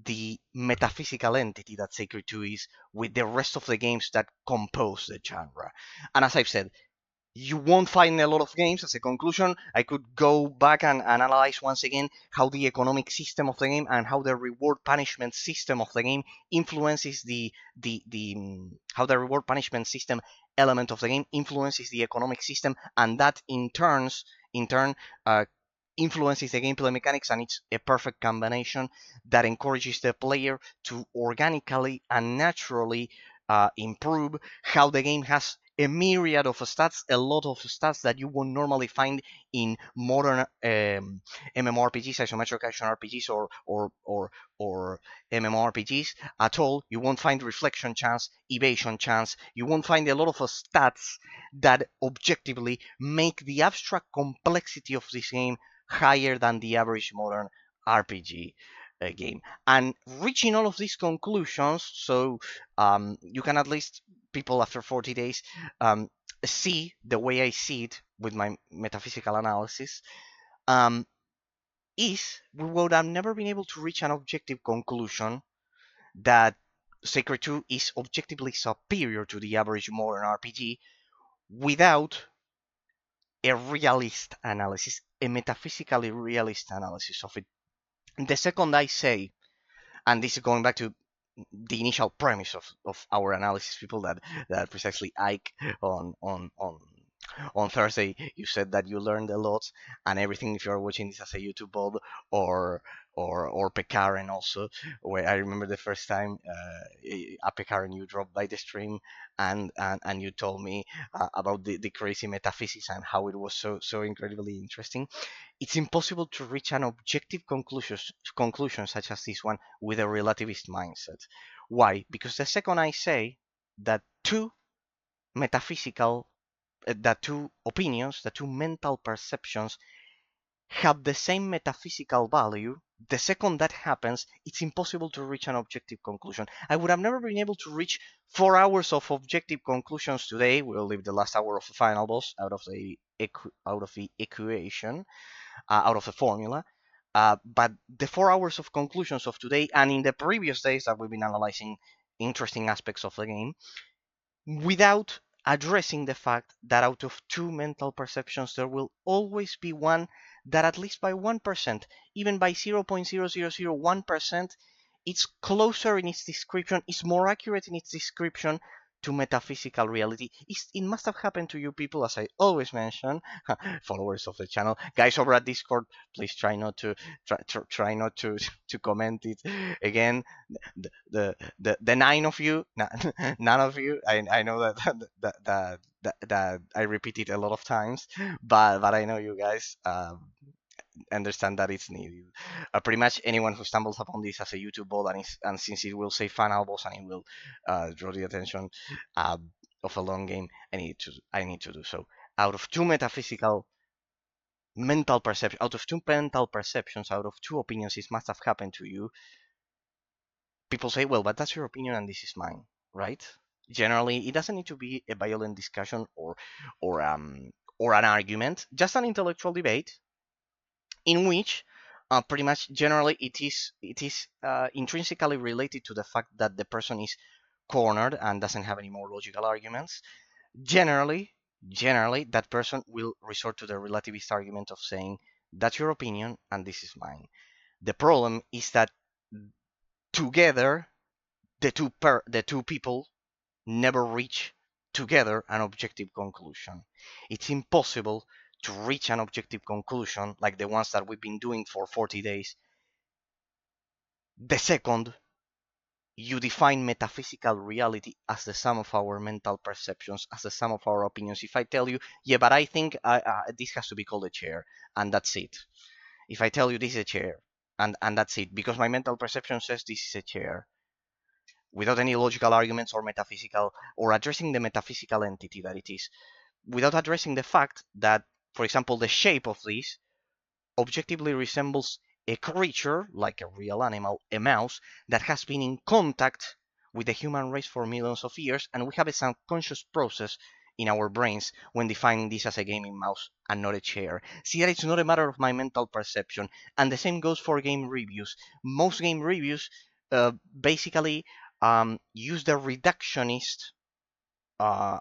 the metaphysical entity that Sacred 2 is with the rest of the games that compose the genre. And as I've said, You won't find a lot of games. As a conclusion, I could go back and analyze once again how the economic system of the game and how the reward punishment system of the game influences how the reward punishment system element of the game influences the economic system, and that in turn uh, influences the gameplay mechanics, and it's a perfect combination that encourages the player to organically and naturally improve. How the game has a myriad of stats, a lot of stats that you won't normally find in modern MMORPGs, isometric action RPGs, or MMORPGs at all. You won't find reflection chance, evasion chance. You won't find a lot of stats that objectively make the abstract complexity of this game higher than the average modern RPG game. And reaching all of these conclusions, so you can at least, people after 40 days, see the way I see it with my metaphysical analysis, um, is we would have never been able to reach an objective conclusion that Sacred 2 is objectively superior to the average modern RPG without a realist analysis, a metaphysically realist analysis of it. The second I say, and this is going back to the initial premise of our analysis, people, that precisely Ike on Thursday, you said that you learned a lot and everything. If you're watching this as a YouTube Bob or or Pekaren also, where I remember the first time a Pekaren you dropped by the stream, and you told me about the crazy metaphysics and how it was so incredibly interesting. It's impossible to reach an objective conclusion such as this one with a relativist mindset. Why? Because the second I say that two metaphysical, that two opinions, the two mental perceptions have the same metaphysical value, the second that happens, it's impossible to reach an objective conclusion. I would have never been able to reach 4 hours of objective conclusions today. We'll leave the last hour of the final boss out of the equation, out of the formula. But the 4 hours of conclusions of today and in the previous days that we've been analyzing interesting aspects of the game, without addressing the fact that out of two mental perceptions, there will always be one that, at least by 1%, even by 0.0001%, it's closer in its description, it's more accurate in its description to metaphysical reality. It must have happened to you people, as I always mention, followers of the channel, guys over at Discord. Please try not to try not to to comment it again. The nine of you, none of you. I know that I repeat it a lot of times, but I know you guys understand that it's needed. Pretty much anyone who stumbles upon this as a YouTube bot, and since it will say final boss and it will draw the attention of a long game, I need to do so. Out of two out of two mental perceptions, out of two opinions, it must have happened to you. People say, well, but that's your opinion and this is mine, right? Generally, it doesn't need to be a violent discussion or um or an argument, just an intellectual debate in which pretty much generally it is intrinsically related to the fact that the person is cornered and doesn't have any more logical arguments. Generally, that person will resort to the relativist argument of saying that's your opinion and this is mine. The problem is that together the two people never reach together an objective conclusion. It's impossible to reach an objective conclusion like the ones that we've been doing for 40 days the second you define metaphysical reality as the sum of our mental perceptions, as the sum of our opinions. If I tell you, yeah, but I think this has to be called a chair, and that's it. If I tell you this is a chair, and that's it, because my mental perception says this is a chair, without any logical arguments or metaphysical, or addressing the metaphysical entity that it is, without addressing the fact that, for example, the shape of this objectively resembles a creature, like a real animal, a mouse, that has been in contact with the human race for millions of years, and we have a subconscious process in our brains when defining this as a gaming mouse and not a chair. See that it's not a matter of my mental perception, and the same goes for game reviews. Most game reviews basically use the reductionist uh,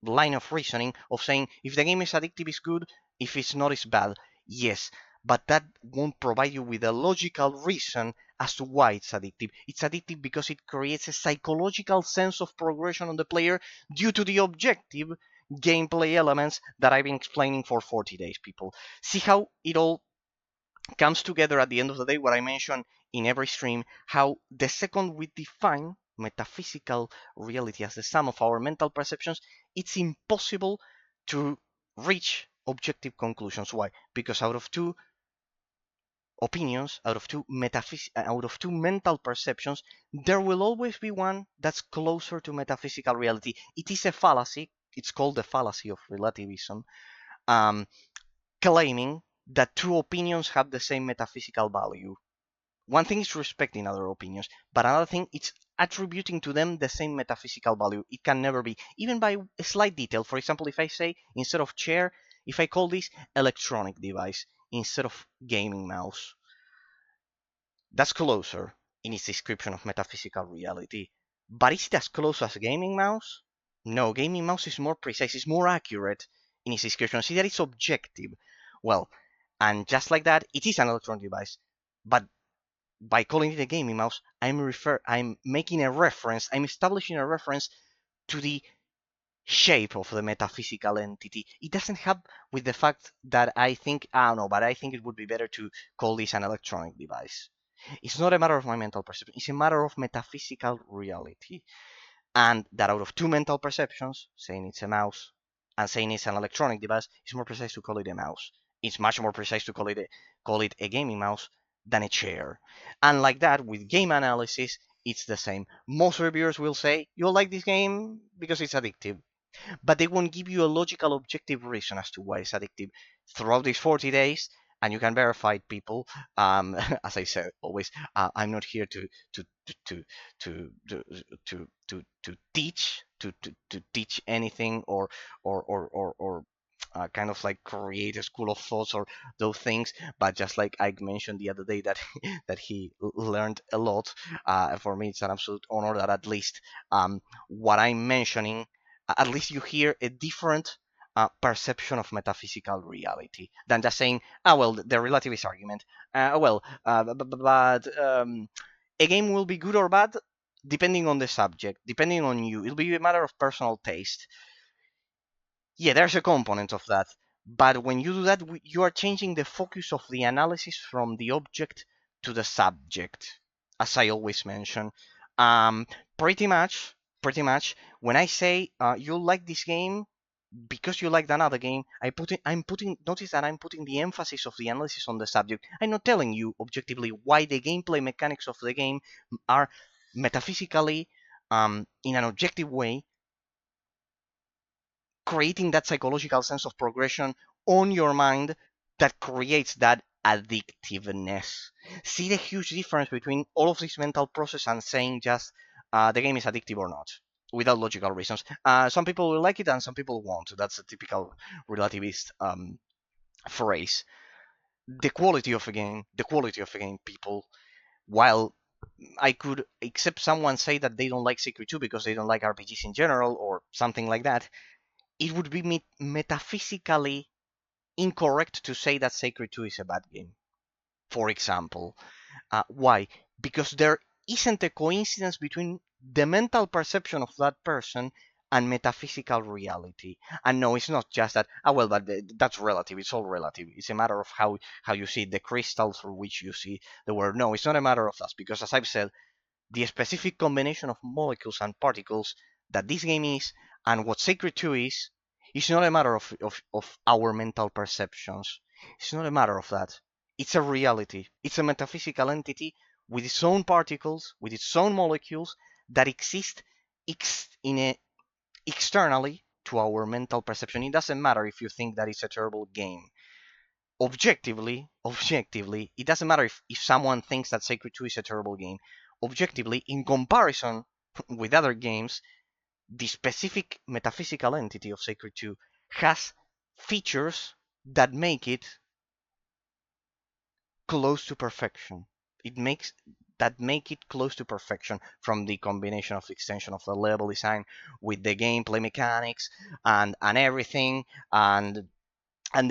line of reasoning of saying if the game is addictive, it's good, if it's not, it's bad. Yes, but that won't provide you with a logical reason as to why it's addictive. It's addictive because it creates a psychological sense of progression on the player due to the objective gameplay elements that I've been explaining for 40 days, people. See how it all comes together at the end of the day, what I mentioned in every stream, how the second we define metaphysical reality as the sum of our mental perceptions, it's impossible to reach objective conclusions. Why? Because out of two opinions, out of two mental perceptions, there will always be one that's closer to metaphysical reality. It is a fallacy. It's called the fallacy of relativism. Um, Claiming that two opinions have the same metaphysical value. One thing is respecting other opinions, but another thing is attributing to them the same metaphysical value. It can never be, even by a slight detail. For example, if I say instead of chair, if I call this electronic device instead of gaming mouse, that's closer in its description of metaphysical reality. But is it as close as a gaming mouse? No, gaming mouse is more precise, it's more accurate in its description. See that it's objective. Well, and just like that, it is an electronic device. But by calling it a gaming mouse, I'm making a reference, I'm establishing a reference to the shape of the metaphysical entity. It doesn't have with the fact that I think, I don't know, but I think it would be better to call this an electronic device. It's not a matter of my mental perception, it's a matter of metaphysical reality. And that out of two mental perceptions, saying it's a mouse and saying it's an electronic device, it's more precise to call it a mouse. It's much more precise to call it a gaming mouse than a chair. And like that, with game analysis, it's the same. Most reviewers will say, you'll like this game because it's addictive, but they won't give you a logical, objective reason as to why it's addictive. Throughout these 40 days, and you can verify it, people. As I said, always, I'm not here to to to to to teach to teach anything or kind of like create a school of thoughts or those things, but just like I mentioned the other day that that he learned a lot. For me, it's an absolute honor that at least what I'm mentioning, at least you hear a different perception of metaphysical reality than just saying, ah, well, the relativist argument. But a game will be good or bad depending on the subject, depending on you. It'll be a matter of personal taste. Yeah, there's a component of that. But when you do that, you are changing the focus of the analysis from the object to the subject, as I always mention. Um, pretty much, when I say you like this game because you liked another game, I'm putting, notice that I'm putting the emphasis of the analysis on the subject. I'm not telling you objectively why the gameplay mechanics of the game are metaphysically, in an objective way, creating that psychological sense of progression on your mind that creates that addictiveness. See the huge difference between all of this mental process and saying just the game is addictive or not, without logical reasons. Some people will like it and some people won't. That's a typical relativist phrase. The quality of a game, people. While I could accept someone say that they don't like Secret 2 because they don't like RPGs in general or something like that, it would be metaphysically incorrect to say that Sacred 2 is a bad game, for example. Why? Because there isn't a coincidence between the mental perception of that person and metaphysical reality. And no, it's not just that, ah, well, but that's relative. It's all relative. It's a matter of how you see the crystal through which you see the world. No, it's not a matter of that, because as I've said, the specific combination of molecules and particles that this game is and what Sacred 2 is not a matter of our mental perceptions. It's not a matter of that. It's a reality. It's a metaphysical entity with its own particles, with its own molecules that exist in a externally to our mental perception. It doesn't matter if you think that it's a terrible game. Objectively, it doesn't matter if someone thinks that Sacred 2 is a terrible game. Objectively, in comparison with other games, the specific metaphysical entity of Sacred 2 has features that make it close to perfection. It makes that make it close to perfection, from the combination of the extension of the level design with the gameplay mechanics and everything, and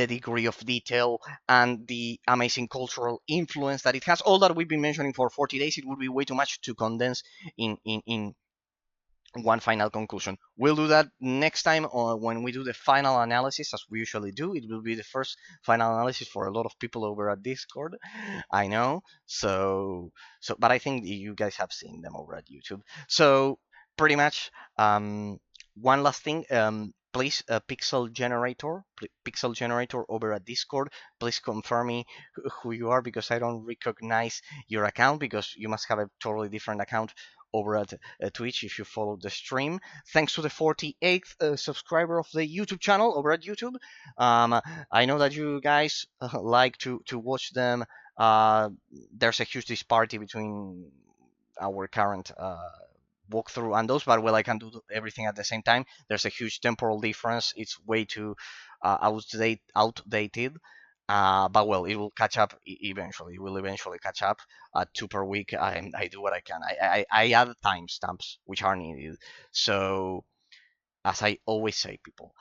the degree of detail and the amazing cultural influence that it has. All that we've been mentioning for 40 days, it would be way too much to condense in one final conclusion. We'll do that next time, or when we do the final analysis, as we usually do. It will be the first final analysis for a lot of people over at Discord. I know. But I think you guys have seen them over at YouTube. So pretty much, one last thing. Please, Pixel Generator over at Discord. Please confirm me who you are, because I don't recognize your account, because you must have a totally different account over at Twitch if you follow the stream. Thanks to the 48th subscriber of the YouTube channel over at YouTube. I know that you guys like to watch them. There's a huge disparity between our current walkthrough and those, but well, I can do everything at the same time. There's a huge temporal difference. It's way too outdated. But well, it will catch up eventually. It will eventually catch up. 2 per week. I do what I can. I add timestamps which are needed. So, as I always say, people,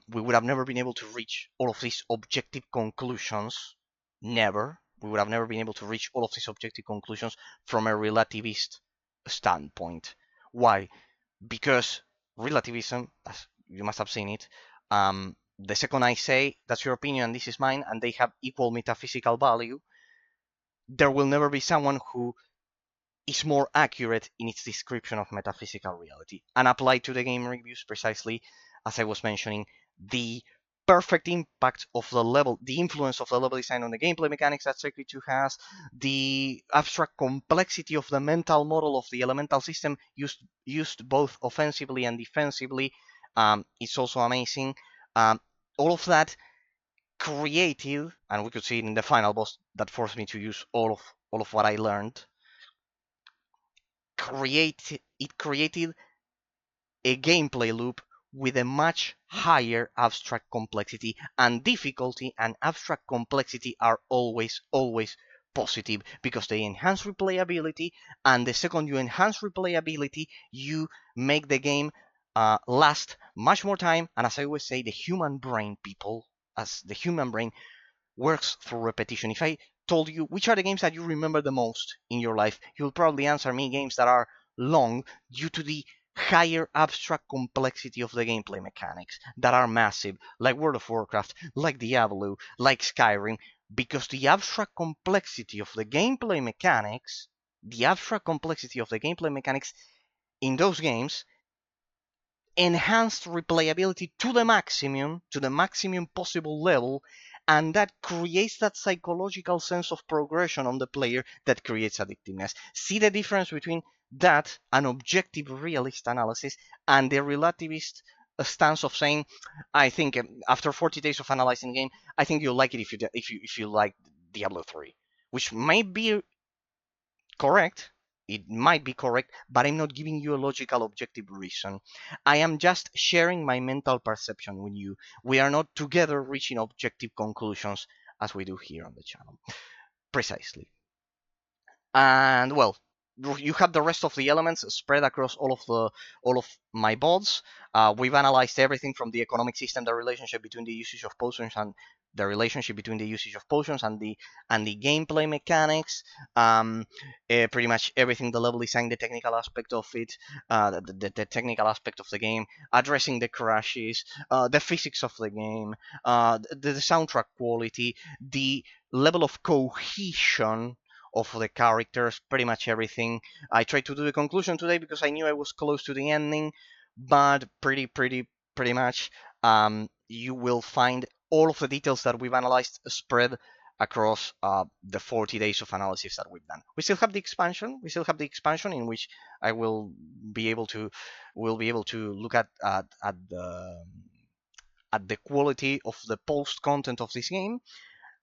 we would have never been able to reach all of these objective conclusions. Never. We would have never been able to reach all of these objective conclusions from a relativist standpoint. Why? Because relativism, as you must have seen it, the second I say that's your opinion and this is mine, and they have equal metaphysical value, there will never be someone who is more accurate in its description of metaphysical reality. And applied to the game reviews, precisely as I was mentioning, the perfect impact of the level, the influence of the level design on the gameplay mechanics that Secret 2 has, the abstract complexity of the mental model of the elemental system used both offensively and defensively, it's also amazing. All of that created, and we could see it in the final boss that forced me to use all of what I learned. It created a gameplay loop with a much higher abstract complexity, and difficulty and abstract complexity are always positive, because they enhance replayability, and the second you enhance replayability, you make the game last much more time. And as I always say, the human brain, people, as the human brain works through repetition. If I told you which are the games that you remember the most in your life, you'll probably answer me games that are long, due to the higher abstract complexity of the gameplay mechanics, that are massive, like World of Warcraft, like Diablo, like Skyrim, because the abstract complexity of the gameplay mechanics, in those games enhanced replayability to the maximum possible level, and that creates that psychological sense of progression on the player that creates addictiveness. See the difference between that, an objective realist analysis, and the relativist stance of saying, I think after 40 days of analyzing the game, I think you'll like it if you like Diablo 3, which might be correct. It might be correct, but I'm not giving you a logical, objective reason. I am just sharing my mental perception with you. We are not together reaching objective conclusions as we do here on the channel. Precisely. And well, you have the rest of the elements spread across all of my boards. We've analyzed everything from the economic system, the relationship between the usage of potions and the gameplay mechanics, pretty much everything, the level design, the technical aspect of it, the technical aspect of the game, addressing the crashes, the physics of the game, the soundtrack quality, the level of cohesion of the characters, pretty much everything. I tried to do the conclusion today because I knew I was close to the ending, but pretty much you will find all of the details that we've analyzed spread across the 40 days of analysis that we've done. We still have the expansion. In which I will be able to look at the quality of the post content of this game,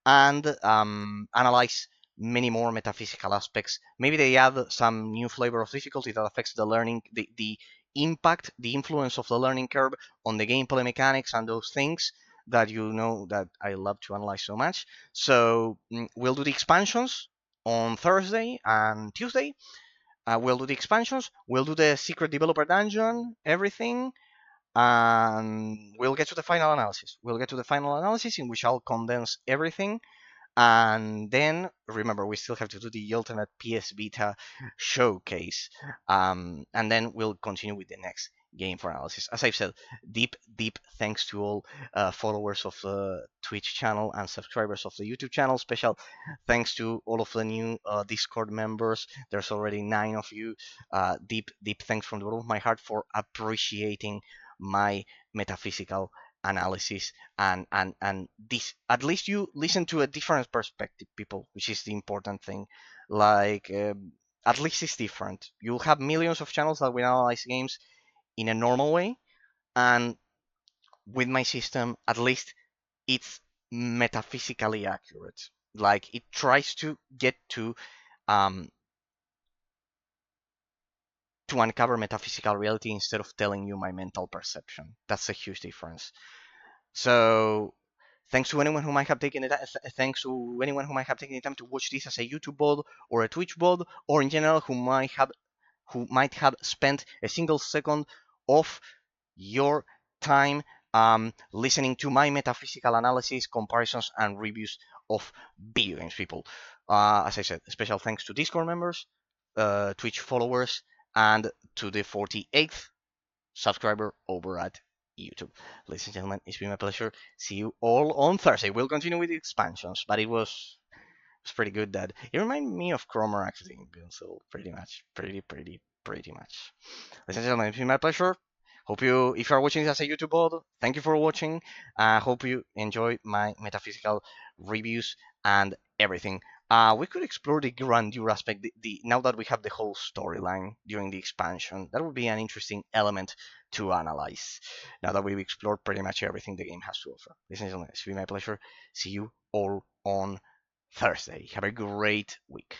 and analyze many more metaphysical aspects. Maybe they add some new flavor of difficulty that affects the learning, the impact, the influence of the learning curve on the gameplay mechanics and those things that you know that I love to analyze so much. So we'll do the expansions on Thursday and Tuesday. We'll do the expansions, we'll do the secret developer dungeon, everything, and we'll get to the final analysis. We'll get to the final analysis in which I'll condense everything. And then remember, we still have to do the ultimate PS Vita showcase. And then we'll continue with the next game for analysis. As I've said, deep thanks to all followers of the Twitch channel and subscribers of the YouTube channel. Special thanks to all of the new Discord members. There's already 9 of you. Deep thanks from the bottom of my heart for appreciating my metaphysical analysis, and this, at least you listen to a different perspective, people, which is the important thing. Like, at least it's different. You'll have millions of channels that will analyze games in a normal way, and with my system, at least it's metaphysically accurate. Like, it tries to get um to uncover metaphysical reality instead of telling you my mental perception. That's a huge difference. So thanks to anyone who might have taken it. Thanks to anyone who might have taken the time to watch this as a YouTube VOD or a Twitch VOD, or in general who might have spent a single second of your time listening to my metaphysical analysis, comparisons, and reviews of video games. People, as I said, special thanks to Discord members, Twitch followers, and to the 48th subscriber over at YouTube. Ladies and gentlemen, it's been my pleasure. See you all on Thursday. We'll continue with the expansions, but it was pretty good. That it reminded me of Chroma actually, so pretty much, pretty much. Ladies and gentlemen, it's been my pleasure. Hope you, if you are watching this as a YouTube VOD, thank you for watching. Hope you enjoy my metaphysical reviews and everything. We could explore the grandeur aspect, now that we have the whole storyline during the expansion. That would be an interesting element to analyze, now that we've explored pretty much everything the game has to offer. Ladies and gentlemen, it's been my pleasure. See you all on Thursday. Have a great week.